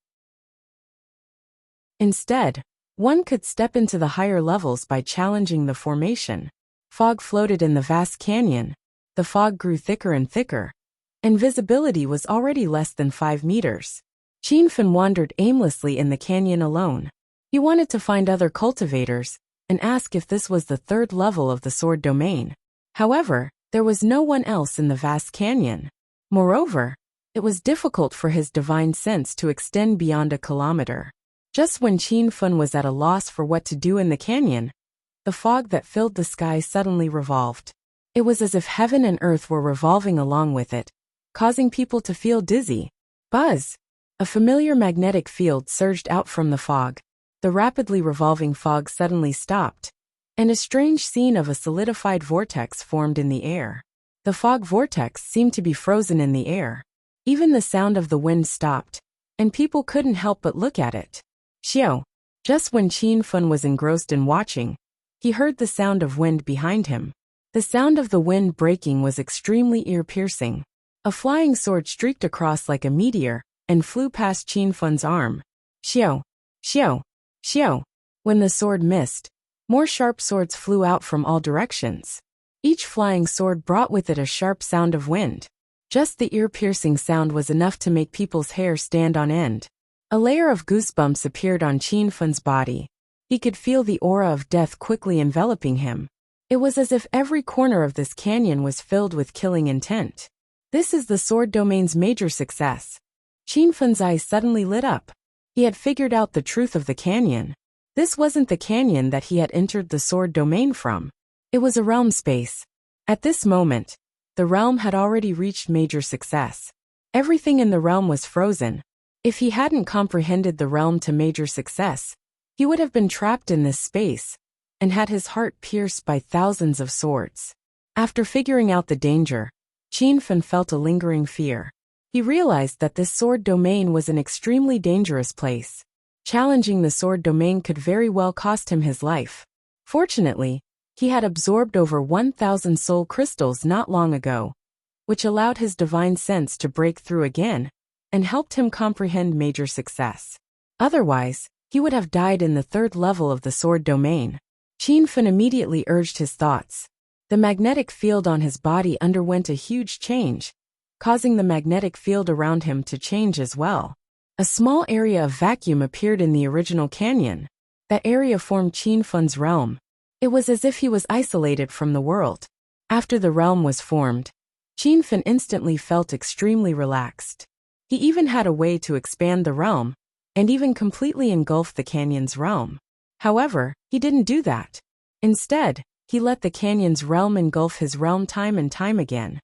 A: Instead, one could step into the higher levels by challenging the formation. Fog floated in the vast canyon. The fog grew thicker and thicker, and visibility was already less than 5 meters. Qin Fen wandered aimlessly in the canyon alone. He wanted to find other cultivators and ask if this was the third level of the sword domain. However, there was no one else in the vast canyon. Moreover, it was difficult for his divine sense to extend beyond a kilometer. Just when Qin Fen was at a loss for what to do in the canyon, the fog that filled the sky suddenly revolved. It was as if heaven and earth were revolving along with it, causing people to feel dizzy. Buzz! A familiar magnetic field surged out from the fog. The rapidly revolving fog suddenly stopped, and a strange scene of a solidified vortex formed in the air. The fog vortex seemed to be frozen in the air. Even the sound of the wind stopped, and people couldn't help but look at it. Xiao! Just when Qin Fen was engrossed in watching, he heard the sound of wind behind him. The sound of the wind breaking was extremely ear-piercing. A flying sword streaked across like a meteor and flew past Qin Fen's arm. Xiao! Xiao! Xiao! When the sword missed, more sharp swords flew out from all directions. Each flying sword brought with it a sharp sound of wind. Just the ear-piercing sound was enough to make people's hair stand on end. A layer of goosebumps appeared on Qin Fen's body. He could feel the aura of death quickly enveloping him. It was as if every corner of this canyon was filled with killing intent. This is the sword domain's major success. Qin Fen's eyes suddenly lit up. He had figured out the truth of the canyon. This wasn't the canyon that he had entered the sword domain from. It was a realm space. At this moment, the realm had already reached major success. Everything in the realm was frozen. If he hadn't comprehended the realm to major success, he would have been trapped in this space and had his heart pierced by thousands of swords. After figuring out the danger, Qin Fen felt a lingering fear. He realized that this sword domain was an extremely dangerous place. Challenging the sword domain could very well cost him his life. Fortunately, he had absorbed over 1,000 soul crystals not long ago, which allowed his divine sense to break through again and helped him comprehend major success. Otherwise, he would have died in the third level of the sword domain. Qin Fen immediately urged his thoughts. The magnetic field on his body underwent a huge change, causing the magnetic field around him to change as well. A small area of vacuum appeared in the original canyon. That area formed Qin Fen's realm. It was as if he was isolated from the world. After the realm was formed, Qin Fen instantly felt extremely relaxed. He even had a way to expand the realm, and even completely engulf the canyon's realm. However, he didn't do that. Instead, he let the canyon's realm engulf his realm time and time again.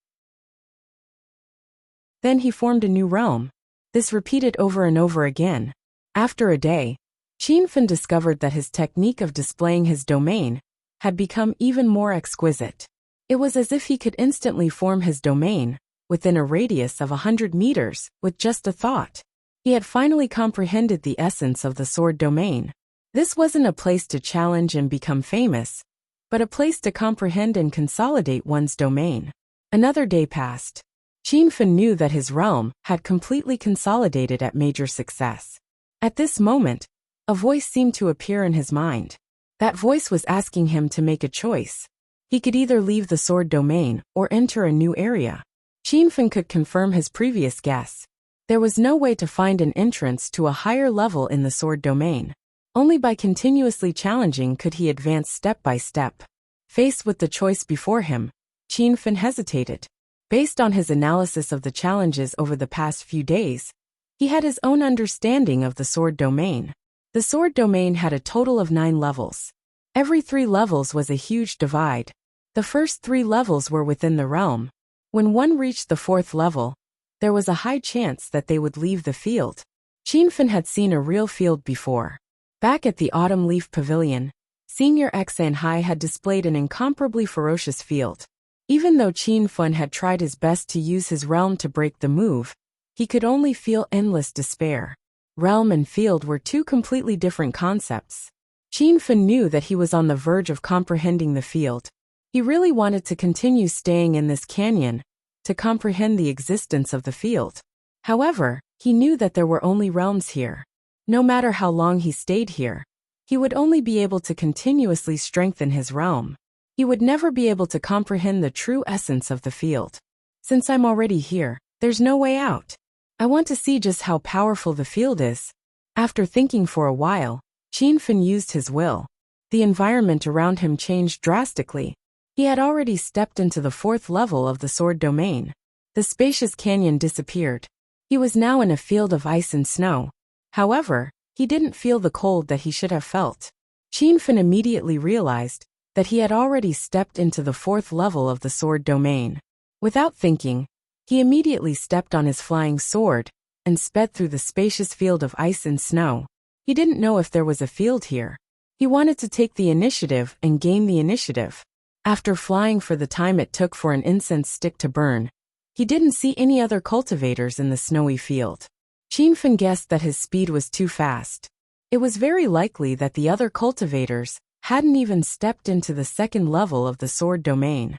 A: Then he formed a new realm. This repeated over and over again. After a day, Qianfen discovered that his technique of displaying his domain had become even more exquisite. It was as if he could instantly form his domain within a radius of 100 meters with just a thought. He had finally comprehended the essence of the sword domain. This wasn't a place to challenge and become famous, but a place to comprehend and consolidate one's domain. Another day passed. Qianfen knew that his realm had completely consolidated at major success. At this moment, a voice seemed to appear in his mind. That voice was asking him to make a choice. He could either leave the sword domain or enter a new area. Qianfen could confirm his previous guess. There was no way to find an entrance to a higher level in the sword domain. Only by continuously challenging could he advance step by step. Faced with the choice before him, Qianfen hesitated. Based on his analysis of the challenges over the past few days, he had his own understanding of the sword domain. The sword domain had a total of 9 levels. Every 3 levels was a huge divide. The first 3 levels were within the realm. When one reached the 4th level, there was a high chance that they would leave the field. Qianfen had seen a real field before. Back at the Autumn Leaf Pavilion, Senior Xianhai had displayed an incomparably ferocious field. Even though Qianfen had tried his best to use his realm to break the move, he could only feel endless despair. Realm and field were 2 completely different concepts. Qianfen knew that he was on the verge of comprehending the field. He really wanted to continue staying in this canyon to comprehend the existence of the field. However, he knew that there were only realms here. No matter how long he stayed here, he would only be able to continuously strengthen his realm. He would never be able to comprehend the true essence of the field. Since I'm already here, there's no way out. I want to see just how powerful the field is. After thinking for a while, Qianfen used his will. The environment around him changed drastically. He had already stepped into the 4th level of the sword domain. The spacious canyon disappeared. He was now in a field of ice and snow. However, he didn't feel the cold that he should have felt. Qianfen immediately realized that he had already stepped into the 4th level of the sword domain. Without thinking, he immediately stepped on his flying sword and sped through the spacious field of ice and snow. He didn't know if there was a field here. He wanted to take the initiative and gain the initiative. After flying for the time it took for an incense stick to burn, he didn't see any other cultivators in the snowy field. Qianfen guessed that his speed was too fast. It was very likely that the other cultivators hadn't even stepped into the 2nd level of the sword domain.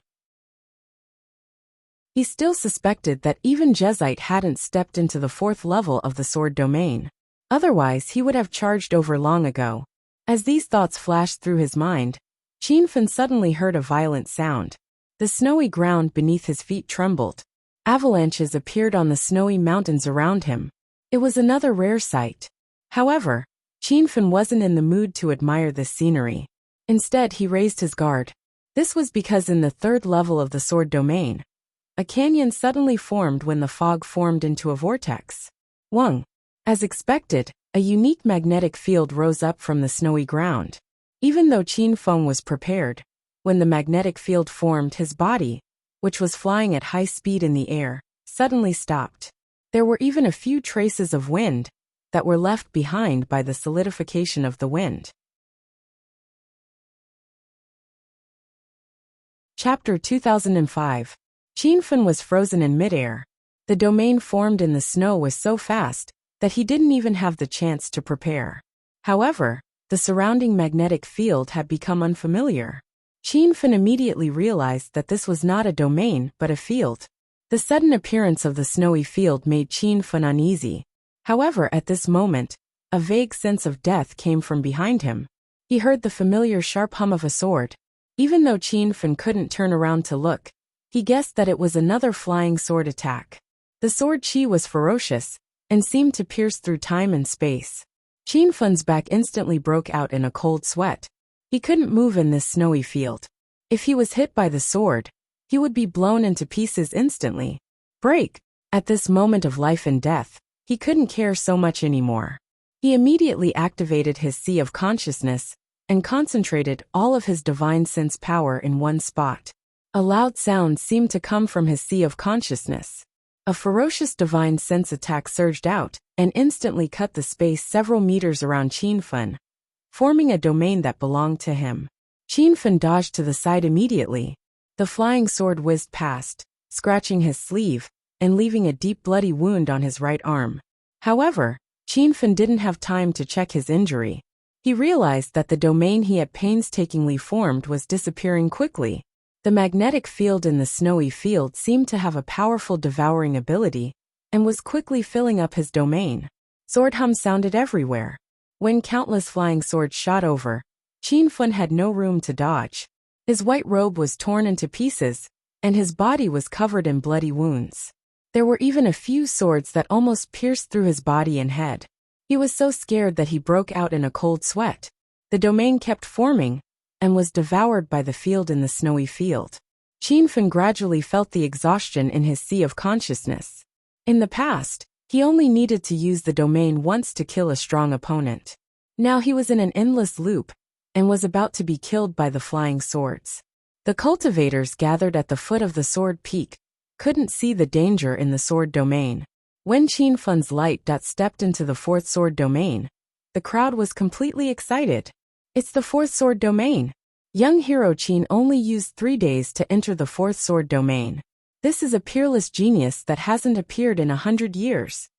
A: He still suspected that even Jezite hadn't stepped into the 4th level of the sword domain. Otherwise, he would have charged over long ago. As these thoughts flashed through his mind, Qianfen suddenly heard a violent sound. The snowy ground beneath his feet trembled. Avalanches appeared on the snowy mountains around him. It was another rare sight. However, Qianfen wasn't in the mood to admire this scenery. Instead, he raised his guard. This was because in the 3rd level of the sword domain, a canyon suddenly formed when the fog formed into a vortex. Wang. As expected, a unique magnetic field rose up from the snowy ground. Even though Qianfen was prepared, when the magnetic field formed, his body, which was flying at high speed in the air, suddenly stopped. There were even a few traces of wind that were left behind by the solidification of the wind. Chapter 2005. Qianfen was frozen in midair. The domain formed in the snow was so fast that he didn't even have the chance to prepare. However, the surrounding magnetic field had become unfamiliar. Qianfen immediately realized that this was not a domain but a field. The sudden appearance of the snowy field made Qianfen uneasy. However, at this moment, a vague sense of death came from behind him. He heard the familiar sharp hum of a sword. Even though Qianfen couldn't turn around to look, he guessed that it was another flying sword attack. The sword chi was ferocious and seemed to pierce through time and space. Qianfen's back instantly broke out in a cold sweat. He couldn't move in this snowy field. If he was hit by the sword, he would be blown into pieces instantly. Break! At this moment of life and death, he couldn't care so much anymore. He immediately activated his sea of consciousness and concentrated all of his divine sense power in one spot. A loud sound seemed to come from his sea of consciousness. A ferocious divine sense attack surged out and instantly cut the space several meters around Qin Fen, forming a domain that belonged to him. Qin Fen dodged to the side immediately. The flying sword whizzed past, scratching his sleeve and leaving a deep bloody wound on his right arm. However, Qin Fen didn't have time to check his injury. He realized that the domain he had painstakingly formed was disappearing quickly. The magnetic field in the snowy field seemed to have a powerful devouring ability and was quickly filling up his domain. Sword hum sounded everywhere. When countless flying swords shot over, Qin Fen had no room to dodge. His white robe was torn into pieces, and his body was covered in bloody wounds. There were even a few swords that almost pierced through his body and head. He was so scared that he broke out in a cold sweat. The domain kept forming and was devoured by the field in the snowy field. Qin Fen gradually felt the exhaustion in his sea of consciousness. In the past, he only needed to use the domain once to kill a strong opponent. Now he was in an endless loop and was about to be killed by the flying swords. The cultivators gathered at the foot of the sword peak couldn't see the danger in the sword domain. When Qin Fen's light dot stepped into the fourth sword domain, the crowd was completely excited. It's the fourth sword domain. Young hero Qin only used 3 days to enter the fourth sword domain. This is a peerless genius that hasn't appeared in 100 years.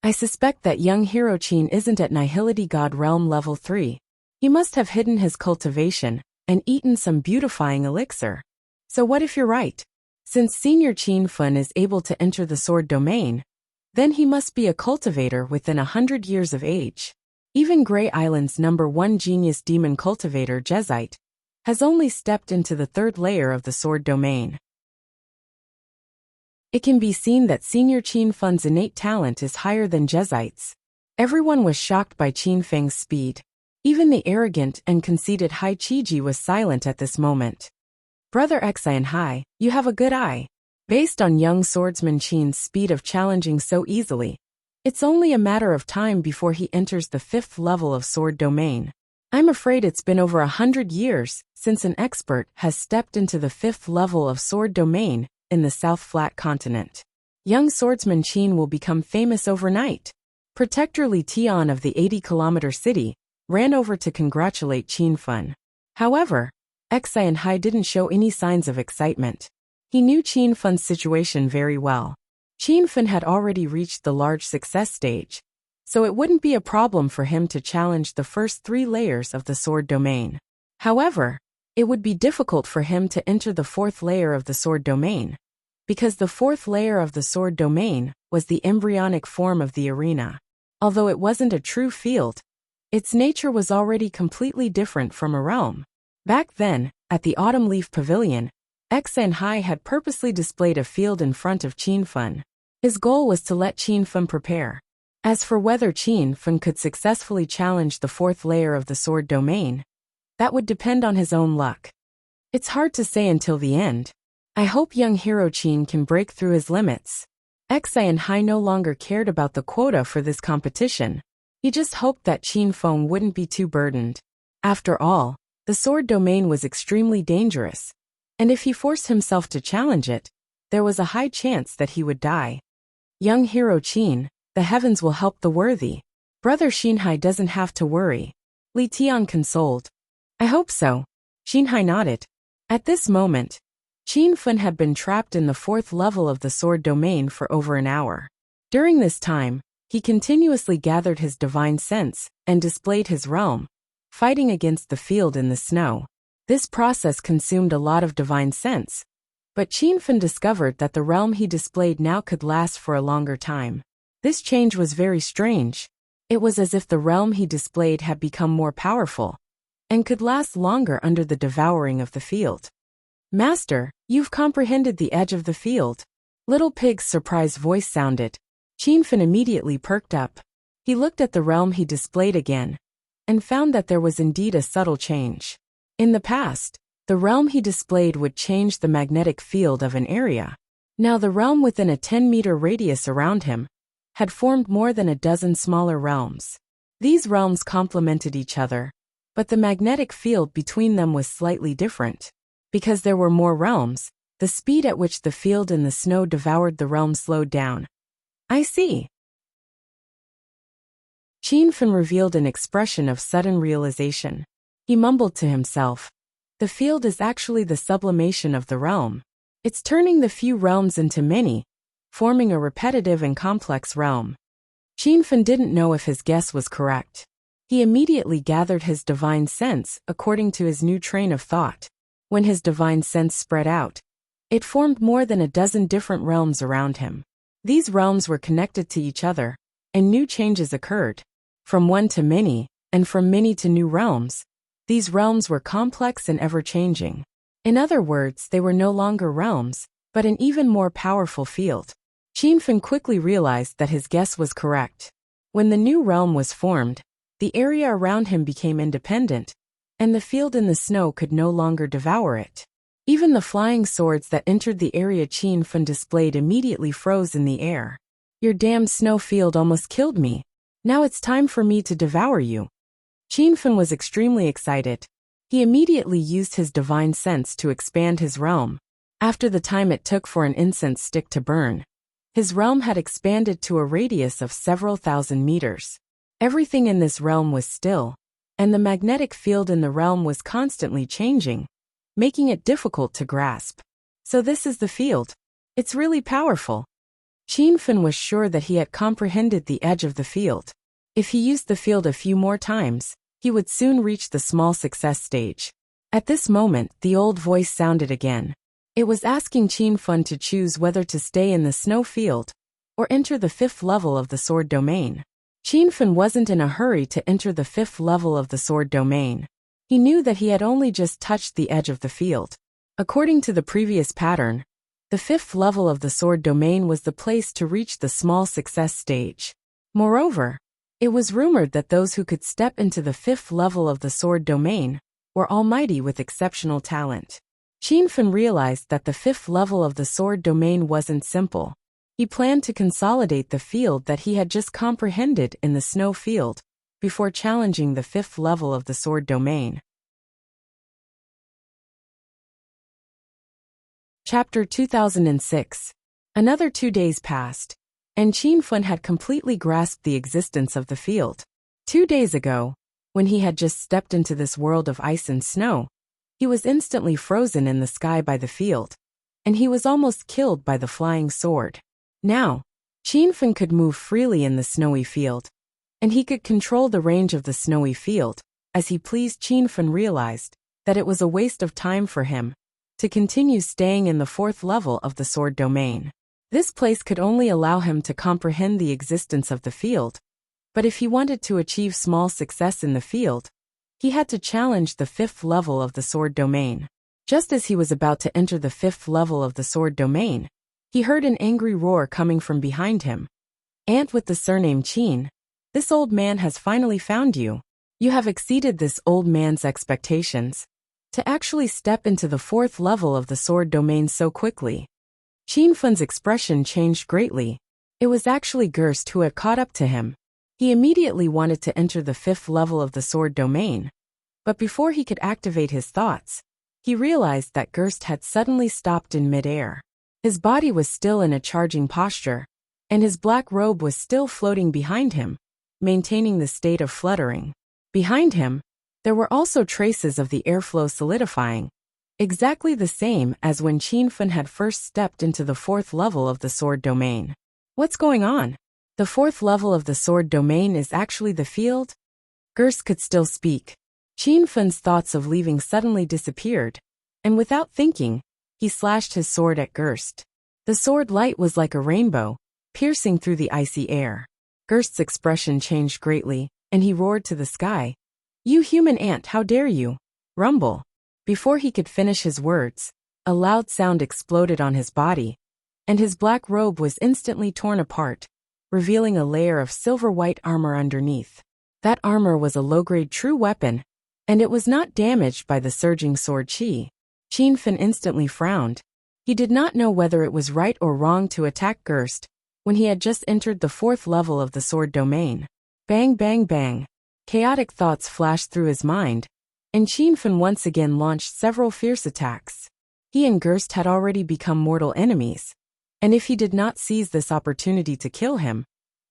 A: I suspect that young hero Qin isn't at Nihility God Realm level 3. He must have hidden his cultivation and eaten some beautifying elixir. So what if you're right? Since senior Qin Fen is able to enter the sword domain, then he must be a cultivator within 100 years of age. Even Grey Island's #1 genius demon cultivator Jezite has only stepped into the third layer of the sword domain. It can be seen that senior Qin Fen's innate talent is higher than Jezite's. Everyone was shocked by Qin Feng's speed. Even the arrogant and conceited Hai Qiji was silent at this moment. Brother Xian Hai, you have a good eye. Based on young swordsman Qin's speed of challenging so easily, it's only a matter of time before he enters the 5th level of sword domain. I'm afraid it's been over 100 years since an expert has stepped into the 5th level of sword domain in the South Flat continent. Young swordsman Qin will become famous overnight. Protector Li Tian of the 80-kilometer city ran over to congratulate Qin Fen. However, Xian Hai didn't show any signs of excitement. He knew Qin Fen's situation very well. Qin Fen had already reached the large success stage, so it wouldn't be a problem for him to challenge the first 3 layers of the sword domain. However, it would be difficult for him to enter the 4th layer of the sword domain, because the 4th layer of the sword domain was the embryonic form of the arena. Although it wasn't a true field, its nature was already completely different from a realm. Back then, at the Autumn Leaf Pavilion, Xian Hai had purposely displayed a field in front of Qin Fen. His goal was to let Qin Fen prepare. As for whether Qin Fen could successfully challenge the 4th layer of the sword domain, that would depend on his own luck. It's hard to say until the end. I hope young hero Qin can break through his limits. Xian Hai no longer cared about the quota for this competition. He just hoped that Qin Fen wouldn't be too burdened. After all, the sword domain was extremely dangerous, and if he forced himself to challenge it, there was a high chance that he would die. Young hero Qin, the heavens will help the worthy. Brother Xinhai doesn't have to worry. Li Tian consoled. I hope so. Xinhai nodded. At this moment, Qin Fen had been trapped in the 4th level of the sword domain for over an hour. During this time, he continuously gathered his divine sense and displayed his realm, fighting against the field in the snow. This process consumed a lot of divine sense, but Qin Fen discovered that the realm he displayed now could last for a longer time. This change was very strange. It was as if the realm he displayed had become more powerful and could last longer under the devouring of the field. Master, you've comprehended the edge of the field. Little Pig's surprised voice sounded. Qin Fen immediately perked up. He looked at the realm he displayed again and found that there was indeed a subtle change. In the past, the realm he displayed would change the magnetic field of an area. Now the realm within a 10-meter radius around him had formed more than a dozen smaller realms. These realms complemented each other, but the magnetic field between them was slightly different. Because there were more realms, the speed at which the field in the snow devoured the realm slowed down. I see. Qianfen revealed an expression of sudden realization. He mumbled to himself. The field is actually the sublimation of the realm. It's turning the few realms into many, forming a repetitive and complex realm. Qianfen didn't know if his guess was correct. He immediately gathered his divine sense according to his new train of thought. When his divine sense spread out, it formed more than a dozen different realms around him. These realms were connected to each other, and new changes occurred. From one to many, and from many to new realms, these realms were complex and ever-changing. In other words, they were no longer realms, but an even more powerful field. Qianfen quickly realized that his guess was correct. When the new realm was formed, the area around him became independent, and the field in the snow could no longer devour it. Even the flying swords that entered the area Qianfen displayed immediately froze in the air. Your damn snow field almost killed me. Now it's time for me to devour you. Qianfen was extremely excited. He immediately used his divine sense to expand his realm. After the time it took for an incense stick to burn, his realm had expanded to a radius of several thousand meters. Everything in this realm was still, and the magnetic field in the realm was constantly changing, making it difficult to grasp. So this is the field. It's really powerful. Qianfen was sure that he had comprehended the edge of the field. If he used the field a few more times, he would soon reach the small success stage. At this moment, the old voice sounded again. It was asking Qianfen to choose whether to stay in the snow field or enter the 5th level of the sword domain. Qianfen wasn't in a hurry to enter the 5th level of the sword domain. He knew that he had only just touched the edge of the field. According to the previous pattern, the 5th level of the sword domain was the place to reach the small success stage. Moreover, it was rumored that those who could step into the 5th level of the sword domain were almighty with exceptional talent. Qianfen realized that the 5th level of the sword domain wasn't simple. He planned to consolidate the field that he had just comprehended in the snow field before challenging the 5th level of the sword domain. Chapter 2006. Another 2 days passed, and Qianfen had completely grasped the existence of the field. 2 days ago, when he had just stepped into this world of ice and snow, he was instantly frozen in the sky by the field, and he was almost killed by the flying sword. Now, Qianfen could move freely in the snowy field, and he could control the range of the snowy field. As he pleased, Qianfen realized that it was a waste of time for him to continue staying in the 4th level of the sword domain. This place could only allow him to comprehend the existence of the field, but if he wanted to achieve small success in the field, he had to challenge the 5th level of the sword domain. Just as he was about to enter the 5th level of the sword domain, he heard an angry roar coming from behind him. Ant with the surname Qin, this old man has finally found you. You have exceeded this old man's expectations. To actually step into the 4th level of the sword domain so quickly. Qianfen's expression changed greatly. It was actually Gerst who had caught up to him. He immediately wanted to enter the 5th level of the sword domain, but before he could activate his thoughts, he realized that Gerst had suddenly stopped in mid-air. His body was still in a charging posture, and his black robe was still floating behind him, maintaining the state of fluttering. Behind him, there were also traces of the airflow solidifying, exactly the same as when Qianfen had first stepped into the 4th level of the sword domain. What's going on? The 4th level of the sword domain is actually the field? Gerst could still speak. Qianfen's thoughts of leaving suddenly disappeared, and without thinking, he slashed his sword at Gerst. The sword light was like a rainbow, piercing through the icy air. Gerst's expression changed greatly, and he roared to the sky. You human ant, how dare you? Rumble. Before he could finish his words, a loud sound exploded on his body, and his black robe was instantly torn apart, revealing a layer of silver-white armor underneath. That armor was a low-grade true weapon, and it was not damaged by the surging sword chi. Qianfen instantly frowned. He did not know whether it was right or wrong to attack Gerst when he had just entered the 4th level of the sword domain. Bang bang bang. Chaotic thoughts flashed through his mind, and Qin Fen once again launched several fierce attacks. He and Gerst had already become mortal enemies, and if he did not seize this opportunity to kill him,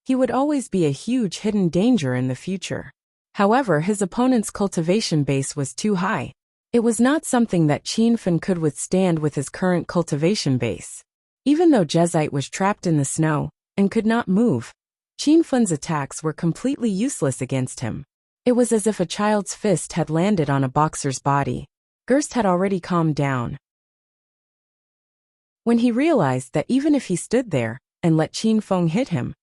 A: he would always be a huge hidden danger in the future. However, his opponent's cultivation base was too high. It was not something that Qin Fen could withstand with his current cultivation base. Even though Jezite was trapped in the snow and could not move, Qin Fen's attacks were completely useless against him. It was as if a child's fist had landed on a boxer's body. Gerst had already calmed down. When he realized that even if he stood there and let Qin Feng hit him,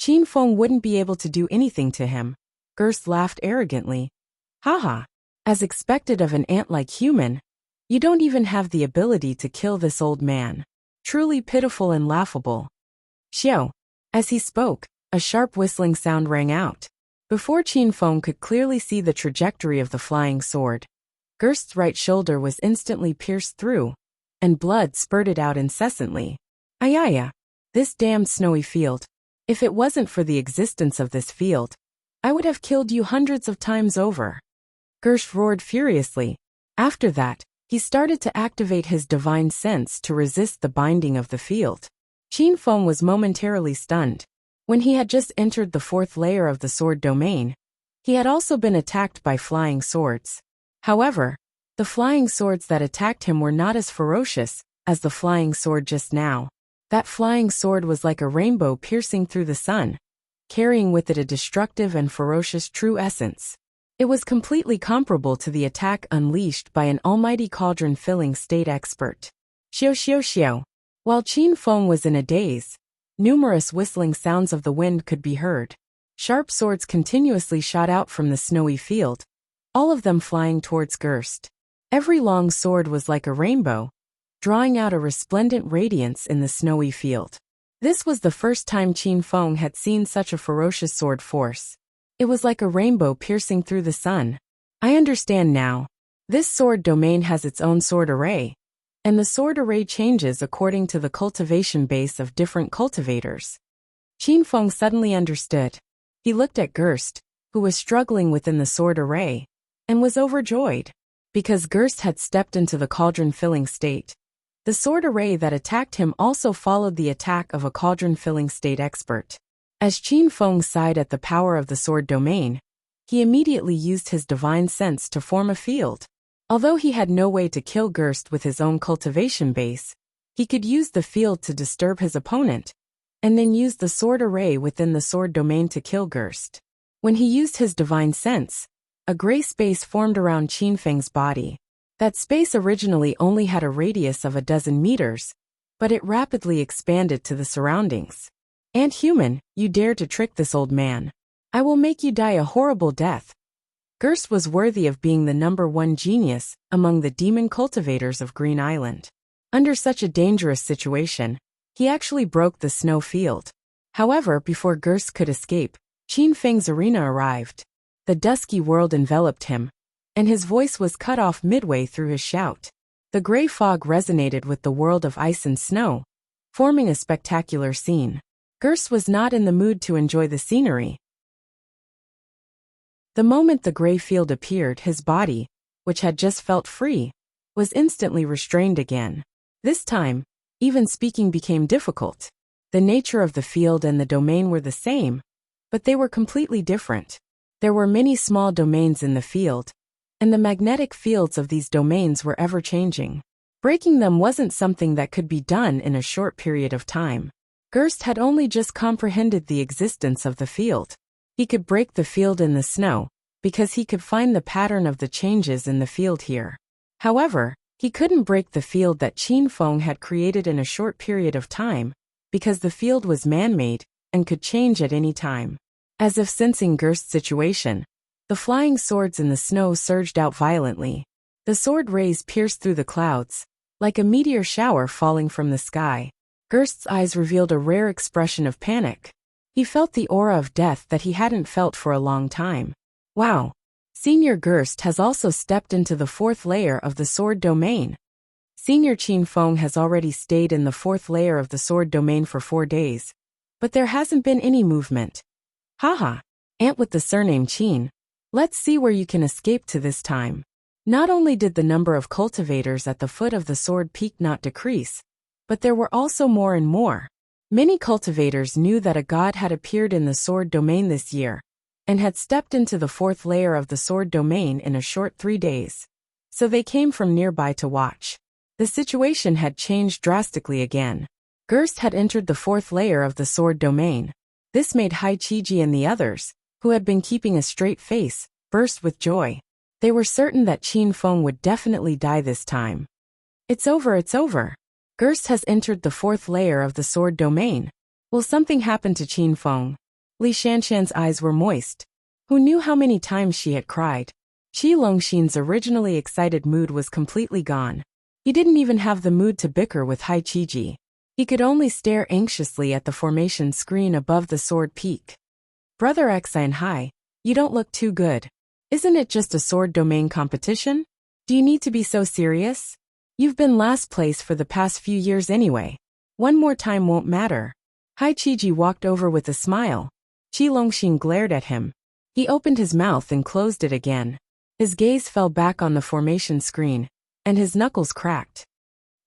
A: Qin Feng wouldn't be able to do anything to him, Gerst laughed arrogantly. Haha. As expected of an ant-like human, you don't even have the ability to kill this old man. Truly pitiful and laughable. Xiao. As he spoke, a sharp whistling sound rang out. Before Qin Feng could clearly see the trajectory of the flying sword, Gerst's right shoulder was instantly pierced through, and blood spurted out incessantly. Ayaya. This damned snowy field. If it wasn't for the existence of this field, I would have killed you hundreds of times over. Gerst roared furiously. After that, he started to activate his divine sense to resist the binding of the field. Qin Feng was momentarily stunned. When he had just entered the fourth layer of the sword domain, he had also been attacked by flying swords. However, the flying swords that attacked him were not as ferocious as the flying sword just now. That flying sword was like a rainbow piercing through the sun, carrying with it a destructive and ferocious true essence. It was completely comparable to the attack unleashed by an almighty cauldron-filling state expert. Xiao xiao xiao. While Qin Feng was in a daze, numerous whistling sounds of the wind could be heard. Sharp swords continuously shot out from the snowy field, all of them flying towards Gerst. Every long sword was like a rainbow, drawing out a resplendent radiance in the snowy field. This was the first time Qin Feng had seen such a ferocious sword force. It was like a rainbow piercing through the sun. I understand now. This sword domain has its own sword array, and the sword array changes according to the cultivation base of different cultivators. Qin Feng suddenly understood. He looked at Gerst, who was struggling within the sword array, and was overjoyed. Because Gerst had stepped into the cauldron-filling state, the sword array that attacked him also followed the attack of a cauldron-filling state expert. As Qin Feng sighed at the power of the sword domain, he immediately used his divine sense to form a field. Although he had no way to kill Gerst with his own cultivation base, he could use the field to disturb his opponent, and then use the sword array within the sword domain to kill Gerst. When he used his divine sense, a gray space formed around Qin Feng's body. That space originally only had a radius of 12 meters, but it rapidly expanded to the surroundings. Ant-human, you dare to trick this old man. I will make you die a horrible death. Gerst was worthy of being the #1 genius among the demon cultivators of Green Island. Under such a dangerous situation, he actually broke the snow field. However, before Gerst could escape, Qin Feng's arena arrived. The dusky world enveloped him, and his voice was cut off midway through his shout. The gray fog resonated with the world of ice and snow, forming a spectacular scene. Gerst was not in the mood to enjoy the scenery. The moment the gray field appeared, his body, which had just felt free, was instantly restrained again. This time, even speaking became difficult. The nature of the field and the domain were the same, but they were completely different. There were many small domains in the field, and the magnetic fields of these domains were ever-changing. Breaking them wasn't something that could be done in a short period of time. Gerst had only just comprehended the existence of the field. He could break the field in the snow, because he could find the pattern of the changes in the field here. However, he couldn't break the field that Qin Feng had created in a short period of time, because the field was man-made and could change at any time. As if sensing Gerst's situation, the flying swords in the snow surged out violently. The sword rays pierced through the clouds, like a meteor shower falling from the sky. Gerst's eyes revealed a rare expression of panic. He felt the aura of death that he hadn't felt for a long time. Wow! Senior Gerst has also stepped into the fourth layer of the sword domain. Senior Qin Feng has already stayed in the fourth layer of the sword domain for 4 days, but there hasn't been any movement. Haha! Ant with the surname Qin, Let's see where you can escape to this time. Not only did the number of cultivators at the foot of the sword peak not decrease, but there were also more and more. Many cultivators knew that a god had appeared in the sword domain this year, and had stepped into the fourth layer of the sword domain in a short 3 days. So they came from nearby to watch. The situation had changed drastically again. Gerst had entered the fourth layer of the sword domain. This made Haichiji and the others, who had been keeping a straight face, burst with joy. They were certain that Qin Feng would definitely die this time. It's over, it's over. Gerst has entered the fourth layer of the sword domain. Will something happen to Qin Feng? Li Shanshan's eyes were moist. Who knew how many times she had cried? Qi Longxin's originally excited mood was completely gone. He didn't even have the mood to bicker with Haichiji. He could only stare anxiously at the formation screen above the sword peak. Brother Enchanting, you don't look too good. Isn't it just a sword domain competition? Do you need to be so serious? You've been last place for the past few years anyway. One more time won't matter. Haichiji walked over with a smile. Qi Longxin glared at him. He opened his mouth and closed it again. His gaze fell back on the formation screen, and his knuckles cracked.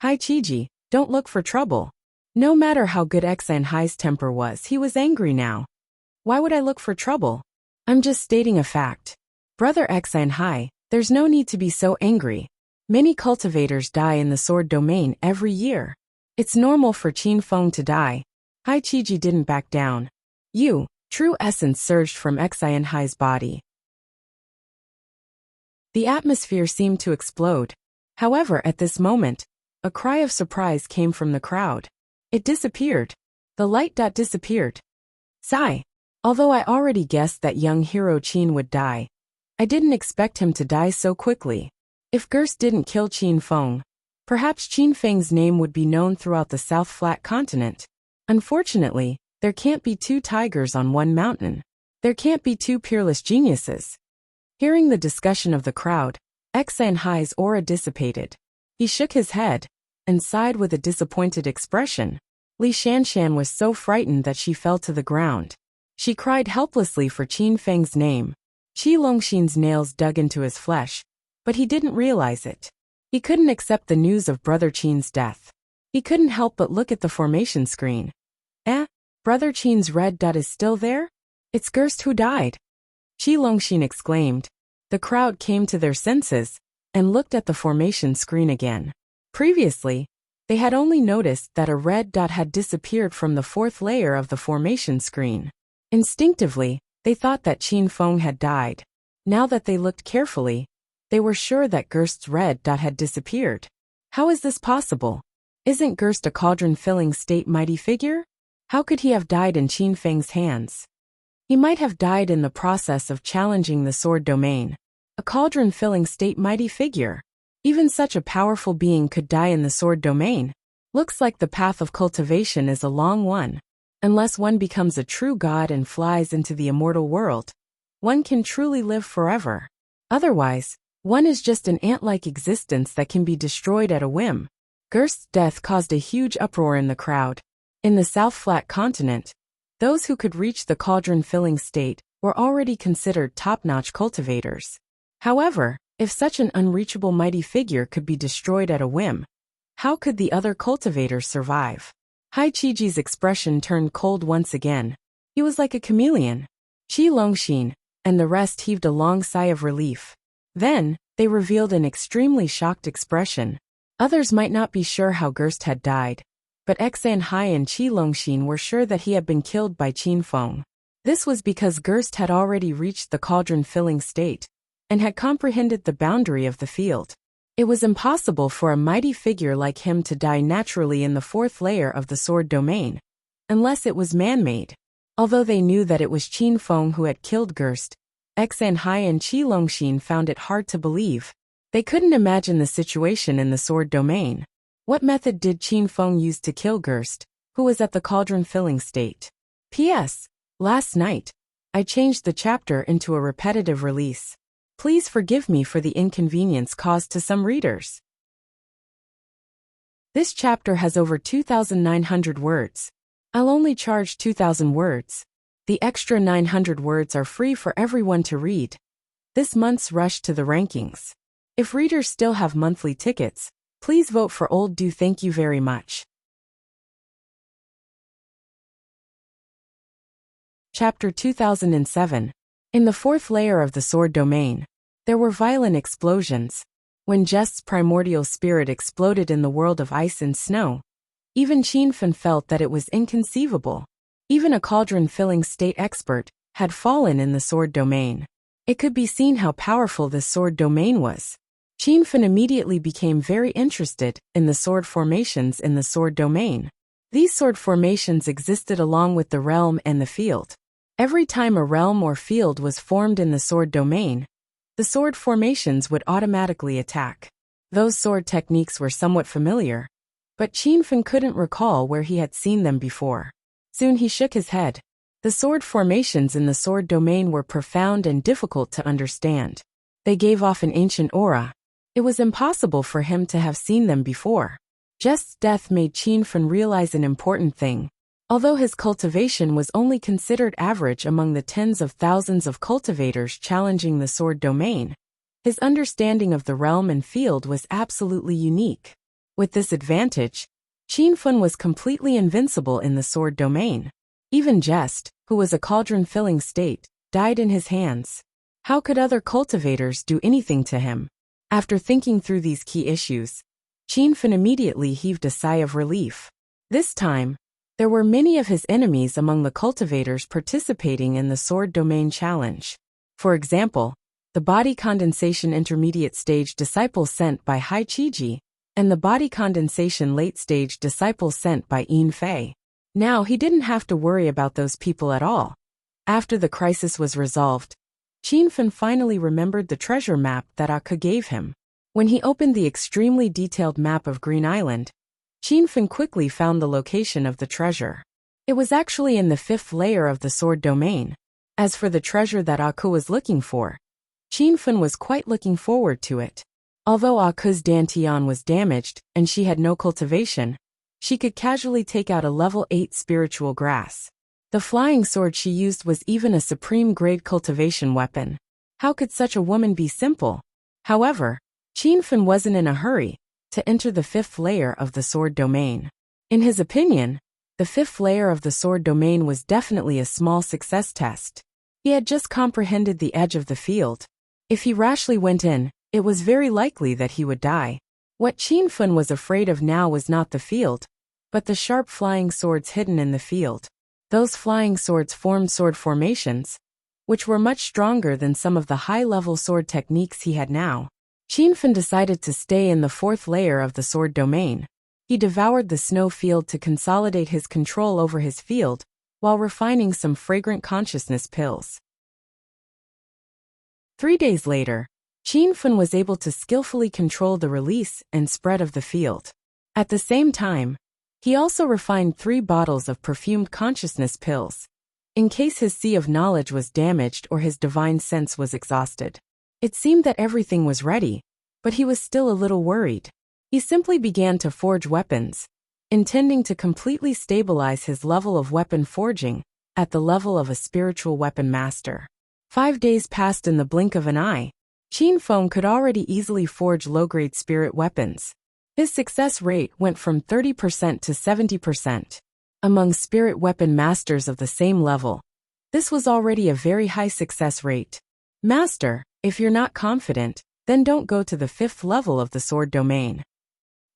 A: Haichiji, don't look for trouble. No matter how good Enchanting's temper was, he was angry now. Why would I look for trouble? I'm just stating a fact. Brother Enchanting, there's no need to be so angry. Many cultivators die in the sword domain every year. It's normal for Qin Feng to die. Haichiji didn't back down. True essence surged from Enchanting's body. The atmosphere seemed to explode. However, at this moment, a cry of surprise came from the crowd. It disappeared. The light dot disappeared. Sigh. Although I already guessed that young hero Qin would die, I didn't expect him to die so quickly. If Gerst didn't kill Qin Feng, perhaps Qin Feng's name would be known throughout the South Flat continent. Unfortunately, there can't be two tigers on one mountain. There can't be two peerless geniuses. Hearing the discussion of the crowd, Enchanting's aura dissipated. He shook his head and sighed with a disappointed expression. Li Shanshan was so frightened that she fell to the ground. She cried helplessly for Qin Feng's name. Qi Longxin's nails dug into his flesh, but he didn't realize it. He couldn't accept the news of Brother Qin's death. He couldn't help but look at the formation screen. Brother Qin's red dot is still there? It's Gerst who died. Qi Longxin exclaimed. The crowd came to their senses and looked at the formation screen again. Previously, they had only noticed that a red dot had disappeared from the fourth layer of the formation screen. Instinctively, they thought that Qin Feng had died. Now that they looked carefully, they were sure that Gerst's red dot had disappeared. How is this possible? Isn't Gerst a cauldron-filling state mighty figure? How could he have died in Qin Feng's hands? He might have died in the process of challenging the sword domain. A cauldron-filling state mighty figure. Even such a powerful being could die in the sword domain. Looks like the path of cultivation is a long one. Unless one becomes a true god and flies into the immortal world, one can truly live forever. Otherwise, one is just an ant-like existence that can be destroyed at a whim. Gerst's death caused a huge uproar in the crowd. In the South Flat continent, those who could reach the cauldron-filling state were already considered top-notch cultivators. However, if such an unreachable mighty figure could be destroyed at a whim, how could the other cultivators survive? Haichiji's expression turned cold once again. He was like a chameleon. Qi Longxin and the rest heaved a long sigh of relief. Then, they revealed an extremely shocked expression. Others might not be sure how Gerst had died, but Enchanting and Qi Longxin were sure that he had been killed by Qin Feng. This was because Gerst had already reached the cauldron-filling state, and had comprehended the boundary of the field. It was impossible for a mighty figure like him to die naturally in the fourth layer of the sword domain, unless it was man-made. Although they knew that it was Qin Feng who had killed Gerst, Enchanting and Qi Longxin found it hard to believe. They couldn't imagine the situation in the sword domain. What method did Qin Feng use to kill Gerst, who was at the cauldron-filling state? P.S. Last night, I changed the chapter into a repetitive release. Please forgive me for the inconvenience caused to some readers. This chapter has over 2,900 words. I'll only charge 2,000 words. The extra 900 words are free for everyone to read. this month's rush to the rankings. If readers still have monthly tickets, please vote for Old Do. Thank you very much. Chapter 2007. In the fourth layer of the sword domain, there were violent explosions. When Jest's primordial spirit exploded in the world of ice and snow, even Qianfen felt that it was inconceivable. Even a cauldron-filling state expert had fallen in the sword domain. It could be seen how powerful this sword domain was. Qianfen immediately became very interested in the sword formations in the sword domain. These sword formations existed along with the realm and the field. Every time a realm or field was formed in the sword domain, the sword formations would automatically attack. Those sword techniques were somewhat familiar, but Qianfen couldn't recall where he had seen them before. Soon he shook his head. The sword formations in the sword domain were profound and difficult to understand. They gave off an ancient aura. It was impossible for him to have seen them before. Jest's death made Qianfen realize an important thing. Although his cultivation was only considered average among the tens of thousands of cultivators challenging the sword domain, his understanding of the realm and field was absolutely unique. With this advantage, Qianfen was completely invincible in the sword domain. Even Jest, who was a cauldron-filling state, died in his hands. How could other cultivators do anything to him? After thinking through these key issues, Qianfen immediately heaved a sigh of relief. This time, there were many of his enemies among the cultivators participating in the sword domain challenge. For example, the body condensation intermediate stage disciple sent by Hai Qiji, and the body condensation late stage disciple sent by Yin Fei. Now he didn't have to worry about those people at all. After the crisis was resolved, Qianfen finally remembered the treasure map that Aka gave him. When he opened the extremely detailed map of Green Island, Qianfen quickly found the location of the treasure. It was actually in the fifth layer of the sword domain. As for the treasure that Aka was looking for, Qianfen was quite looking forward to it. Although Aka's dantian was damaged and she had no cultivation, she could casually take out a level 8 spiritual grass. The flying sword she used was even a supreme grade cultivation weapon. How could such a woman be simple? However, Qianfen wasn't in a hurry to enter the fifth layer of the sword domain. In his opinion, the fifth layer of the sword domain was definitely a small success test. He had just comprehended the edge of the field. If he rashly went in, it was very likely that he would die. What Qianfen was afraid of now was not the field, but the sharp flying swords hidden in the field. Those flying swords formed sword formations, which were much stronger than some of the high-level sword techniques he had now. Qianfen decided to stay in the fourth layer of the sword domain. He devoured the snow field to consolidate his control over his field, while refining some fragrant consciousness pills. 3 days later, Qianfen was able to skillfully control the release and spread of the field. At the same time, he also refined 3 bottles of perfumed consciousness pills, in case his sea of knowledge was damaged or his divine sense was exhausted. It seemed that everything was ready, but he was still a little worried. He simply began to forge weapons, intending to completely stabilize his level of weapon forging at the level of a spiritual weapon master. 5 days passed in the blink of an eye. Qianfen could already easily forge low-grade spirit weapons. His success rate went from 30% to 70%. Among spirit weapon masters of the same level, this was already a very high success rate. Master, if you're not confident, then don't go to the 5th level of the sword domain.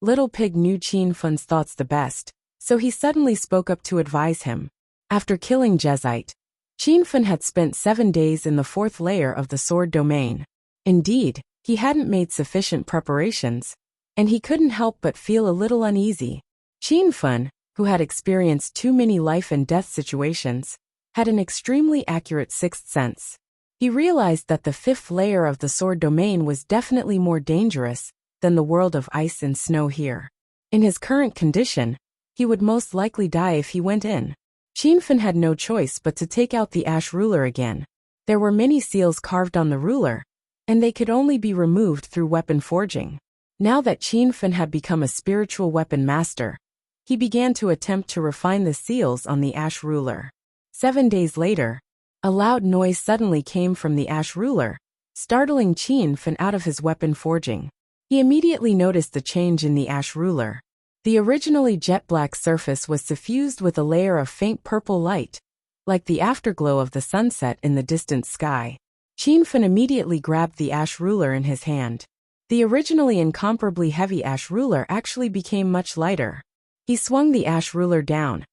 A: Little Pig knew Qianfen's thoughts the best, so he suddenly spoke up to advise him. After killing Jezite, Qianfen had spent 7 days in the 4th layer of the sword domain. Indeed, he hadn't made sufficient preparations, and he couldn't help but feel a little uneasy. Qianfen, who had experienced too many life and death situations, had an extremely accurate sixth sense. He realized that the 5th layer of the sword domain was definitely more dangerous than the world of ice and snow here. In his current condition, he would most likely die if he went in. Qianfen had no choice but to take out the ash ruler again. There were many seals carved on the ruler, and they could only be removed through weapon forging. Now that Qianfen had become a spiritual weapon master, he began to attempt to refine the seals on the ash ruler. 7 days later, a loud noise suddenly came from the ash ruler, startling Qin Fan out of his weapon forging. He immediately noticed the change in the ash ruler. The originally jet-black surface was suffused with a layer of faint purple light, like the afterglow of the sunset in the distant sky. Qin Fan immediately grabbed the ash ruler in his hand. The originally incomparably heavy ash ruler actually became much lighter. He swung the ash ruler down,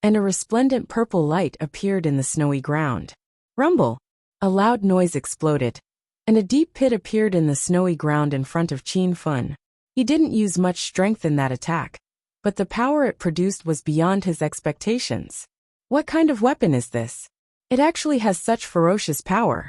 A: and a resplendent purple light appeared in the snowy ground. Rumble! A loud noise exploded, and a deep pit appeared in the snowy ground in front of Qin Fan. He didn't use much strength in that attack, but the power it produced was beyond his expectations. What kind of weapon is this? It actually has such ferocious power.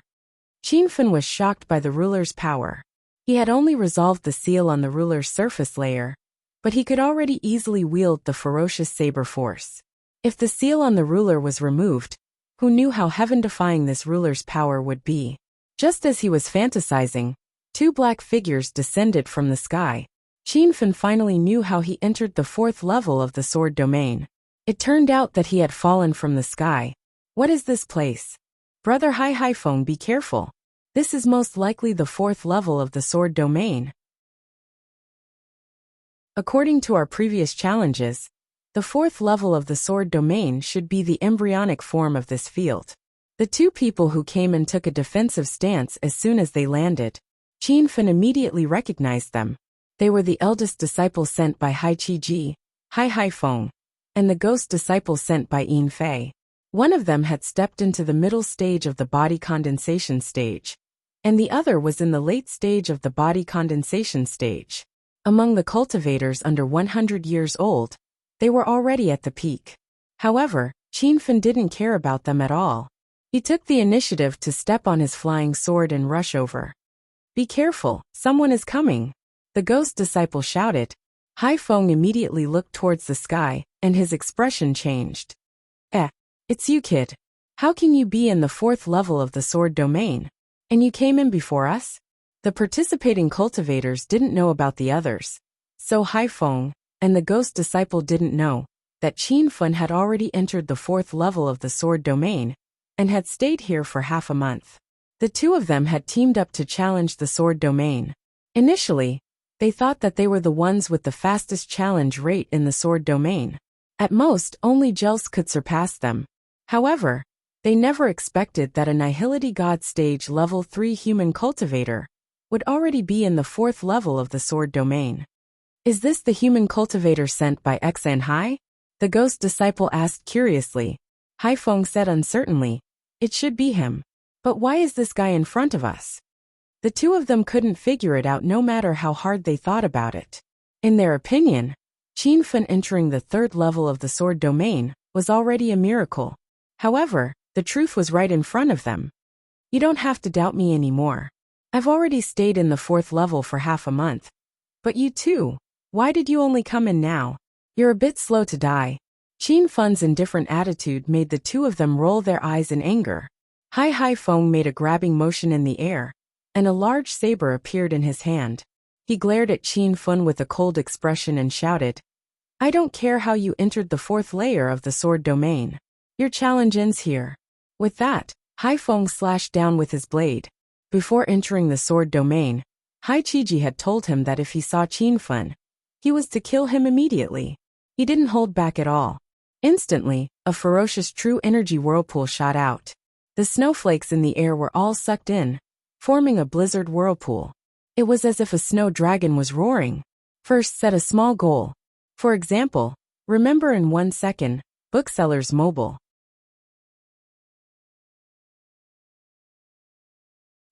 A: Qin Fan was shocked by the ruler's power. He had only resolved the seal on the ruler's surface layer, but he could already easily wield the ferocious saber force. If the seal on the ruler was removed, who knew how heaven-defying this ruler's power would be? Just as he was fantasizing, two black figures descended from the sky. Qin Fan finally knew how he entered the 4th level of the sword domain. It turned out that he had fallen from the sky. What is this place? Brother Hai Feng, be careful. This is most likely the 4th level of the sword domain. According to our previous challenges, the 4th level of the sword domain should be the embryonic form of this field. The two people who came in took a defensive stance as soon as they landed. Qin Fan immediately recognized them. They were the eldest disciple sent by Hai Qiji, Hai Feng, and the ghost disciple sent by Yin Fei. One of them had stepped into the middle stage of the body condensation stage, and the other was in the late stage of the body condensation stage. Among the cultivators under 100 years old, they were already at the peak. However, Qin Fan didn't care about them at all. He took the initiative to step on his flying sword and rush over. Be careful, someone is coming, the ghost disciple shouted. Hai Feng immediately looked towards the sky, and his expression changed. It's you, kid. How can you be in the 4th level of the sword domain? And you came in before us? The participating cultivators didn't know about the others. So Hai Feng and the ghost disciple didn't know that Qin Fan had already entered the 4th level of the sword domain and had stayed here for half a month. The two of them had teamed up to challenge the sword domain. Initially, they thought that they were the ones with the fastest challenge rate in the sword domain. At most, only Jels could surpass them. However, they never expected that a Nihility God stage level 3 human cultivator would already be in the 4th level of the sword domain. Is this the human cultivator sent by Xan Hai? The ghost disciple asked curiously. Hai Feng said uncertainly, it should be him. But why is this guy in front of us? The two of them couldn't figure it out no matter how hard they thought about it. In their opinion, Qin Fan entering the 3rd level of the sword domain was already a miracle. However, the truth was right in front of them. You don't have to doubt me anymore. I've already stayed in the 4th level for half a month. But you too, why did you only come in now? You're a bit slow to die. Qin Fan's indifferent attitude made the two of them roll their eyes in anger. Hai Feng made a grabbing motion in the air, and a large saber appeared in his hand. He glared at Qin Fan with a cold expression and shouted, I don't care how you entered the 4th layer of the sword domain. Your challenge ends here. With that, Hai Feng slashed down with his blade. Before entering the sword domain, Hai Qiji had told him that if he saw Qin Fan, he was to kill him immediately. He didn't hold back at all. Instantly, a ferocious true energy whirlpool shot out. The snowflakes in the air were all sucked in, forming a blizzard whirlpool. It was as if a snow dragon was roaring. First, set a small goal. For example, remember in 1 second, Booksellers Mobile.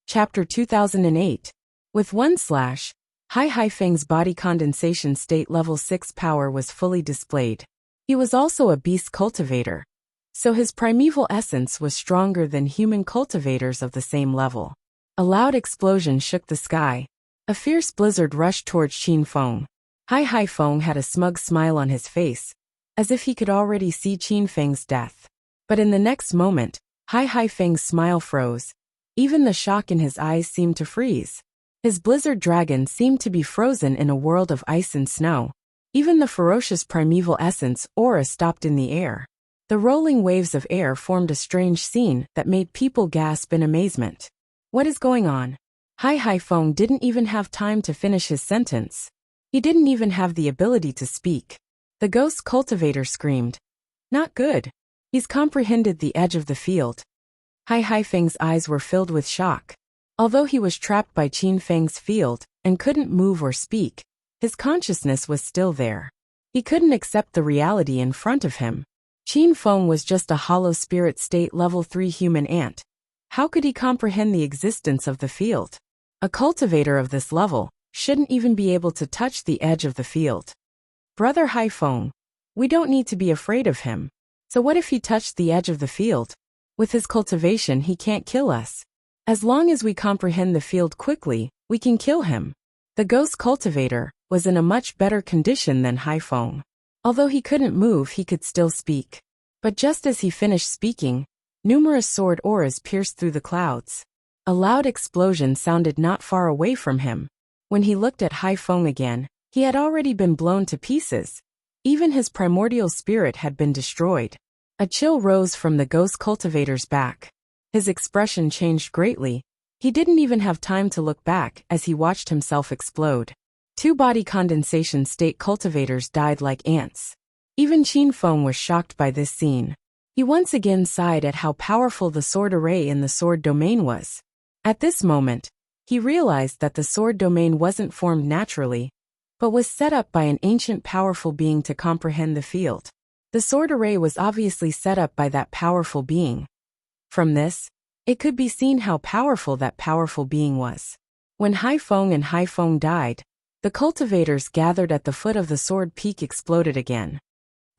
A: Chapter 2008. With one slash, Hai Feng's body condensation state level 6 power was fully displayed. He was also a beast cultivator, so his primeval essence was stronger than human cultivators of the same level. A loud explosion shook the sky. A fierce blizzard rushed towards Qin Feng. Hai Feng had a smug smile on his face, as if he could already see Qin Feng's death. But in the next moment, Hai Feng's smile froze. Even the shock in his eyes seemed to freeze. His blizzard dragon seemed to be frozen in a world of ice and snow. Even the ferocious primeval essence aura stopped in the air. The rolling waves of air formed a strange scene that made people gasp in amazement. What is going on? Hai Feng didn't even have time to finish his sentence. He didn't even have the ability to speak. The ghost cultivator screamed. Not good. He's comprehended the edge of the field. Hai Feng's eyes were filled with shock. Although he was trapped by Qin Feng's field and couldn't move or speak, his consciousness was still there. He couldn't accept the reality in front of him. Qin Feng was just a hollow spirit state level 3 human ant. How could he comprehend the existence of the field? A cultivator of this level shouldn't even be able to touch the edge of the field. Brother Hai Feng, we don't need to be afraid of him. So what if he touched the edge of the field? With his cultivation he can't kill us. As long as we comprehend the field quickly, we can kill him. The ghost cultivator was in a much better condition than Hai Feng. Although he couldn't move, he could still speak. But just as he finished speaking, numerous sword auras pierced through the clouds. A loud explosion sounded not far away from him. When he looked at Hai Feng again, he had already been blown to pieces. Even his primordial spirit had been destroyed. A chill rose from the ghost cultivator's back. His expression changed greatly. He didn't even have time to look back as he watched himself explode. 2 body condensation state cultivators died like ants. Even Qin Feng was shocked by this scene. He once again sighed at how powerful the sword array in the sword domain was. At this moment, he realized that the sword domain wasn't formed naturally, but was set up by an ancient powerful being to comprehend the field. The sword array was obviously set up by that powerful being. From this, it could be seen how powerful that powerful being was. When Hai Feng and Hai Feng died, the cultivators gathered at the foot of the sword peak exploded again.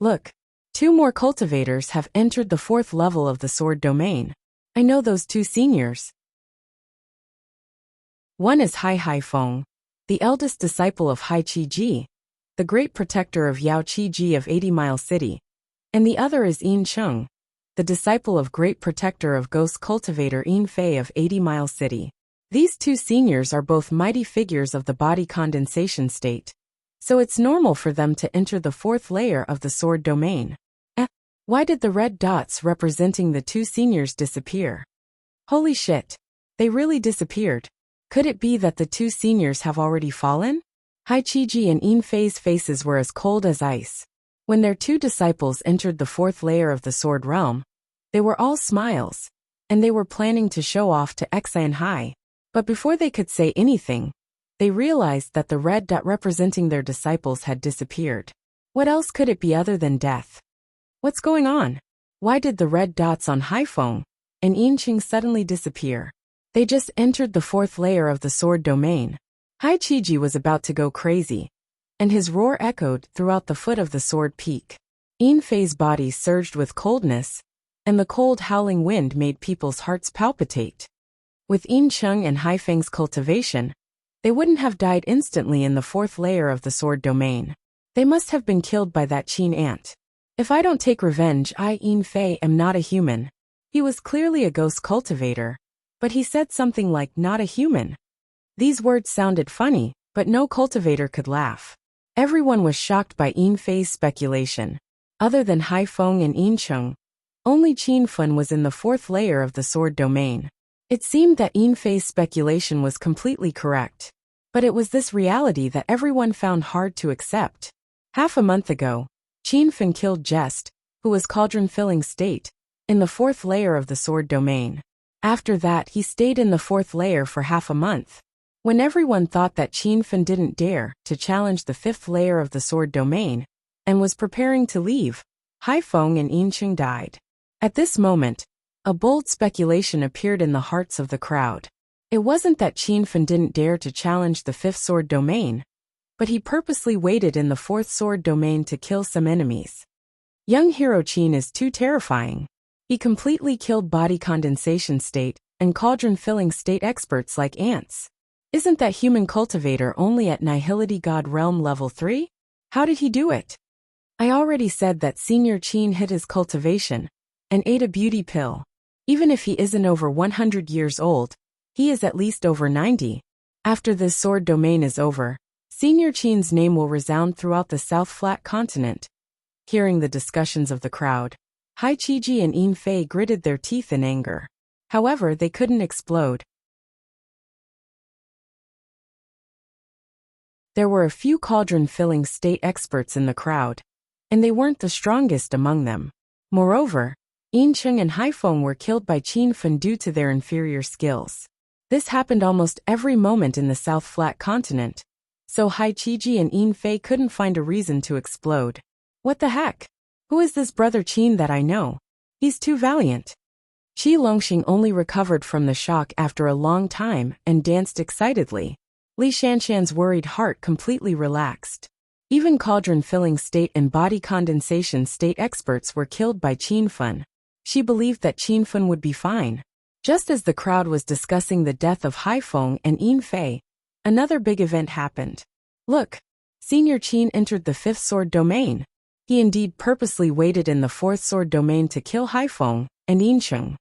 A: Look, 2 more cultivators have entered the 4th level of the sword domain. I know those 2 seniors. One is Hai Feng, the eldest disciple of Hai Qi, the great protector of Yao Qi of 80 Mile City, and the other is Enchanting, the disciple of great protector of ghost cultivator Fei of 80 Mile City. These 2 seniors are both mighty figures of the body condensation state, so it's normal for them to enter the 4th layer of the sword domain. Why did the red dots representing the 2 seniors disappear? Holy shit! They really disappeared. Could it be that the 2 seniors have already fallen? Hai Qi and Fei's faces were as cold as ice. When their 2 disciples entered the 4th layer of the sword realm, they were all smiles, and they were planning to show off to Exa and Hai. But before they could say anything, they realized that the red dot representing their disciples had disappeared. What else could it be other than death? What's going on? Why did the red dots on Hai Feng and Enchanting suddenly disappear? They just entered the 4th layer of the sword domain. Hai Qi was about to go crazy, and his roar echoed throughout the foot of the sword peak. Fei's body surged with coldness, and the cold howling wind made people's hearts palpitate. With Enchanting and Hai Feng's cultivation, they wouldn't have died instantly in the 4th layer of the sword domain. They must have been killed by that Qin ant. If I don't take revenge, Fei am not a human. He was clearly a ghost cultivator, but he said something like not a human. These words sounded funny, but no cultivator could laugh. Everyone was shocked by Fei's speculation. Other than Hai Feng and Enchanting, only Qin Feng was in the 4th layer of the sword domain. It seemed that Fei's speculation was completely correct. But it was this reality that everyone found hard to accept. Half a month ago, Qin Feng killed Jest, who was cauldron-filling state, in the 4th layer of the sword domain. After that he stayed in the 4th layer for half a month. When everyone thought that Qin Feng didn't dare to challenge the 5th layer of the sword domain, and was preparing to leave, Hai Feng and Enchanting died. At this moment, a bold speculation appeared in the hearts of the crowd. It wasn't that Qin Feng didn't dare to challenge the 5th sword domain, but he purposely waited in the 4th sword domain to kill some enemies. Young hero Qin is too terrifying. He completely killed body condensation state and cauldron-filling state experts like ants. Isn't that human cultivator only at Nihility God Realm level 3? How did he do it? I already said that Senior Qin hid his cultivation and ate a beauty pill. Even if he isn't over 100 years old, he is at least over 90. After this sword domain is over, Senior Qin's name will resound throughout the South Flat continent. Hearing the discussions of the crowd, Hai Qi and Fei gritted their teeth in anger. However, they couldn't explode. There were a few cauldron-filling state experts in the crowd, and they weren't the strongest among them. Moreover, Enchanting and Haifeng were killed by Qin Fen due to their inferior skills. This happened almost every moment in the South Flat Continent, so Hai Qiji and Yin Fei couldn't find a reason to explode. What the heck? Who is this brother Qin that I know? He's too valiant. Qi Longxing only recovered from the shock after a long time and danced excitedly. Li Shanshan's worried heart completely relaxed. Even cauldron-filling state and body condensation state experts were killed by Qin Fen. She believed that Qin Fen would be fine. Just as the crowd was discussing the death of Haifeng and Yin Fei, another big event happened. Look! Senior Qin entered the 5th sword domain. He indeed purposely waited in the 4th sword domain to kill Haifeng and Enchanting.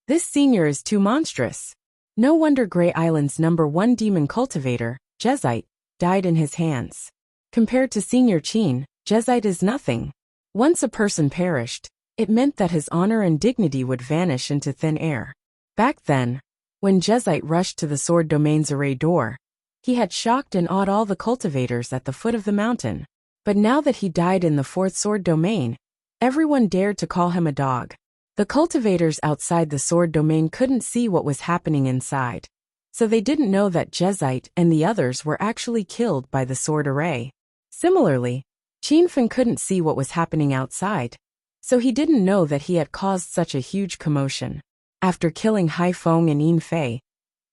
A: This senior is too monstrous. No wonder Grey Island's #1 demon cultivator, Jezite, died in his hands. Compared to Senior Qin, Jezite is nothing. Once a person perished, it meant that his honor and dignity would vanish into thin air. Back then, when Jezite rushed to the sword domain's array door, he had shocked and awed all the cultivators at the foot of the mountain. But now that he died in the 4th sword domain, everyone dared to call him a dog. The cultivators outside the sword domain couldn't see what was happening inside, so they didn't know that Jezite and the others were actually killed by the sword array. Similarly, Qin Fen couldn't see what was happening outside, so he didn't know that he had caused such a huge commotion. After killing Haifeng and Yin Fei,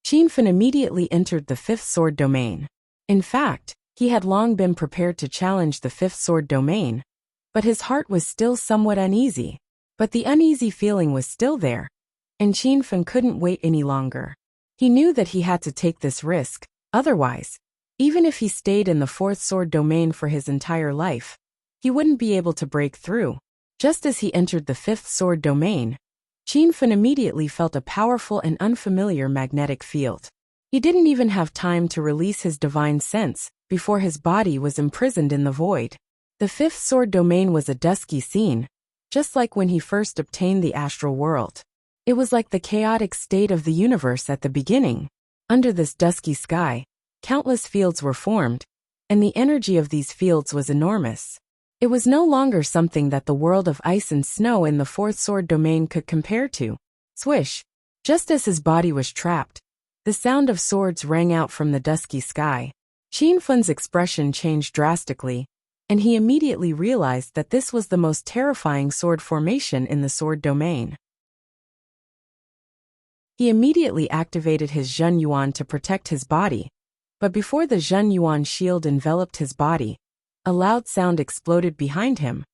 A: Qin Fen immediately entered the 5th sword domain. In fact, he had long been prepared to challenge the 5th sword domain, but his heart was still somewhat uneasy. But the uneasy feeling was still there, and Qin Fen couldn't wait any longer. He knew that he had to take this risk, otherwise, even if he stayed in the 4th sword domain for his entire life, he wouldn't be able to break through. Just as he entered the 5th sword domain, Qin Fen immediately felt a powerful and unfamiliar magnetic field. He didn't even have time to release his divine sense before his body was imprisoned in the void. The 5th sword domain was a dusky scene, just like when he first obtained the astral world. It was like the chaotic state of the universe at the beginning. Under this dusky sky, countless fields were formed, and the energy of these fields was enormous. It was no longer something that the world of ice and snow in the 4th sword domain could compare to. Swish! Just as his body was trapped, the sound of swords rang out from the dusky sky. Qin Fen's expression changed drastically, and he immediately realized that this was the most terrifying sword formation in the sword domain. He immediately activated his Zhen Yuan to protect his body, but before the Zhen Yuan shield enveloped his body, a loud sound exploded behind him,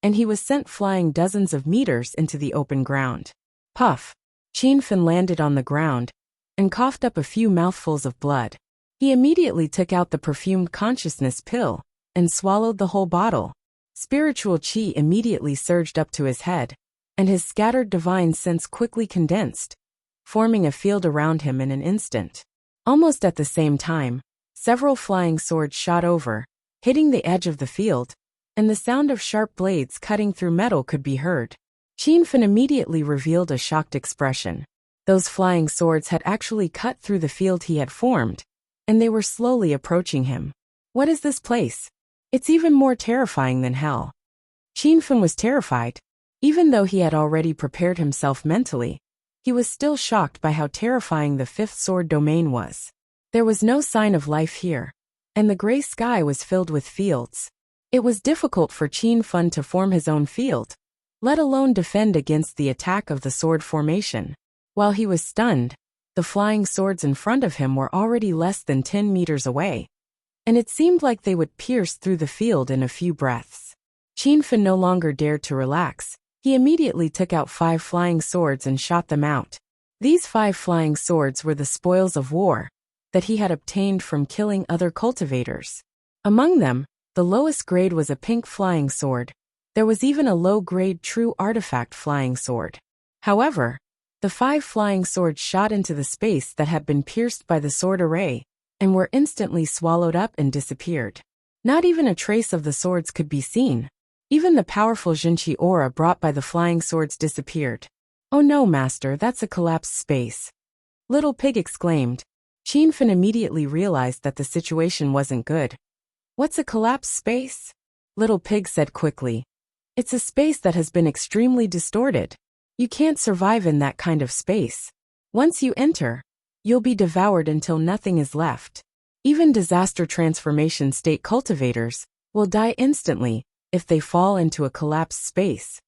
A: and he was sent flying dozens of meters into the open ground. Puff! Qin Fen landed on the ground and coughed up a few mouthfuls of blood. He immediately took out the perfumed consciousness pill and swallowed the whole bottle. Spiritual qi immediately surged up to his head, and his scattered divine sense quickly condensed, forming a field around him in an instant. Almost at the same time, several flying swords shot over, hitting the edge of the field, and the sound of sharp blades cutting through metal could be heard. Qin Fen immediately revealed a shocked expression. Those flying swords had actually cut through the field he had formed, and they were slowly approaching him. What is this place? It's even more terrifying than hell. Qin Fen was terrified. Even though he had already prepared himself mentally, he was still shocked by how terrifying the 5th sword domain was. There was no sign of life here, and the gray sky was filled with fields. It was difficult for Qin Fen to form his own field, let alone defend against the attack of the sword formation. While he was stunned, the flying swords in front of him were already less than 10 meters away, and it seemed like they would pierce through the field in a few breaths. Qin Fen no longer dared to relax. He immediately took out 5 flying swords and shot them out. These 5 flying swords were the spoils of war that he had obtained from killing other cultivators. Among them, the lowest grade was a pink flying sword. There was even a low-grade true artifact flying sword. However, the 5 flying swords shot into the space that had been pierced by the sword array, and were instantly swallowed up and disappeared. Not even a trace of the swords could be seen. Even the powerful Zhenqi aura brought by the flying swords disappeared. "Oh no, master, that's a collapsed space," Little Pig exclaimed. Qin Fen immediately realized that the situation wasn't good. What's a collapsed space? Little Pig said quickly. It's a space that has been extremely distorted. You can't survive in that kind of space. Once you enter, you'll be devoured until nothing is left. Even disaster transformation state cultivators will die instantly if they fall into a collapsed space.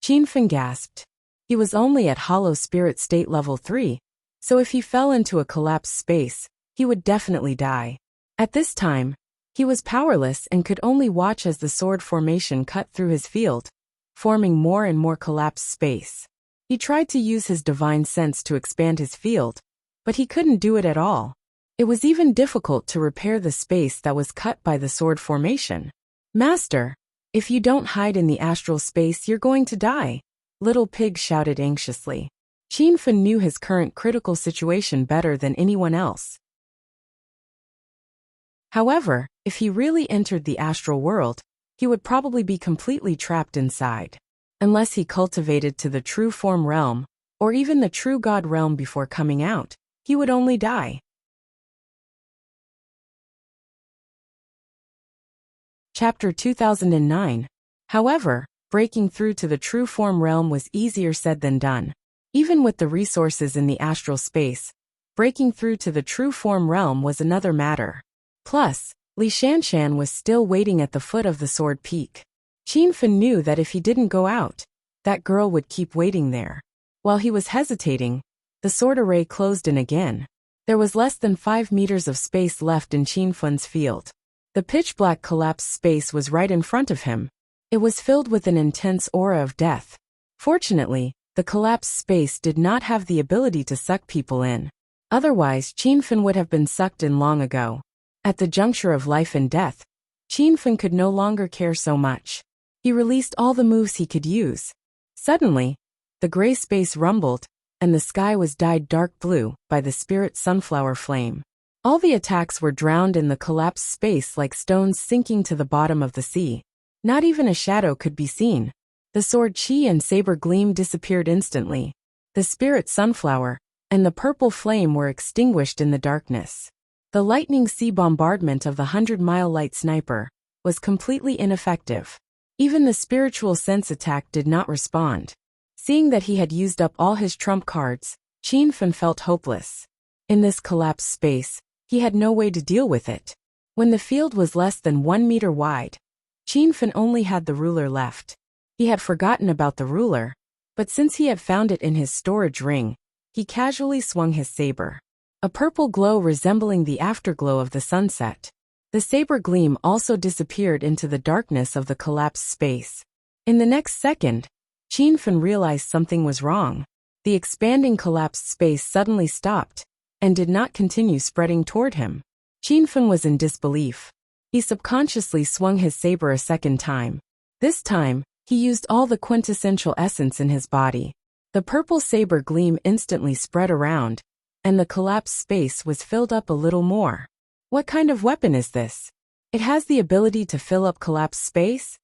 A: Qinfen gasped. He was only at Hollow Spirit State Level 3, so if he fell into a collapsed space, he would definitely die. At this time, he was powerless and could only watch as the sword formation cut through his field, forming more and more collapsed space. He tried to use his divine sense to expand his field, but he couldn't do it at all. It was even difficult to repair the space that was cut by the sword formation. Master, if you don't hide in the astral space, you're going to die, Little Pig shouted anxiously. Qinfen knew his current critical situation better than anyone else. However, if he really entered the astral world, he would probably be completely trapped inside. Unless he cultivated to the true form realm, or even the true god realm before coming out, he would only die. Chapter 2009. However, breaking through to the true form realm was easier said than done. Even with the resources in the astral space, breaking through to the true form realm was another matter. Plus, Li Shanshan was still waiting at the foot of the sword peak. Qinfen knew that if he didn't go out, that girl would keep waiting there. While he was hesitating, the sword array closed in again. There was less than 5 meters of space left in Qinfen's field. The pitch-black collapsed space was right in front of him. It was filled with an intense aura of death. Fortunately, the collapsed space did not have the ability to suck people in. Otherwise, Qinfen would have been sucked in long ago. At the juncture of life and death, Qinfen could no longer care so much. He released all the moves he could use. Suddenly, the gray space rumbled, and the sky was dyed dark blue by the spirit sunflower flame. All the attacks were drowned in the collapsed space like stones sinking to the bottom of the sea. Not even a shadow could be seen. The sword Qi and saber gleam disappeared instantly. The spirit sunflower and the purple flame were extinguished in the darkness. The lightning sea bombardment of the 100-mile light sniper was completely ineffective. Even the spiritual sense attack did not respond. Seeing that he had used up all his trump cards, Qinfen felt hopeless. In this collapsed space, he had no way to deal with it. When the field was less than 1 meter wide, Qinfen only had the ruler left. He had forgotten about the ruler, but since he had found it in his storage ring, he casually swung his saber. A purple glow resembling the afterglow of the sunset. The saber gleam also disappeared into the darkness of the collapsed space. In the next second, Qinfen realized something was wrong. The expanding collapsed space suddenly stopped and did not continue spreading toward him. Qinfen was in disbelief. He subconsciously swung his saber a second time. This time, he used all the quintessential essence in his body. The purple saber gleam instantly spread around, and the collapsed space was filled up a little more. What kind of weapon is this? It has the ability to fill up collapsed space?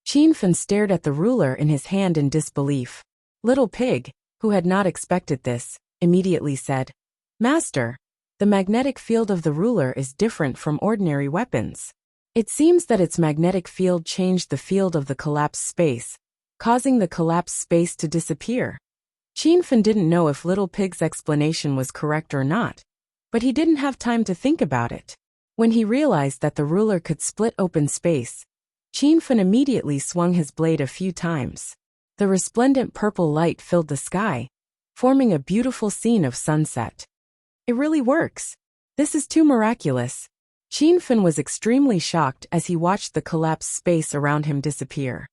A: Qinfen stared at the ruler in his hand in disbelief. Little Pig, who had not expected this, immediately said, "Master, the magnetic field of the ruler is different from ordinary weapons. It seems that its magnetic field changed the field of the collapsed space, causing the collapsed space to disappear." Qinfen didn't know if Little Pig's explanation was correct or not, but he didn't have time to think about it. When he realized that the ruler could split open space, Qinfen immediately swung his blade a few times. The resplendent purple light filled the sky, forming a beautiful scene of sunset. It really works. This is too miraculous. Qinfen was extremely shocked as he watched the collapsed space around him disappear.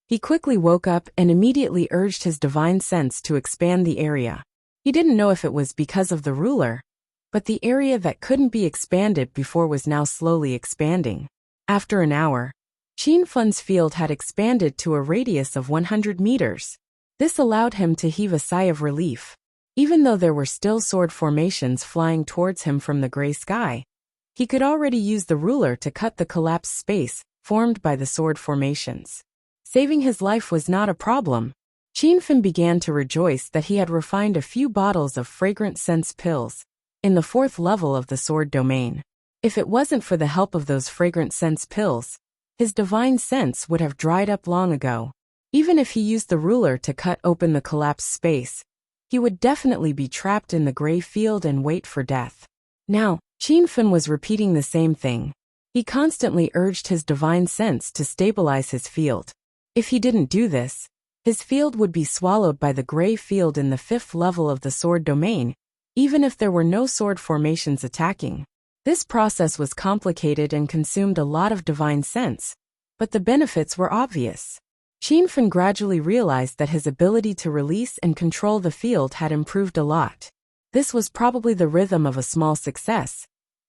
A: He quickly woke up and immediately urged his divine sense to expand the area. He didn't know if it was because of the ruler, but the area that couldn't be expanded before was now slowly expanding. After an hour, Qinfen's field had expanded to a radius of 100 meters. This allowed him to heave a sigh of relief. Even though there were still sword formations flying towards him from the gray sky, he could already use the ruler to cut the collapsed space formed by the sword formations. Saving his life was not a problem. Qinfen began to rejoice that he had refined a few bottles of fragrant scents pills in the 4th level of the sword domain. If it wasn't for the help of those fragrant sense pills, his divine sense would have dried up long ago. Even if he used the ruler to cut open the collapsed space, he would definitely be trapped in the gray field and wait for death. Now, Qin was repeating the same thing. He constantly urged his divine sense to stabilize his field. If he didn't do this, his field would be swallowed by the gray field in the 5th level of the sword domain, even if there were no sword formations attacking. This process was complicated and consumed a lot of divine sense, but the benefits were obvious. Qin gradually realized that his ability to release and control the field had improved a lot. This was probably the rhythm of a small success,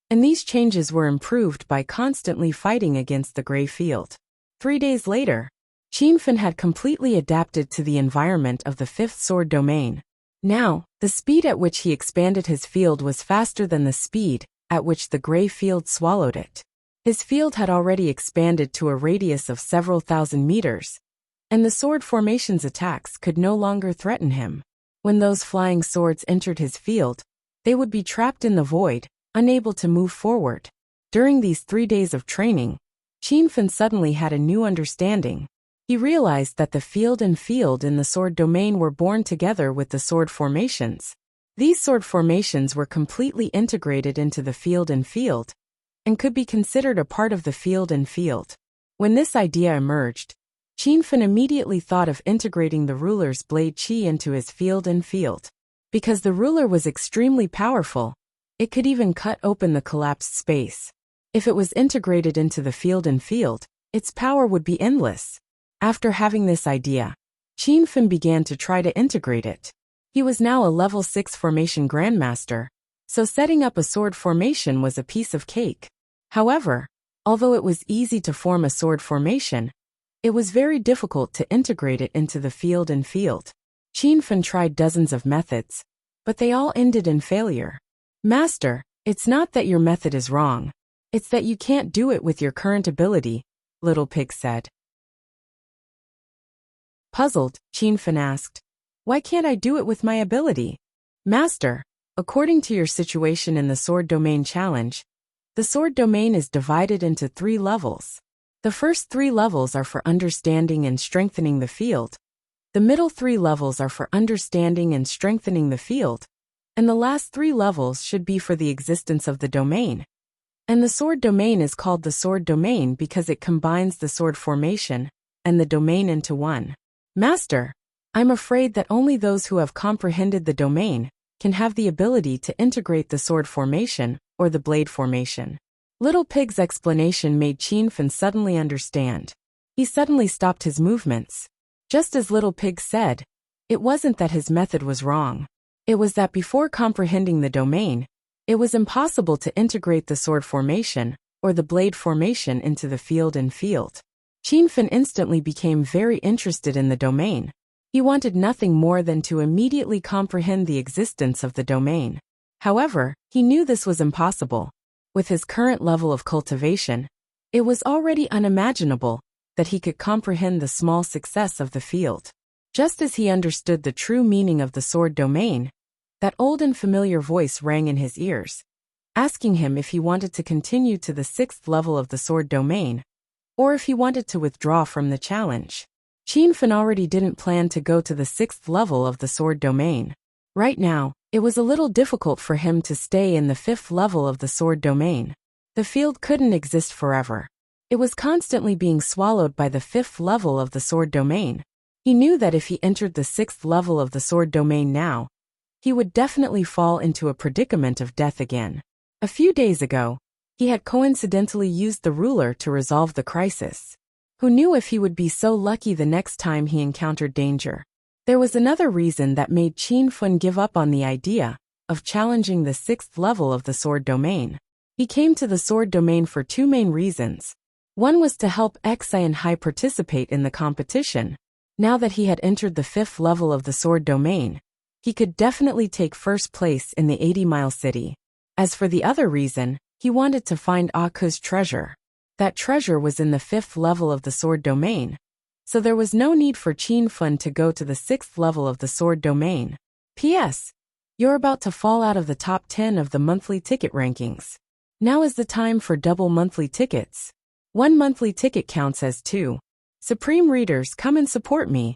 A: and these changes were improved by constantly fighting against the gray field. 3 days later, Qin had completely adapted to the environment of the 5th sword domain. Now, the speed at which he expanded his field was faster than the speed at which the gray field swallowed it. His field had already expanded to a radius of several thousand meters, and the sword formation's attacks could no longer threaten him. When those flying swords entered his field, they would be trapped in the void, unable to move forward. During these 3 days of training, Qin suddenly had a new understanding. He realized that the field and field in the sword domain were born together with the sword formations. These sword formations were completely integrated into the field and could be considered a part of the field and field. When this idea emerged, Qin immediately thought of integrating the ruler's blade qi into his field and field. Because the ruler was extremely powerful, it could even cut open the collapsed space. If it was integrated into the field and field, its power would be endless. After having this idea, Qin began to try to integrate it. He was now a level 6 formation grandmaster, so setting up a sword formation was a piece of cake. However, although it was easy to form a sword formation, it was very difficult to integrate it into the field and field. Qin tried dozens of methods, but they all ended in failure. Master, it's not that your method is wrong. It's that you can't do it with your current ability, Little Pig said. Puzzled, Qin asked, "Why can't I do it with my ability?" Master, according to your situation in the Sword Domain Challenge, the Sword Domain is divided into 3 levels. The first 3 levels are for understanding and strengthening the field. The middle 3 levels are for understanding and strengthening the field, and the last 3 levels should be for the existence of the domain. And the Sword Domain is called the Sword Domain because it combines the sword formation and the domain into one. Master, I'm afraid that only those who have comprehended the domain can have the ability to integrate the sword formation or the blade formation. Little Pig's explanation made Qin suddenly understand. He suddenly stopped his movements. Just as Little Pig said, it wasn't that his method was wrong. It was that before comprehending the domain, it was impossible to integrate the sword formation or the blade formation into the field and field. Qin instantly became very interested in the domain. He wanted nothing more than to immediately comprehend the existence of the domain. However, he knew this was impossible. With his current level of cultivation, it was already unimaginable that he could comprehend the small success of the field. Just as he understood the true meaning of the sword domain, that old and familiar voice rang in his ears, asking him if he wanted to continue to the 6th level of the sword domain, or if he wanted to withdraw from the challenge. Qin already didn't plan to go to the 6th level of the sword domain. Right now, it was a little difficult for him to stay in the 5th level of the sword domain. The field couldn't exist forever. It was constantly being swallowed by the 5th level of the sword domain. He knew that if he entered the 6th level of the sword domain now, he would definitely fall into a predicament of death again. A few days ago, he had coincidentally used the ruler to resolve the crisis. Who knew if he would be so lucky the next time he encountered danger? There was another reason that made Qin give up on the idea of challenging the 6th level of the sword domain. He came to the sword domain for 2 main reasons. One was to help Xi and Hai participate in the competition. Now that he had entered the 5th level of the sword domain, he could definitely take first place in the 80-mile city. As for the other reason, he wanted to find Aku's treasure. That treasure was in the 5th level of the sword domain, so there was no need for Qin to go to the 6th level of the sword domain. P.S. You're about to fall out of the top 10 of the monthly ticket rankings. Now is the time for double monthly tickets. One monthly ticket counts as two. Supreme readers, come and support me.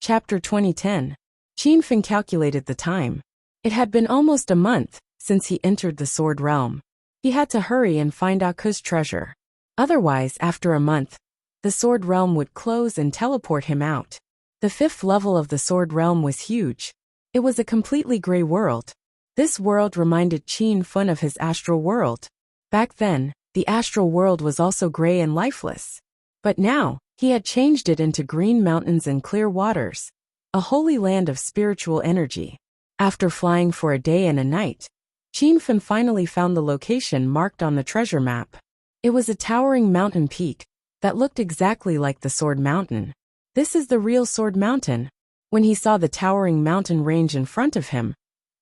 A: Chapter 2010. Qianfen calculated the time. It had been almost a month since he entered the Sword Realm. He had to hurry and find Aku's treasure. Otherwise, after a month, the Sword Realm would close and teleport him out. The 5th level of the Sword Realm was huge. It was a completely gray world. This world reminded Qianfen of his astral world. Back then, the astral world was also gray and lifeless. But now, he had changed it into green mountains and clear waters, a holy land of spiritual energy. After flying for a day and a night, Qianfen finally found the location marked on the treasure map. It was a towering mountain peak that looked exactly like the Sword Mountain. This is the real Sword Mountain. When he saw the towering mountain range in front of him,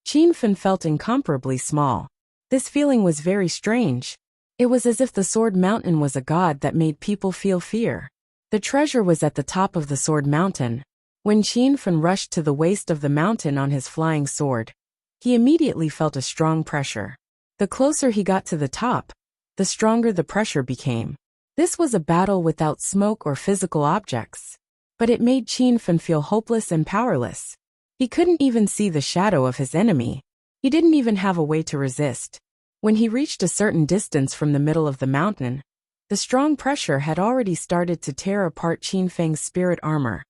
A: Qianfen felt incomparably small. This feeling was very strange. It was as if the Sword Mountain was a god that made people feel fear. The treasure was at the top of the Sword Mountain. When Qianfen rushed to the waist of the mountain on his flying sword, he immediately felt a strong pressure. The closer he got to the top, the stronger the pressure became. This was a battle without smoke or physical objects. But it made Qianfen feel hopeless and powerless. He couldn't even see the shadow of his enemy. He didn't even have a way to resist. When he reached a certain distance from the middle of the mountain, the strong pressure had already started to tear apart Qianfeng's spirit armor.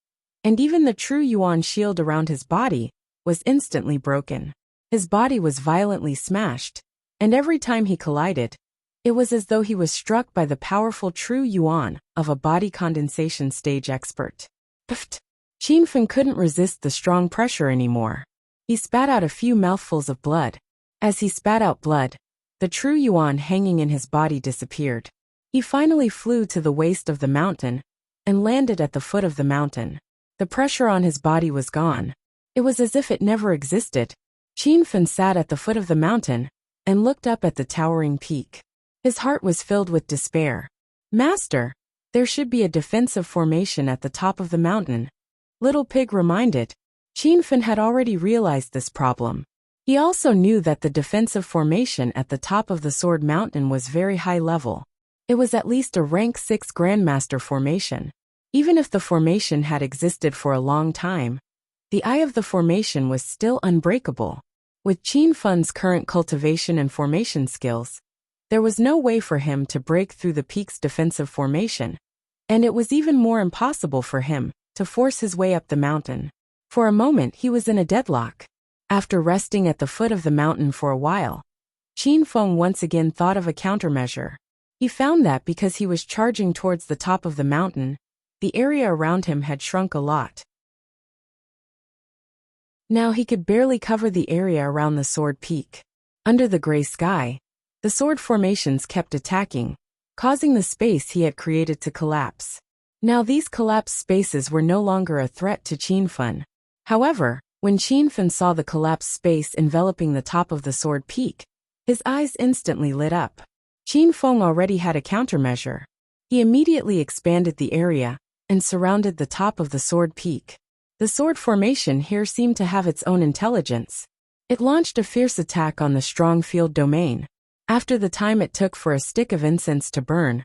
A: And even the true Yuan shield around his body was instantly broken. His body was violently smashed, and every time he collided, it was as though he was struck by the powerful true Yuan of a body condensation stage expert. Pfft! Qianfen couldn't resist the strong pressure anymore. He spat out a few mouthfuls of blood. As he spat out blood, the true Yuan hanging in his body disappeared. He finally flew to the waist of the mountain and landed at the foot of the mountain. The pressure on his body was gone. It was as if it never existed. Qianfen sat at the foot of the mountain and looked up at the towering peak. His heart was filled with despair. Master, there should be a defensive formation at the top of the mountain. Little Pig reminded. Qianfen had already realized this problem. He also knew that the defensive formation at the top of the Sword Mountain was very high level. It was at least a rank 6 Grandmaster formation. Even if the formation had existed for a long time, the eye of the formation was still unbreakable. With Qianfen's current cultivation and formation skills, there was no way for him to break through the peak's defensive formation, and it was even more impossible for him to force his way up the mountain. For a moment he was in a deadlock. After resting at the foot of the mountain for a while, Qianfen once again thought of a countermeasure. He found that because he was charging towards the top of the mountain, the area around him had shrunk a lot. Now he could barely cover the area around the sword peak. Under the gray sky, the sword formations kept attacking, causing the space he had created to collapse. Now these collapsed spaces were no longer a threat to Qianfen. However, when Qianfen saw the collapsed space enveloping the top of the sword peak, his eyes instantly lit up. Qianfen already had a countermeasure. He immediately expanded the area and surrounded the top of the sword peak. The sword formation here seemed to have its own intelligence. It launched a fierce attack on the strong field domain. After the time it took for a stick of incense to burn,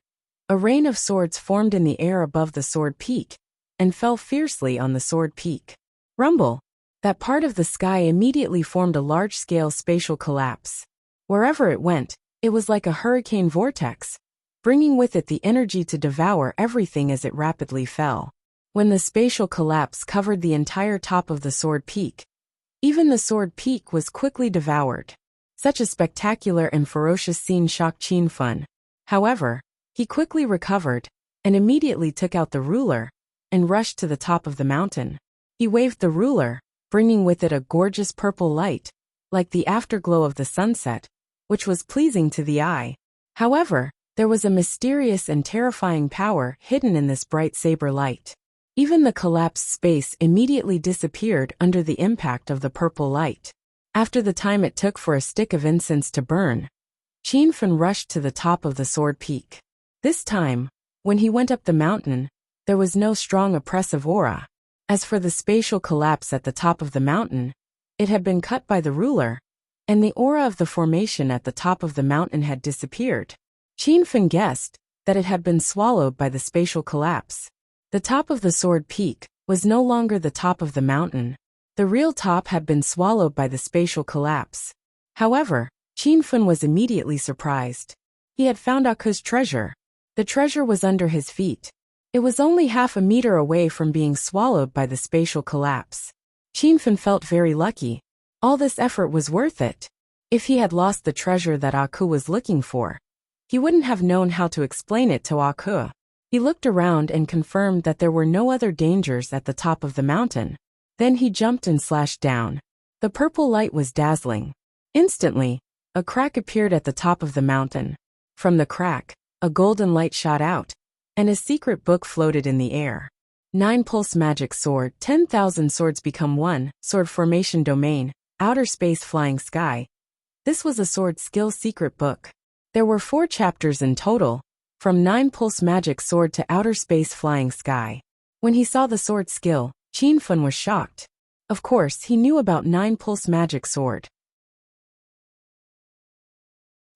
A: a rain of swords formed in the air above the sword peak and fell fiercely on the sword peak. Rumble! That part of the sky immediately formed a large-scale spatial collapse. Wherever it went, it was like a hurricane vortex, bringing with it the energy to devour everything as it rapidly fell. When the spatial collapse covered the entire top of the sword peak, even the sword peak was quickly devoured. Such a spectacular and ferocious scene shocked Qianfen. However, he quickly recovered and immediately took out the ruler and rushed to the top of the mountain. He waved the ruler, bringing with it a gorgeous purple light, like the afterglow of the sunset, which was pleasing to the eye. However, there was a mysterious and terrifying power hidden in this bright saber light. Even the collapsed space immediately disappeared under the impact of the purple light. After the time it took for a stick of incense to burn, Qianfen rushed to the top of the sword peak. This time, when he went up the mountain, there was no strong oppressive aura. As for the spatial collapse at the top of the mountain, It had been cut by the ruler, and the aura of the formation at the top of the mountain had disappeared. Qin Fen guessed that it had been swallowed by the spatial collapse. The top of the sword peak was no longer the top of the mountain. The real top had been swallowed by the spatial collapse. However, Qin Fen was immediately surprised. He had found Aku's treasure. The treasure was under his feet. It was only half a meter away from being swallowed by the spatial collapse. Qin Fen felt very lucky. All this effort was worth it. If he had lost the treasure that Aku was looking for, he wouldn't have known how to explain it to Aku. He looked around and confirmed that there were no other dangers at the top of the mountain. Then he jumped and slashed down. The purple light was dazzling. Instantly, a crack appeared at the top of the mountain. From the crack, a golden light shot out, and a secret book floated in the air. 9 Pulse Magic Sword, 10,000 Swords Become One, Sword Formation Domain, Outer Space Flying Sky. This was a sword skill secret book. There were 4 chapters in total, from 9 Pulse Magic Sword to Outer Space Flying Sky. When he saw the sword skill, Qin Fen was shocked. Of course, he knew about 9 Pulse Magic Sword.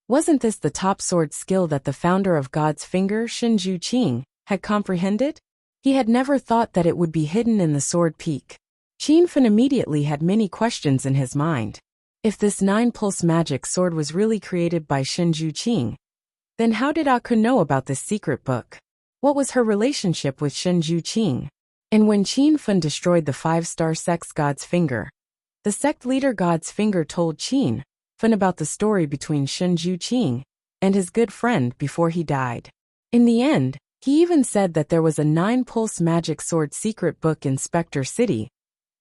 A: Wasn't this the top sword skill that the founder of God's Finger, Shinju Qing, had comprehended? He had never thought that it would be hidden in the sword peak. Qin Fen immediately had many questions in his mind. If this 9 Pulse Magic Sword was really created by Shinju Qing, then how did Aku know about this secret book? What was her relationship with Shinju Qing? And when Qin Fen destroyed the 5-star sect's God's Finger, the sect leader God's Finger told Qin Fen about the story between Shinju Qing and his good friend before he died. In the end, he even said that there was a 9 Pulse Magic Sword secret book in Spectre City,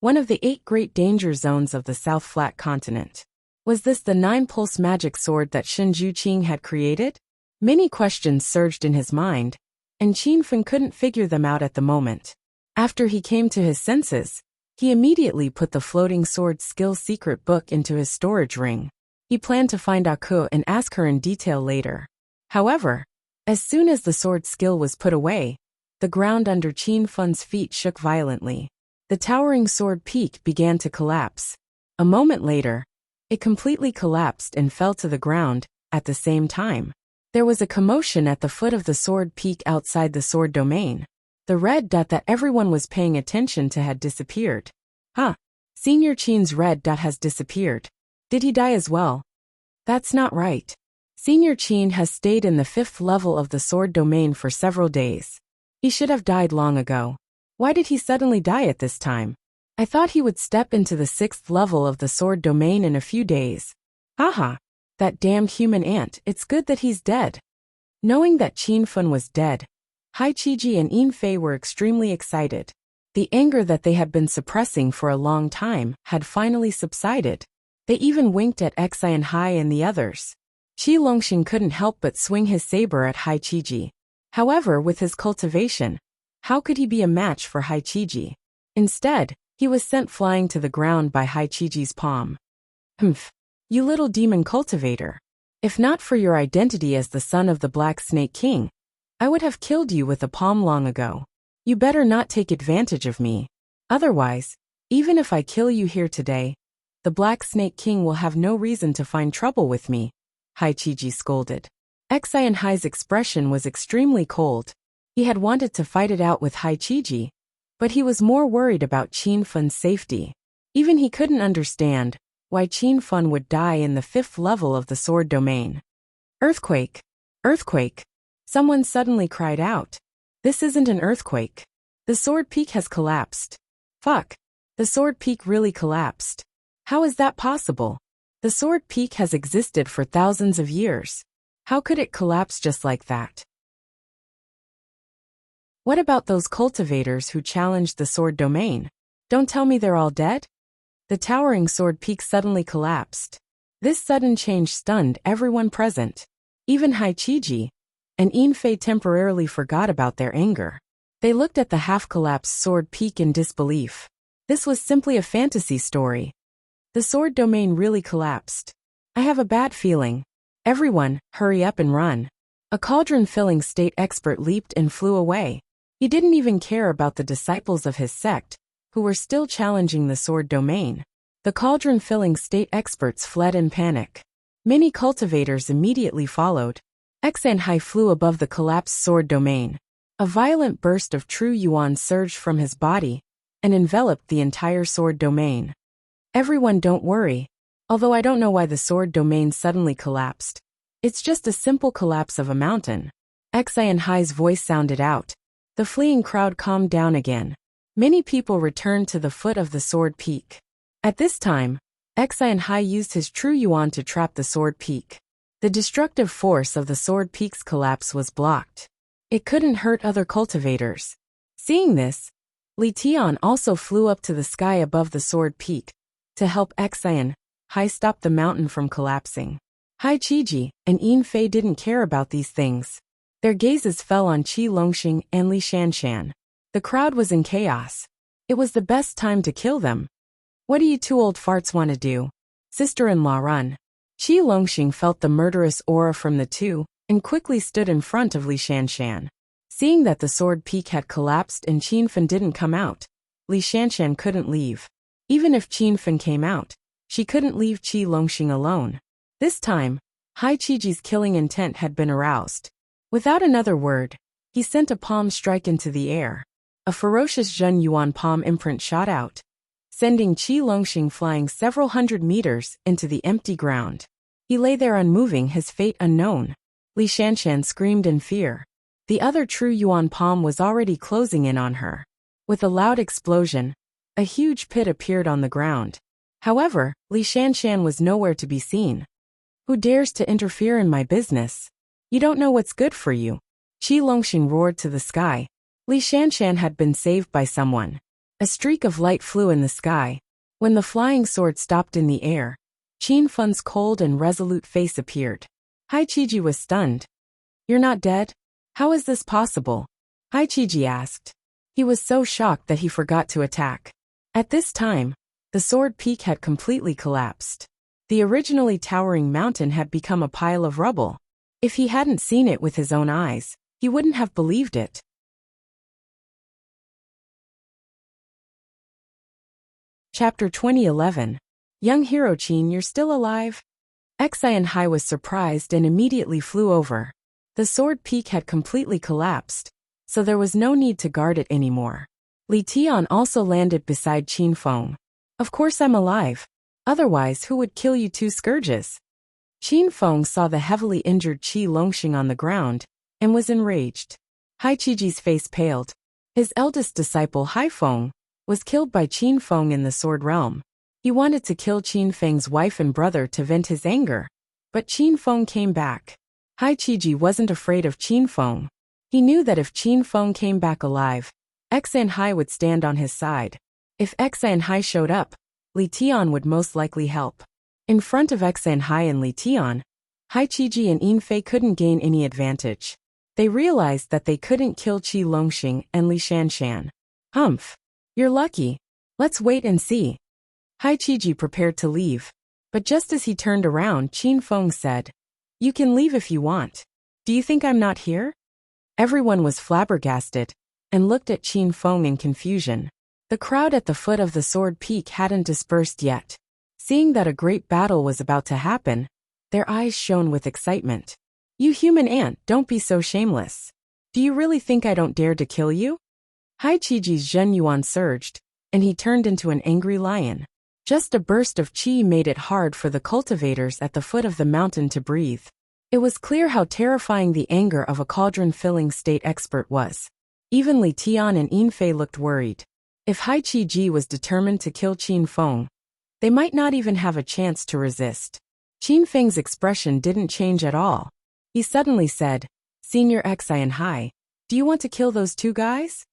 A: one of the 8 great danger zones of the South Flat Continent. Was this the 9 Pulse Magic Sword that Shinju Qing had created? Many questions surged in his mind, and Qin Fen couldn't figure them out at the moment. After he came to his senses, he immediately put the floating sword skill secret book into his storage ring. He planned to find Aku and ask her in detail later. However, as soon as the sword skill was put away, the ground under Qin Fen's feet shook violently. The towering sword peak began to collapse. A moment later, it completely collapsed and fell to the ground. At the same time, there was a commotion at the foot of the sword peak outside the sword domain. The red dot that everyone was paying attention to had disappeared. Senior Qin's red dot has disappeared. Did he die as well? That's not right. Senior Qin has stayed in the 5th level of the sword domain for several days. He should have died long ago. Why did he suddenly die at this time? I thought he would step into the 6th level of the sword domain in a few days. That damned human ant, it's good that he's dead. Knowing that Qin Fen was dead, Hai Qiji and Yin Fei were extremely excited. The anger that they had been suppressing for a long time had finally subsided. They even winked at Xi and Hai and the others. Qi Longxing couldn't help but swing his saber at Hai Qiji. However, with his cultivation, how could he be a match for Hai Qiji? Instead, he was sent flying to the ground by Hai Qiji's palm. You little demon cultivator. If not for your identity as the son of the Black Snake King, I would have killed you with a palm long ago. You better not take advantage of me. Otherwise, even if I kill you here today, the Black Snake King will have no reason to find trouble with me, Hai Qiji scolded. Xi and Hai's expression was extremely cold. He had wanted to fight it out with Hai Qiji, but he was more worried about Qin Fen's safety. Even he couldn't understand why Qin Fen would die in the 5th level of the sword domain. Earthquake! Earthquake! Someone suddenly cried out. This isn't an earthquake. The sword peak has collapsed. Fuck! The sword peak really collapsed. How is that possible? The sword peak has existed for thousands of years. How could it collapse just like that? What about those cultivators who challenged the sword domain? Don't tell me they're all dead? The towering sword peak suddenly collapsed. This sudden change stunned everyone present. Even Hai Qiji and Yin Fei temporarily forgot about their anger. They looked at the half-collapsed sword peak in disbelief. This was simply a fantasy story. The sword domain really collapsed. I have a bad feeling. Everyone, hurry up and run. A cauldron-filling state expert leaped and flew away. He didn't even care about the disciples of his sect, who were still challenging the sword domain. The cauldron-filling state experts fled in panic. Many cultivators immediately followed. Enchanting flew above the collapsed sword domain. A violent burst of true yuan surged from his body and enveloped the entire sword domain. Everyone, don't worry. Although I don't know why the sword domain suddenly collapsed. It's just a simple collapse of a mountain. Enchanting's voice sounded out. The fleeing crowd calmed down again. Many people returned to the foot of the sword peak. At this time, Enchanting used his true yuan to trap the sword peak. The destructive force of the sword peak's collapse was blocked. It couldn't hurt other cultivators. Seeing this, Li Tian also flew up to the sky above the sword peak to help Enchanting stop the mountain from collapsing. Hai Qiji and Yin Fei didn't care about these things. Their gazes fell on Qi Longxing and Li Shanshan. The crowd was in chaos. It was the best time to kill them. What do you two old farts want to do? Sister-in-law, run. Qi Longxing felt the murderous aura from the two and quickly stood in front of Li Shanshan. Seeing that the sword peak had collapsed and Qinfen didn't come out, Li Shanshan couldn't leave. Even if Qinfen came out, she couldn't leave Qi Longxing alone. This time, Hai Qiji's killing intent had been aroused. Without another word, he sent a palm strike into the air. A ferocious Zhen Yuan palm imprint shot out, sending Qi Longxing flying several hundred meters into the empty ground. He lay there unmoving, his fate unknown. Li Shanshan screamed in fear. The other true Yuan palm was already closing in on her. With a loud explosion, a huge pit appeared on the ground. However, Li Shanshan was nowhere to be seen. Who dares to interfere in my business? You don't know what's good for you. Qi Longxing roared to the sky. Li Shanshan had been saved by someone. A streak of light flew in the sky. When the flying sword stopped in the air, Qinfen's cold and resolute face appeared. Hai Qiji was stunned. You're not dead? How is this possible? Hai Qiji asked. He was so shocked that he forgot to attack. At this time, the sword peak had completely collapsed. The originally towering mountain had become a pile of rubble. If he hadn't seen it with his own eyes, he wouldn't have believed it. Chapter 2011. Young hero Qin, you're still alive? Enchanting was surprised and immediately flew over. The sword peak had completely collapsed, so there was no need to guard it anymore. Li Tian also landed beside Qinfeng. Of course I'm alive. Otherwise, who would kill you two scourges? Qinfeng saw the heavily injured Qi Longxing on the ground and was enraged. Hai Qiji's face paled. His eldest disciple Haifeng was killed by Qinfeng in the sword realm. He wanted to kill Qinfeng's wife and brother to vent his anger, but Qinfeng came back. Hai Qiji wasn't afraid of Qinfeng. He knew that if Qinfeng came back alive, Enchanting would stand on his side. If Enchanting showed up, Li Tian would most likely help. In front of Enchanting and Li Tian, Hai Qiji and Yin Fei couldn't gain any advantage. They realized that they couldn't kill Qi Longxing and Li Shanshan. Humph. You're lucky. Let's wait and see. Hai Qiji prepared to leave, but just as he turned around, Qinfeng said, You can leave if you want. Do you think I'm not here? Everyone was flabbergasted and looked at Qinfeng in confusion. The crowd at the foot of the sword peak hadn't dispersed yet. Seeing that a great battle was about to happen, their eyes shone with excitement. You human ant, don't be so shameless. Do you really think I don't dare to kill you? Hai Qiji's Zhen Yuan surged, and he turned into an angry lion. Just a burst of qi made it hard for the cultivators at the foot of the mountain to breathe. It was clear how terrifying the anger of a cauldron-filling state expert was. Even Li Tian and Yin Fei looked worried. If Hai Qiji was determined to kill Qinfeng, they might not even have a chance to resist. Qinfeng's expression didn't change at all. He suddenly said, Senior Enchanting, do you want to kill those two guys?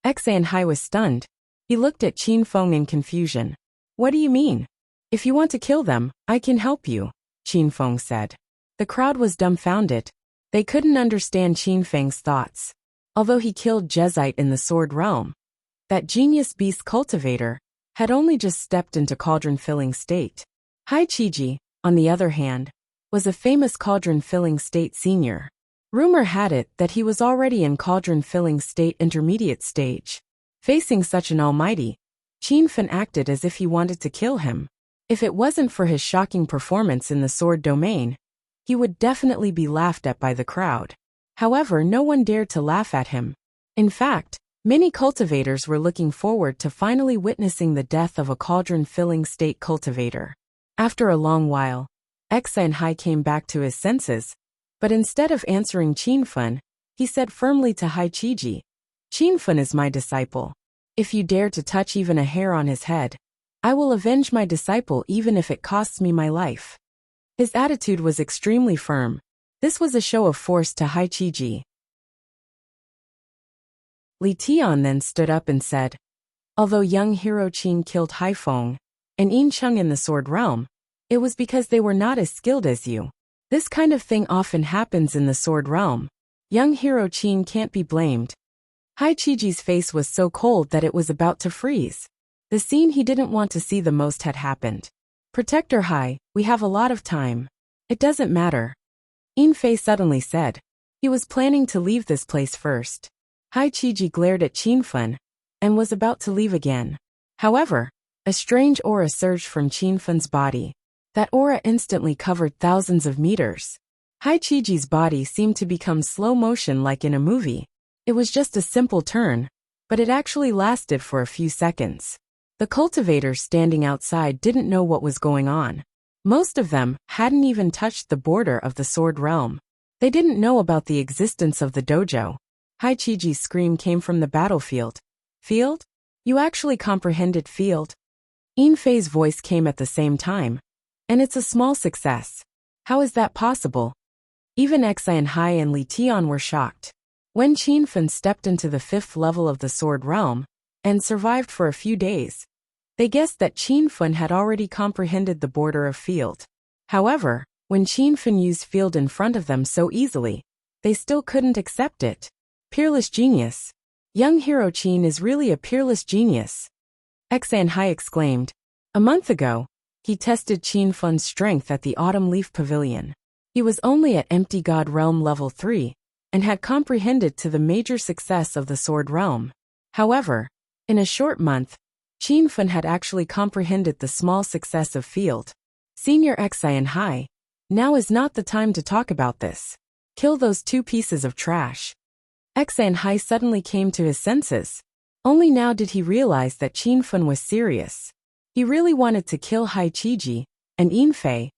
A: Enchanting was stunned. He looked at Qinfeng in confusion. What do you mean? If you want to kill them, I can help you, Qinfeng said. The crowd was dumbfounded. They couldn't understand Qinfeng's thoughts. Although he killed Jezite in the sword realm, that genius beast cultivator had only just stepped into cauldron-filling state. Hai Qiji, on the other hand, was a famous cauldron-filling state senior. Rumor had it that he was already in cauldron-filling state intermediate stage. Facing such an almighty, Qinfen acted as if he wanted to kill him. If it wasn't for his shocking performance in the sword domain, he would definitely be laughed at by the crowd. However, no one dared to laugh at him. In fact, many cultivators were looking forward to finally witnessing the death of a cauldron-filling state cultivator. After a long while, Enchanting came back to his senses, but instead of answering Qinfen, he said firmly to Haichiji, "Qinfen is my disciple. If you dare to touch even a hair on his head, I will avenge my disciple even if it costs me my life." His attitude was extremely firm. This was a show of force to Haichiji. Li Tian then stood up and said, "Although young hero Qin killed Haifeng and Yin Cheng in the sword realm, it was because they were not as skilled as you. This kind of thing often happens in the sword realm. Young hero Qin can't be blamed." Haichiji's face was so cold that it was about to freeze. The scene he didn't want to see the most had happened. "Protector Hai, we have a lot of time. It doesn't matter," Yinfei suddenly said. He was planning to leave this place first. Haichiji glared at Qinfen and was about to leave again. However, a strange aura surged from Qinfen's body. That aura instantly covered thousands of meters. Haichiji's body seemed to become slow motion like in a movie. It was just a simple turn, but it actually lasted for a few seconds. The cultivators standing outside didn't know what was going on. Most of them hadn't even touched the border of the sword realm. They didn't know about the existence of the dojo. Haichiji's scream came from the battlefield. "Field? You actually comprehended field?" Yinfei's voice came at the same time. "And it's a small success. How is that possible?" Even Enchanting and Li Tian were shocked. When Qinfen stepped into the 5th level of the sword realm and survived for a few days, they guessed that Qinfen had already comprehended the border of field. However, when Qinfen used field in front of them so easily, they still couldn't accept it. Peerless genius. Young hero Qin is really a peerless genius. Enchanting exclaimed. A month ago, he tested Qinfen's strength at the Autumn Leaf Pavilion. He was only at Empty God Realm level 3, and had comprehended to the major success of the sword realm. However, in a short month, Qinfen had actually comprehended the small success of field. Senior Enchanting, now is not the time to talk about this. Kill those 2 pieces of trash. Enchanting suddenly came to his senses. Only now did he realize that Qinfen was serious. He really wanted to kill Haichiji and Yinfei,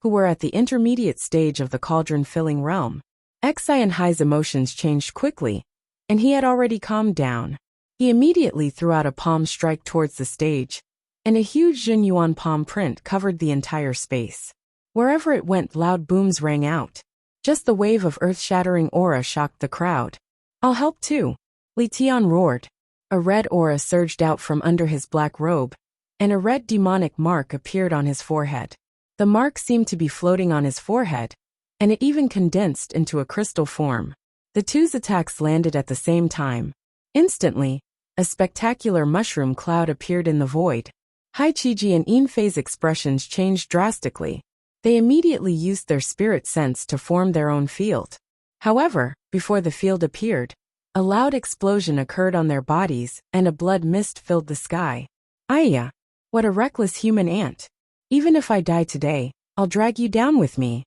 A: who were at the intermediate stage of the cauldron-filling realm. Enchanting's emotions changed quickly, and he had already calmed down. He immediately threw out a palm strike towards the stage, and a huge Jinyuan palm print covered the entire space. Wherever it went, loud booms rang out. Just the wave of earth-shattering aura shocked the crowd. "I'll help too," Li Tian roared. A red aura surged out from under his black robe, and a red demonic mark appeared on his forehead. The mark seemed to be floating on his forehead, and it even condensed into a crystal form. The 2's attacks landed at the same time. Instantly, a spectacular mushroom cloud appeared in the void. Haichiji and Yinfei's expressions changed drastically. They immediately used their spirit sense to form their own field. However, before the field appeared, a loud explosion occurred on their bodies and a blood mist filled the sky. "Aya! What a reckless human ant! Even if I die today, I'll drag you down with me."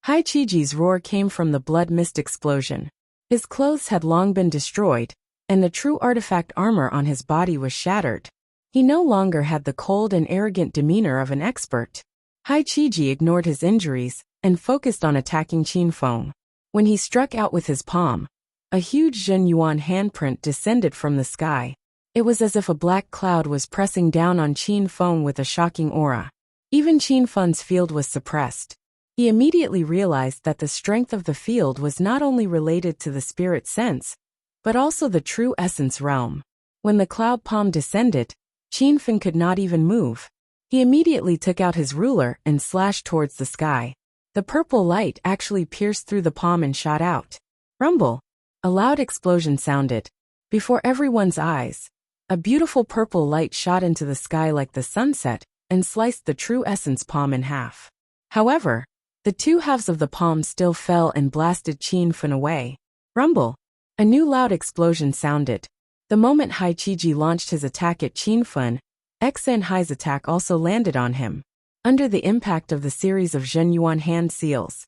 A: Haichiji's roar came from the blood mist explosion. His clothes had long been destroyed, and the true artifact armor on his body was shattered. He no longer had the cold and arrogant demeanor of an expert. Haichiji ignored his injuries and focused on attacking Qinfen. When he struck out with his palm, a huge Jinyuan handprint descended from the sky. It was as if a black cloud was pressing down on Qinfen with a shocking aura. Even Qinfen's field was suppressed. He immediately realized that the strength of the field was not only related to the spirit sense, but also the true essence realm. When the cloud palm descended, Qinfen could not even move. He immediately took out his ruler and slashed towards the sky. The purple light actually pierced through the palm and shot out. Rumble! A loud explosion sounded. Before everyone's eyes, a beautiful purple light shot into the sky like the sunset and sliced the true essence palm in half. However, the 2 halves of the palm still fell and blasted Qinfen away. Rumble! A new loud explosion sounded. The moment Haichiji launched his attack at Qinfen, Xan Hai's attack also landed on him. Under the impact of the series of Zhenyuan hand seals,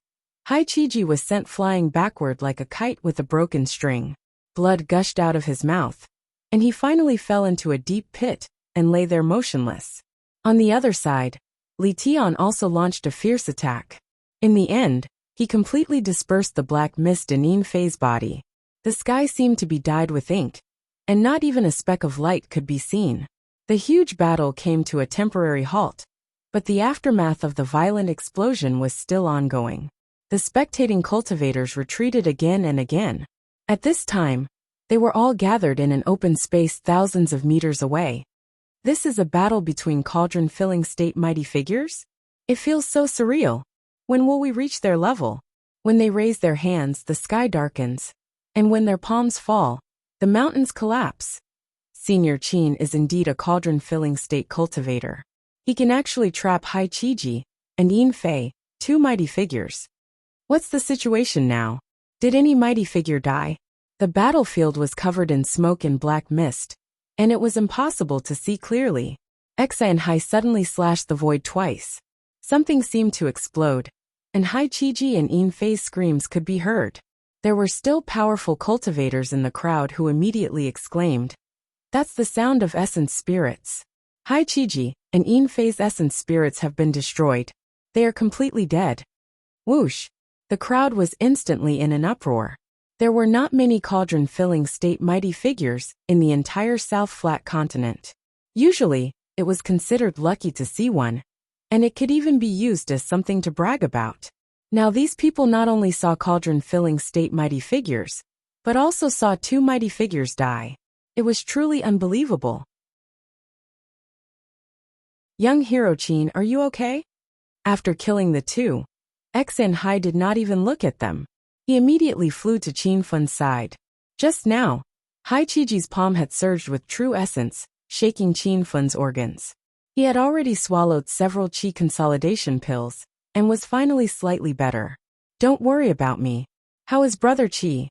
A: Hai Qiji was sent flying backward like a kite with a broken string. Blood gushed out of his mouth, and he finally fell into a deep pit and lay there motionless. On the other side, Li Tian also launched a fierce attack. In the end, he completely dispersed the black mist in Yin Fei's body. The sky seemed to be dyed with ink, and not even a speck of light could be seen. The huge battle came to a temporary halt, but the aftermath of the violent explosion was still ongoing. The spectating cultivators retreated again and again. At this time, they were all gathered in an open space thousands of meters away. This is a battle between cauldron-filling state mighty figures? It feels so surreal. When will we reach their level? When they raise their hands, the sky darkens, and when their palms fall, the mountains collapse. Senior Qin is indeed a cauldron-filling state cultivator. He can actually trap Hai Qiji and Yin Fei, two mighty figures. What's the situation now? Did any mighty figure die? The battlefield was covered in smoke and black mist, and it was impossible to see clearly. Xan Hai suddenly slashed the void twice. Something seemed to explode, and Hai Qiji and Yin Fei's screams could be heard. There were still powerful cultivators in the crowd who immediately exclaimed, "That's the sound of essence spirits." Hai Qiji and Yin Fei's essence spirits have been destroyed. They are completely dead. Whoosh! The crowd was instantly in an uproar. There were not many cauldron-filling state mighty figures in the entire South Flat continent. Usually, it was considered lucky to see one, and it could even be used as something to brag about. Now these people not only saw cauldron-filling state mighty figures, but also saw two mighty figures die. It was truly unbelievable. Young hero Qin, are you okay? After killing the two, Xan Hai did not even look at them. He immediately flew to Qin Fen's side. Just now, Hai Qiji's palm had surged with true essence, shaking Qin Fen's organs. He had already swallowed several qi consolidation pills, and was finally slightly better. Don't worry about me. How is brother Qi?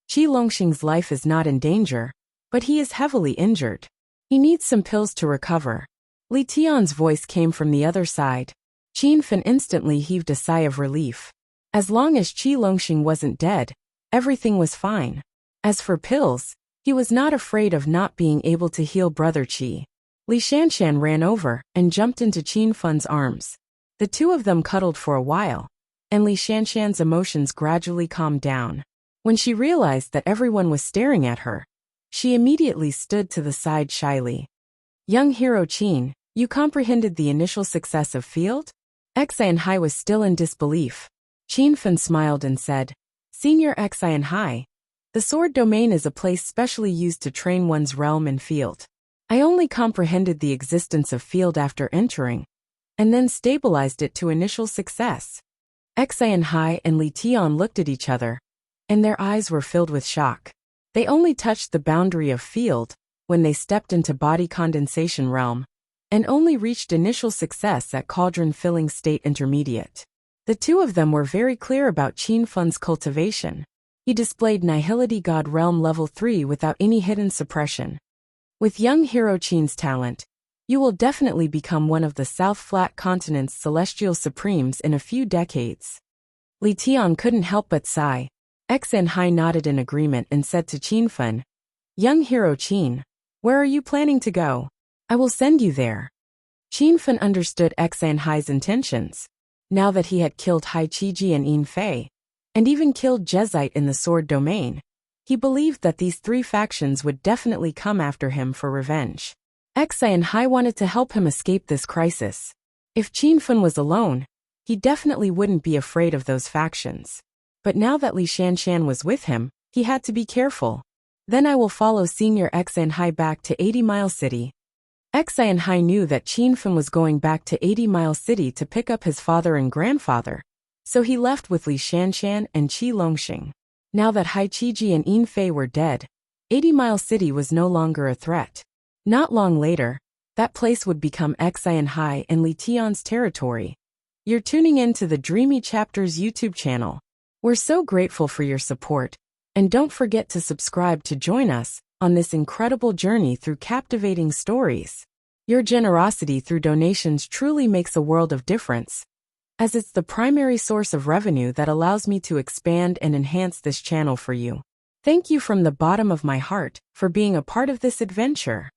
A: Qi Longxing's life is not in danger, but he is heavily injured. He needs some pills to recover. Li Tian's voice came from the other side. Qin Fen instantly heaved a sigh of relief. As long as Qi Longxing wasn't dead, everything was fine. As for pills, he was not afraid of not being able to heal brother Qi. Li Shanshan ran over and jumped into Qin Fen's arms. The two of them cuddled for a while, and Li Shanshan's emotions gradually calmed down. When she realized that everyone was staring at her, she immediately stood to the side shyly. Young hero Qin, you comprehended the initial success of field? Xan Hai was still in disbelief. Qin Fen smiled and said, Senior Xan Hai, the sword domain is a place specially used to train one's realm and field. I only comprehended the existence of field after entering, and then stabilized it to initial success. Xan Hai and Li Tian looked at each other, and their eyes were filled with shock. They only touched the boundary of field when they stepped into body condensation realm, and only reached initial success at cauldron-filling state intermediate. The two of them were very clear about Qin Fen's cultivation. He displayed Nihility God Realm Level 3 without any hidden suppression. With young hero Qin's talent, you will definitely become one of the South Flat Continent's celestial supremes in a few decades. Li Tian couldn't help but sigh. Xan Hai nodded in agreement and said to Qin Fen, Young hero Qin, where are you planning to go? I will send you there. Qin Fen understood Xan Hai's intentions. Now that he had killed Hai Qiji and Yin Fei, and even killed Jezite in the sword domain, he believed that these three factions would definitely come after him for revenge. Xan Hai wanted to help him escape this crisis. If Qin Fen was alone, he definitely wouldn't be afraid of those factions. But now that Li Shanshan was with him, he had to be careful. Then I will follow Senior Xan Hai back to 80 Mile City. Xan Hai knew that Qin Fen was going back to 80 Mile City to pick up his father and grandfather, so he left with Li Shanshan and Qi Longxing. Now that Hai Qiji and Yin Fei were dead, 80 Mile City was no longer a threat. Not long later, that place would become Xan Hai and Li Tian's territory. You're tuning in to the Dreamy Chapters YouTube channel. We're so grateful for your support, and don't forget to subscribe to join us on this incredible journey through captivating stories. Your generosity through donations truly makes a world of difference, as it's the primary source of revenue that allows me to expand and enhance this channel for you. Thank you from the bottom of my heart for being a part of this adventure.